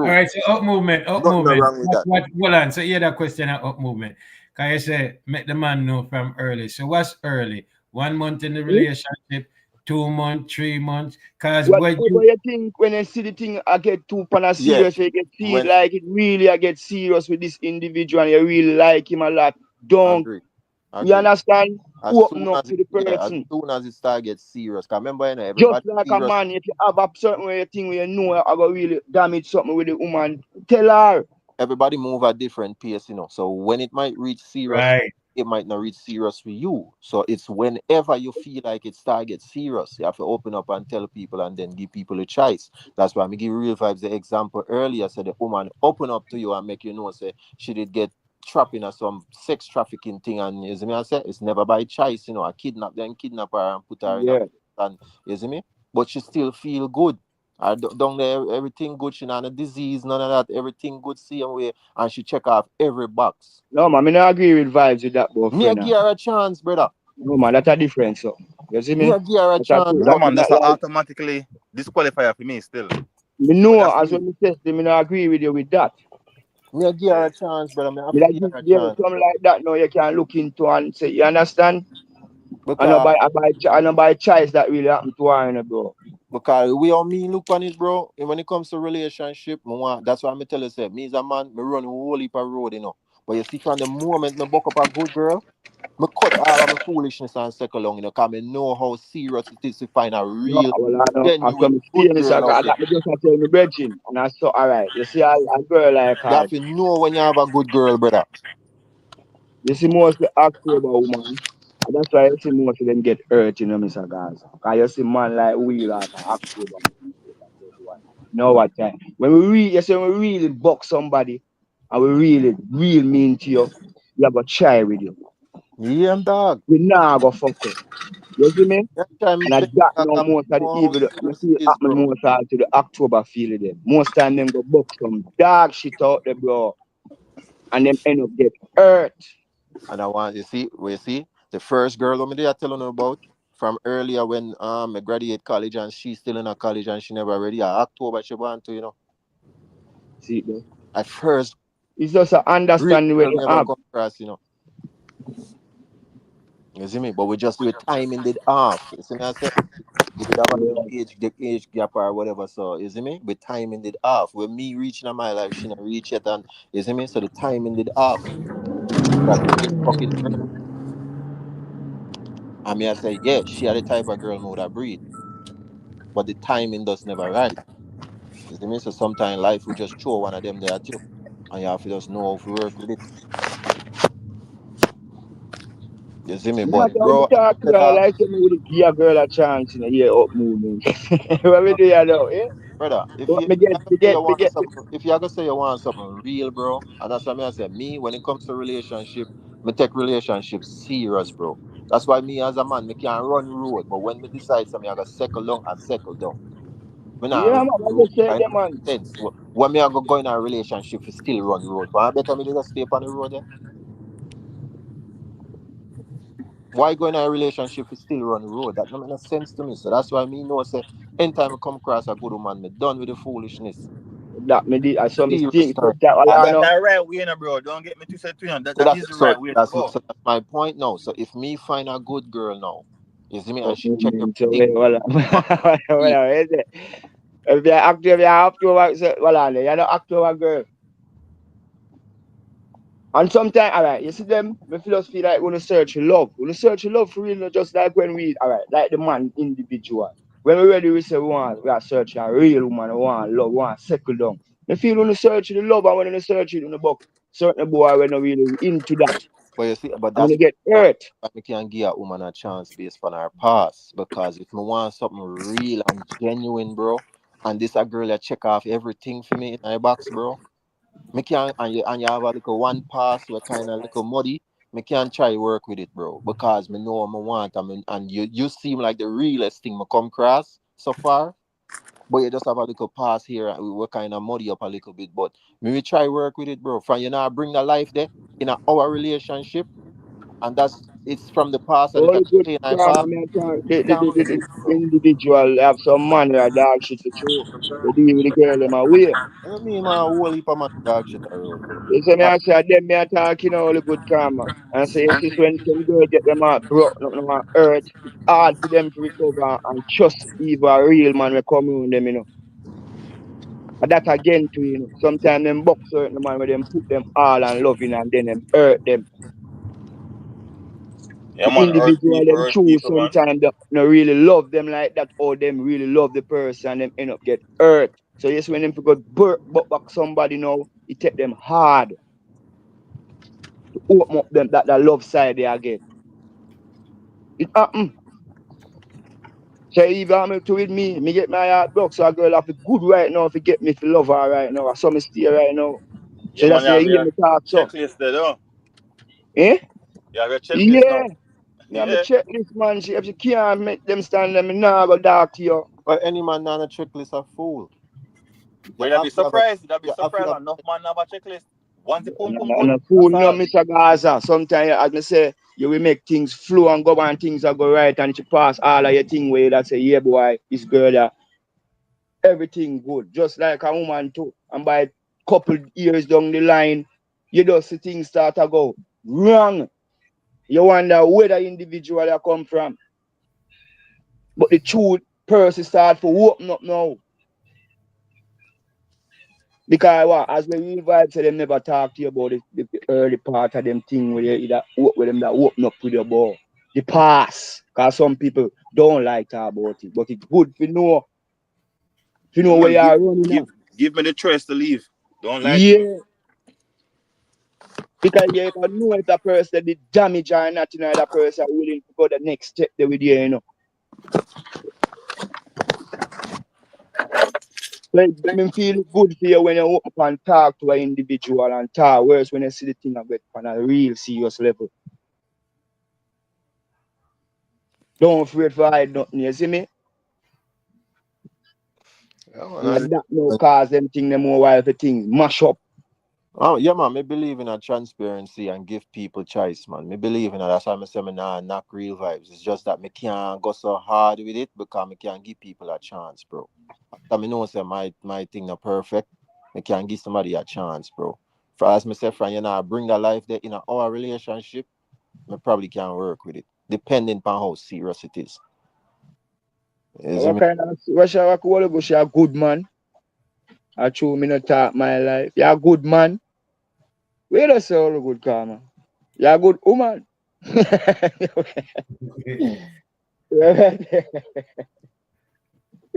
All true. right, so up movement, up Nothing no movement. wrong with that. Hold on. So hear that question at up movement. Can you say make the man know from early? So what's early? 1 month in the Hmm? relationship, 2 months, 3 months. Cause when Whatever you you think when you see the thing I get too pan a Yeah, serious, you get see it when like it really I get serious with this individual and you really like him a lot. Don't agree, you agree. understand? As Open soon up as to it, the yeah, as person. soon as it start get serious. Cause remember, you know, Just everybody like a serious. man, if you have a certain way of thing where you know I go really damage something with the woman, tell her. Everybody move at different pace, you know. So when it might reach serious, right, it might not reach serious for you. So it's whenever you feel like it start get serious, you have to open up and tell people and then give people a choice. That's why I give real vibes the example earlier. So the woman open up to you and make you know say she did get trapped in a some sex trafficking thing and you see me I say it's never by choice, you know, I kidnap her and put her in a Yeah. and you see me? But she still feel good. I down there, everything good. She not a disease, none of that. Everything good, same way, and she check off every box. No man, I not agree with vibes with that boy Me a friend. give her a chance, brother. No man, that's a difference. So you see Me me? a give her a That's a chance. true. No That's man, not that's a like automatically disqualifier for me still. me But know that's as me. when me say me not agree with you with that. Me a give her Yeah. a chance, brother. Me have Me to like give give her a yeah, chance something like that now you can look into and say you understand? because I know by choice that really happened to her, you know, bro. because we all me look on it, bro. And when it comes to relationship, me want, that's why me tell you, say me as a man, me run a whole heap of road, you know. But you see, from the moment me buck up a good girl, me cut all of my foolishness and circle along, you know, because me know how serious it is to find a No, real, well, I know. I saw genuine, me good experience. I girl out got there. that. Me just tell me brethren, and I saw all right. You see, a girl like You her. have to know when you have a good girl, brother. You see, most of the October woman, and that's why you see most of them get hurt, you know, Mr. Gaza. Cause you see man like we like an October man. You know what time? When we really, you see, when we really buck somebody, and we really, real mean to you, we have a try with you. Yeah, dog. We now go fuck up. You see me? That time And I big got dog, no I most of the know how evil. You serious see, it it is, happen bro. most all to the October feel of them. Most time them go book some dog shit out there, bro. And them end up get hurt. And I want you see, we see the first girl me there telling her about from earlier when I graduate college and she's still in a college and she never ready. October she want to, you know. See, bro. At first, It's just an real understanding when girl you me ever have. come across, you know. You see me? But we just with timing did off. You see me? I say we did have a little Yeah. age gap or whatever. So you see me? With timing did off. With me reaching in my life, she not reach yet, and you see me? So the timing did off. That fucking early. I mean, I say, yeah, she had the type of girl mode I breed, but the timing does never right. You see me? So sometimes life will just throw one of them there at you, and you have to just know how to work with it. You see me? Me But not how me bro, talk to the her dog, like me would give a girl a chance in a year up movement. What we do you know, eh? brother, But me get, me get, me get, if you gonna say you want something real, bro, and that's what I say. Me, when it comes to relationship, me take relationship serious, bro. That's why me as a man, me can run road, but when me decide something, I gotta settle down and settle down. Me not yeah, run man, I road. just say Kind them, man. of sense. When me I go in a relationship, we still run road. But I better me just stay on the road. Yeah? Why go in a relationship if still run road? That don't make no sense to me. So that's why me know say anytime I come across a good woman, me done with the foolishness. That me did, I saw me Serious think, time. that all And I that's know. the right way, no, bro. Don't get me twisted to you. That, So that is the right way to go. that's my point now. So if me find a good girl now, you see me, and Up she check movement, so everything, well, but she- well, is it? If you're active, you're October, so, well, you're not October girl. And sometimes, all right, you see them, me feel just feel like when you search for love. When you search for love for real, not just like when we, all right, like the man individual. When we ready, we say we are searching a real woman, we want love, we want settle down. Me feel when you search for the love and when you search it in the book, certain boy when not really into that. but you see, but And when that's you get why hurt, I can give a woman a chance based on her past. Because if me want something real and genuine, bro, and this a girl that check off everything for me in my box, bro. Me can and you have a little one pass where kind of little muddy. Me can try work with it, bro, because me know what I want. I mean, and you seem like the realest thing me come across so far. But you just have a little pass here and we kind of muddy up a little bit. But me we try work with it, bro. From you know, bring the life there in our relationship, and that's it's from the past and All it's a the good chain I karma, pass. man, We can work with it, the bro. individual have some money or dog shit to show. They deal with the girl them away. I mean, man, a whole heap of man dog shit around. You see me, Uh, I say, them me talking all the good karma. And say, it's just when some girl get them out broke, nothing on earth, it's hard for them to recover and trust even a real man will come around them, you know. And that again too, you know. Sometimes them box certain man where them put them all and loving and then them hurt them. Yeah, The man, individual them hurt choose people, man. sometimes they not really love them like that or them really love the person and them end up get hurt. So yes, when them go butt back somebody now, it take them hard to open up them that love side they again. It happen. So if I'm to with me get my heart broke, so a girl have to good right now if you get me to love her right now. Or so me stay right now. Yeah, So man, that's you why have you hear your me talk so. checklist there, though. Eh? You have your checklist Yeah. now. Me have me Yeah. check this man. She if she can't make them stand them, me nah go dark to you. but any man on a checklist a fool. You But you'd have be to have a surprised. You'd be you have to surprised. have Enough man have a checklist. Once the pum pum And good, a fool, that's no, all. Mr. Gaza. Sometimes, as me say, you will make things flow and go and things are go right and you pass all of your thing where that say, yeah, boy, this girl, everything good. Just like a woman too. And by couple years down the line, you just see things start to go wrong. You wonder where the individual you come from. But the truth person start to open up now. Because what, as we real vibes, so them never talk to you about the early part of them thing where you either work with them that open up with your ball. The past. Because some people don't like talk about it. But it's good to Yeah, know where man, you are running now. give me the choice to leave. Don't lie to me. Yeah. Because you can know if that person did damage or not, you know, that person willing to go the next step there with you, you know. Like, me feel good for you when you open up and talk to an individual and talk. Whereas when you see the thing I get on a real serious level. Don't afraid for hide nothing, you see me? yeah, man, And that no cause them thing them more while for things mash up. oh yeah, man. Me believe in a transparency and give people choice, man. Me believe in that. That's why me say me nah knock real vibes. It's just that me can't go so hard with it because me can't give people a chance, bro. After me know say my thing not perfect, me can give somebody a chance, bro. For as me say, friend, you know, bring that life there in our relationship, me probably can work with it, depending upon how serious it is. You see What me? kind of Russia what go she a good man? I true me not talk my life. You a good man. Where does say all good karma? You a good woman.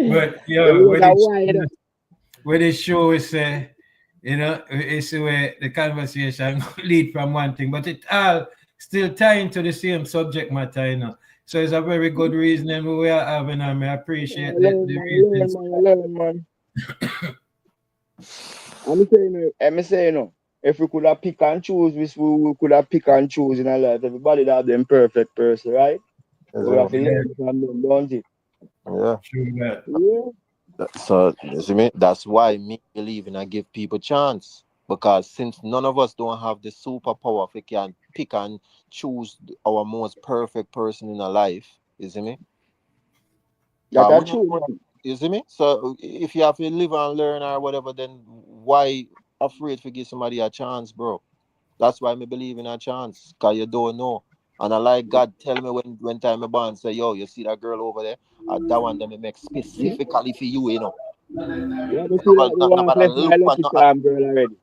But You yo, know that why you know. when the show is it's where the conversation lead from one thing, but it all still tying to the same subject matter, So it's a very good reasoning we are having, and I appreciate the reasons. Learn, man. I'm saying, if we could have pick and choose, we could have pick and choose in our life. Everybody that have them perfect person, right? You But see we me? have to Yeah, learn from them, don't it? Yeah. true that. Yeah. So you see me? That's why me believing I give people chance. Because since none of us don't have the superpower, if we can pick and choose our most perfect person in our life, you see me? That's We don't true, know, man. you see me? So if you have to live and learn or whatever, then why afraid to give somebody a chance, bro? That's why me believe in a chance, cause you don't know. And I like God tell me when time I born, say, yo, you see that girl over there? That one that me make Yeah, specifically for you, you know. yeah, I feel like we walk Nobody left look my for lucky nothing. charm girl already.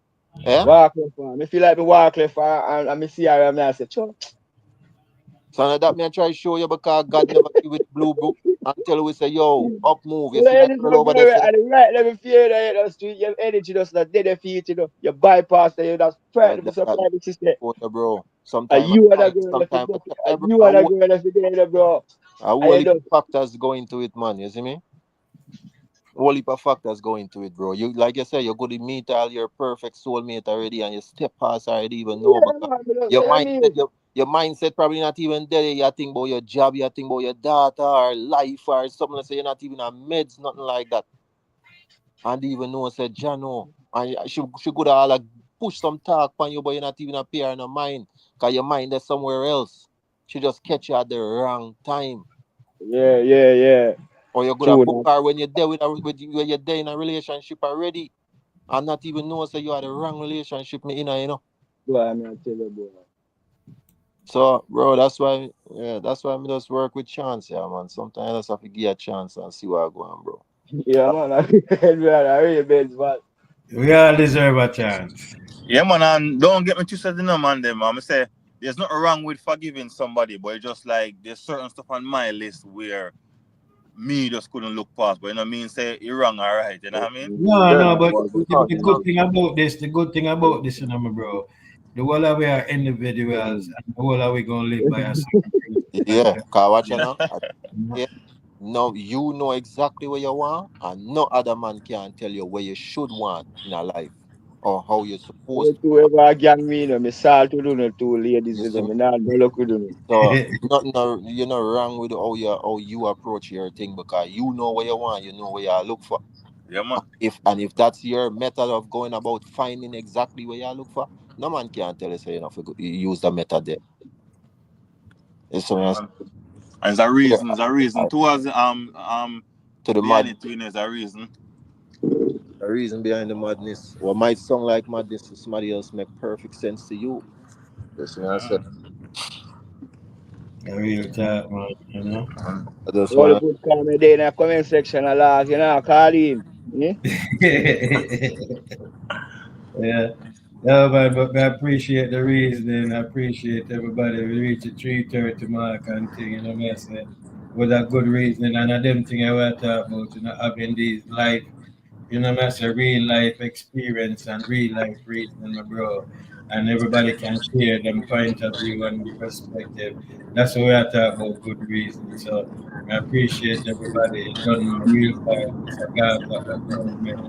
Eh? Walk left her. I feel like we walk left her and I see her and I say, sure. So now that me I try show you because God never give it blue book until we say, yo, up move. You You know, see that this girl one over there girl say, at the right level fear that you street, your energy just not dead feet, you know. You bypass that, you just frightened for some that privacy step. for you, bro. And Sometimes you and that I girl left the sometimes bucket. I And bro, you and that girl left the there, bro. a And whole you heap just of factors go into it, man. You see me? whole heap of factors go into it, bro. You like you said, you're going to meet all your perfect soulmate already, and you step past already even know. Yeah, But man, me don't your say mindset, me. your mindset probably not even there. You think about your job, you think about your daughter or life or something. Like say you're not even on meds, nothing like that. And even know said Jano, and she could have like push some talk on you, but you're not even a pair in her mind, cause your mind is somewhere else. She just catch you at the wrong time. Yeah. Or you're gonna True book that. her when you're there when you're there in a relationship already, and not even know say you are the wrong relationship me in, you know. Boy, me I tell you, boy. So bro, that's why I just work with chance, yeah man. Sometimes I just have to give a chance and see what I go on, bro. Yeah, man, I really bad, but We all deserve a chance. Yeah, man, and don't get me twisted, you know, man. Them, I'm say there's nothing wrong with forgiving somebody, but it's just like there's certain stuff on my list where me just couldn't look past. But you know what I mean? Say you're wrong, all right. You know what I mean? No, Yeah, no, man, but boy, the good thing about this, you know, my bro, the whole of we are individuals, and the whole of we gonna live by a certain principle. yeah, cause watch you Yeah. know. Yeah, no, you know exactly what you want, and no other man can tell you what you should want in a life or how you're supposed to. whoever gang me, you know, me salt to do no two ladies, You you know, see me? me not no look with you. So nothing, you're not wrong with how you approach your thing because you know what you want, you know what you look for. Yeah, man. If that's your method of going about finding exactly what you look for, no man can tell you say you know you use the method there. It's Yeah, so man. And it's a reason. It's a reason. uh, Towards to the behind mad it, there's a reason. the reason behind the madness. What might sound like madness to somebody else make perfect sense to you. That's what I said. Mm. A real talk, man, you know. I just All the wanna good comment there in the comment section, a lot, you know, call in. Yeah? Yeah. No, but I appreciate the reasoning. I appreciate everybody. We reach the 3:30 mark and thing, you know what I say? With a good reasoning. And I them thing I want to talk about, you know, having these life, you know what I say, real life experience and real life reasoning, my bro. And everybody can share them point of view and perspective. That's what we are talking about good reason. So I appreciate everybody. You don't know real vibe. It's a Gaza up movement.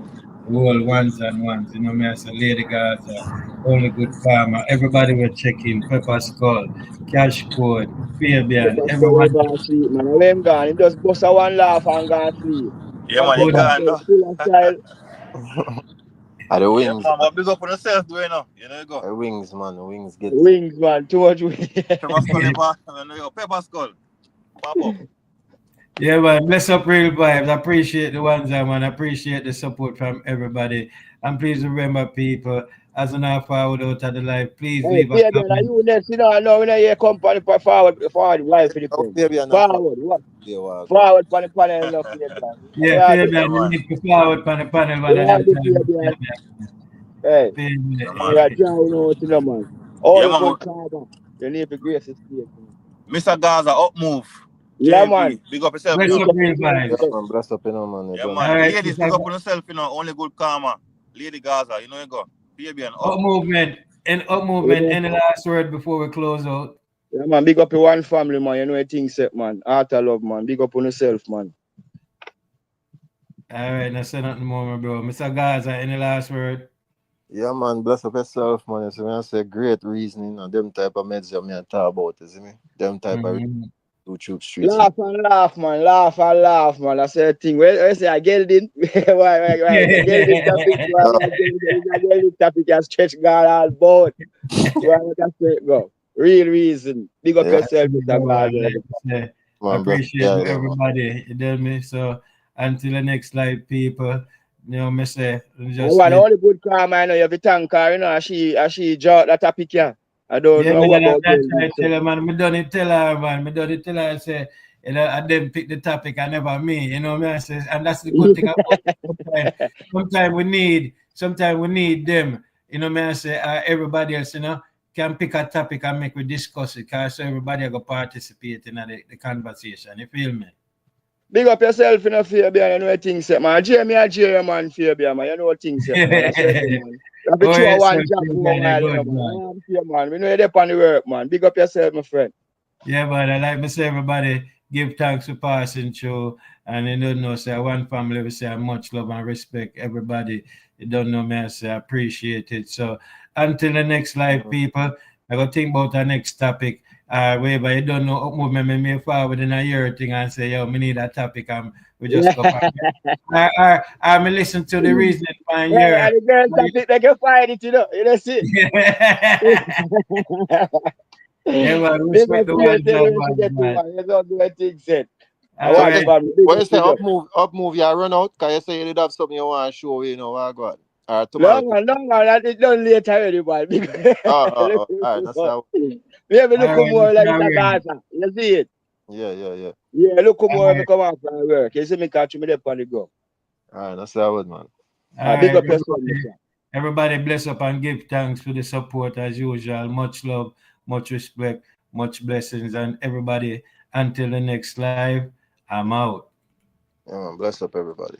The whole ones and ones. You know me, I say Lady Gaza, only good karma. Everybody will check in. Pepper Skull, Cash Code, Fabian, Pepper Skull everyone. never sleep, man. When him gone, him just bust a one laugh and gone sleep. Yeah, And man. You Who Pepper that? gone, Skull no? full of style. at the Yeah, wings, man. man. But big up on yourself, do you know? You know you go. The wings, man. The wings get it. Wings, man, too much wings. Pepper skull never. You know, pepper skull. Pop up. Yeah, man. Bless up real vibes. I appreciate the ones, man. I appreciate the support from everybody. And please remember, people, as an half forward out of the life, please Hey, leave a Fabian, are comment. you next? You know, I know we not hear company for forward life for the Oh, pen. baby, and a fuck Forward, what? you are go. Forward for the panel, no Fabian. Yeah, Yeah, the Yeah, Fabian, you man. need to forward on the panel one of yeah, them the time. Fabian. Hey, Yeah, Fabian. we man. are trying out, you know, man. Yeah, All man. good karma. You need to grace the state, man. Mr. Gaza, up move. Yeah, man. JV, big up yourself, you Bless know. Big up up real yourself, Yeah, big vibes. up. man. Bless up, you know, man. You Yeah, done. All man. right, Ladies, sister. big up on yourself, you know. Only good karma. Lady Gaza, you know you go. Baby and up. Up movement. And up movement. Yeah, Any last word before we close out? yeah, man. Big up your one family, man. You know what things set, man. Heart of love, man. Big up on yourself, man. All right, now say nothing more, my bro. Mr. Gaza, any last word? Yeah, man. Bless up yourself, man. You see me? I say great reasoning and them type of meds you me I talk about. You see me? Them type of Mm-hmm. YouTube streets. Laugh and laugh, man. Laugh and laugh, man. That's the thing. Well, I say a Gelding. Why? The Gelding topic. Why? Uh, The Gelding topic has stretch God all boat. Why? That's it, go. Real reason. Big up yeah, yourself, Mr. Bro, I Gaza. like to say, I man. Bless up. appreciate Yeah, them, man. everybody. You know me? So until the next live, people, you know me say, I just want live. all the good karma, I know you have to thank her, you know, as she draw that topic here. I don't Yeah, know man, about that's Gelding, right. so. Tell her, man. Me done it. Tell her, man. Me done it. Tell her. Say, you know, I didn't pick the topic. I never me. You know me. I say, and that's the good thing about it. Sometimes we need them. You know me. I say, everybody else, you know, can pick a topic and make we discuss it. Cause so everybody go participate in the conversation. You feel me? Big up yourself in a Fabian, you know what things set, man. Jamie and Jerry, man, Fabian, man. You know what things set, man. I said, man. You have to Oh, throw yes, one sir. job for a Fabian, a while, you know, good man. man. Man, we know you're there on the work, man. Big up yourself, my friend. Yeah, but I like to say everybody give thanks for passing through. And you don't know, say one family, we say much love and respect everybody. You don't know me, I say appreciate it. So until the next live, people, I go think about the next topic. Wherever you don't know, movement may forward in a year thing and say, yo, we need a topic. We just go back. I listen to the reasoning for a Yeah, year. and the girl topic they can find it, you know. You know, see. Yeah, well, They respect can the see one it tell love, you she get you, man. man. You don't do a thing said. I All So watch right. just family, big what you up, say, big up. up move, you run out, cause you say you did have something you want to show, you know, what God. Or No, tomorrow. man, no, man, that is done late already, man. All right, that's how. Maybe look All right, more like Mr. it's a Ring. Gaza. You see it? Yeah. Yeah, look All more me right. come out from work. You see me catch me there on the go. All right, that's how it, man. All Big right, up yourself, everybody. Mr. Everybody bless up and give thanks for the support as usual. Much love, much respect, much blessings, and everybody until the next live. I'm out. Yeah, man, bless up everybody.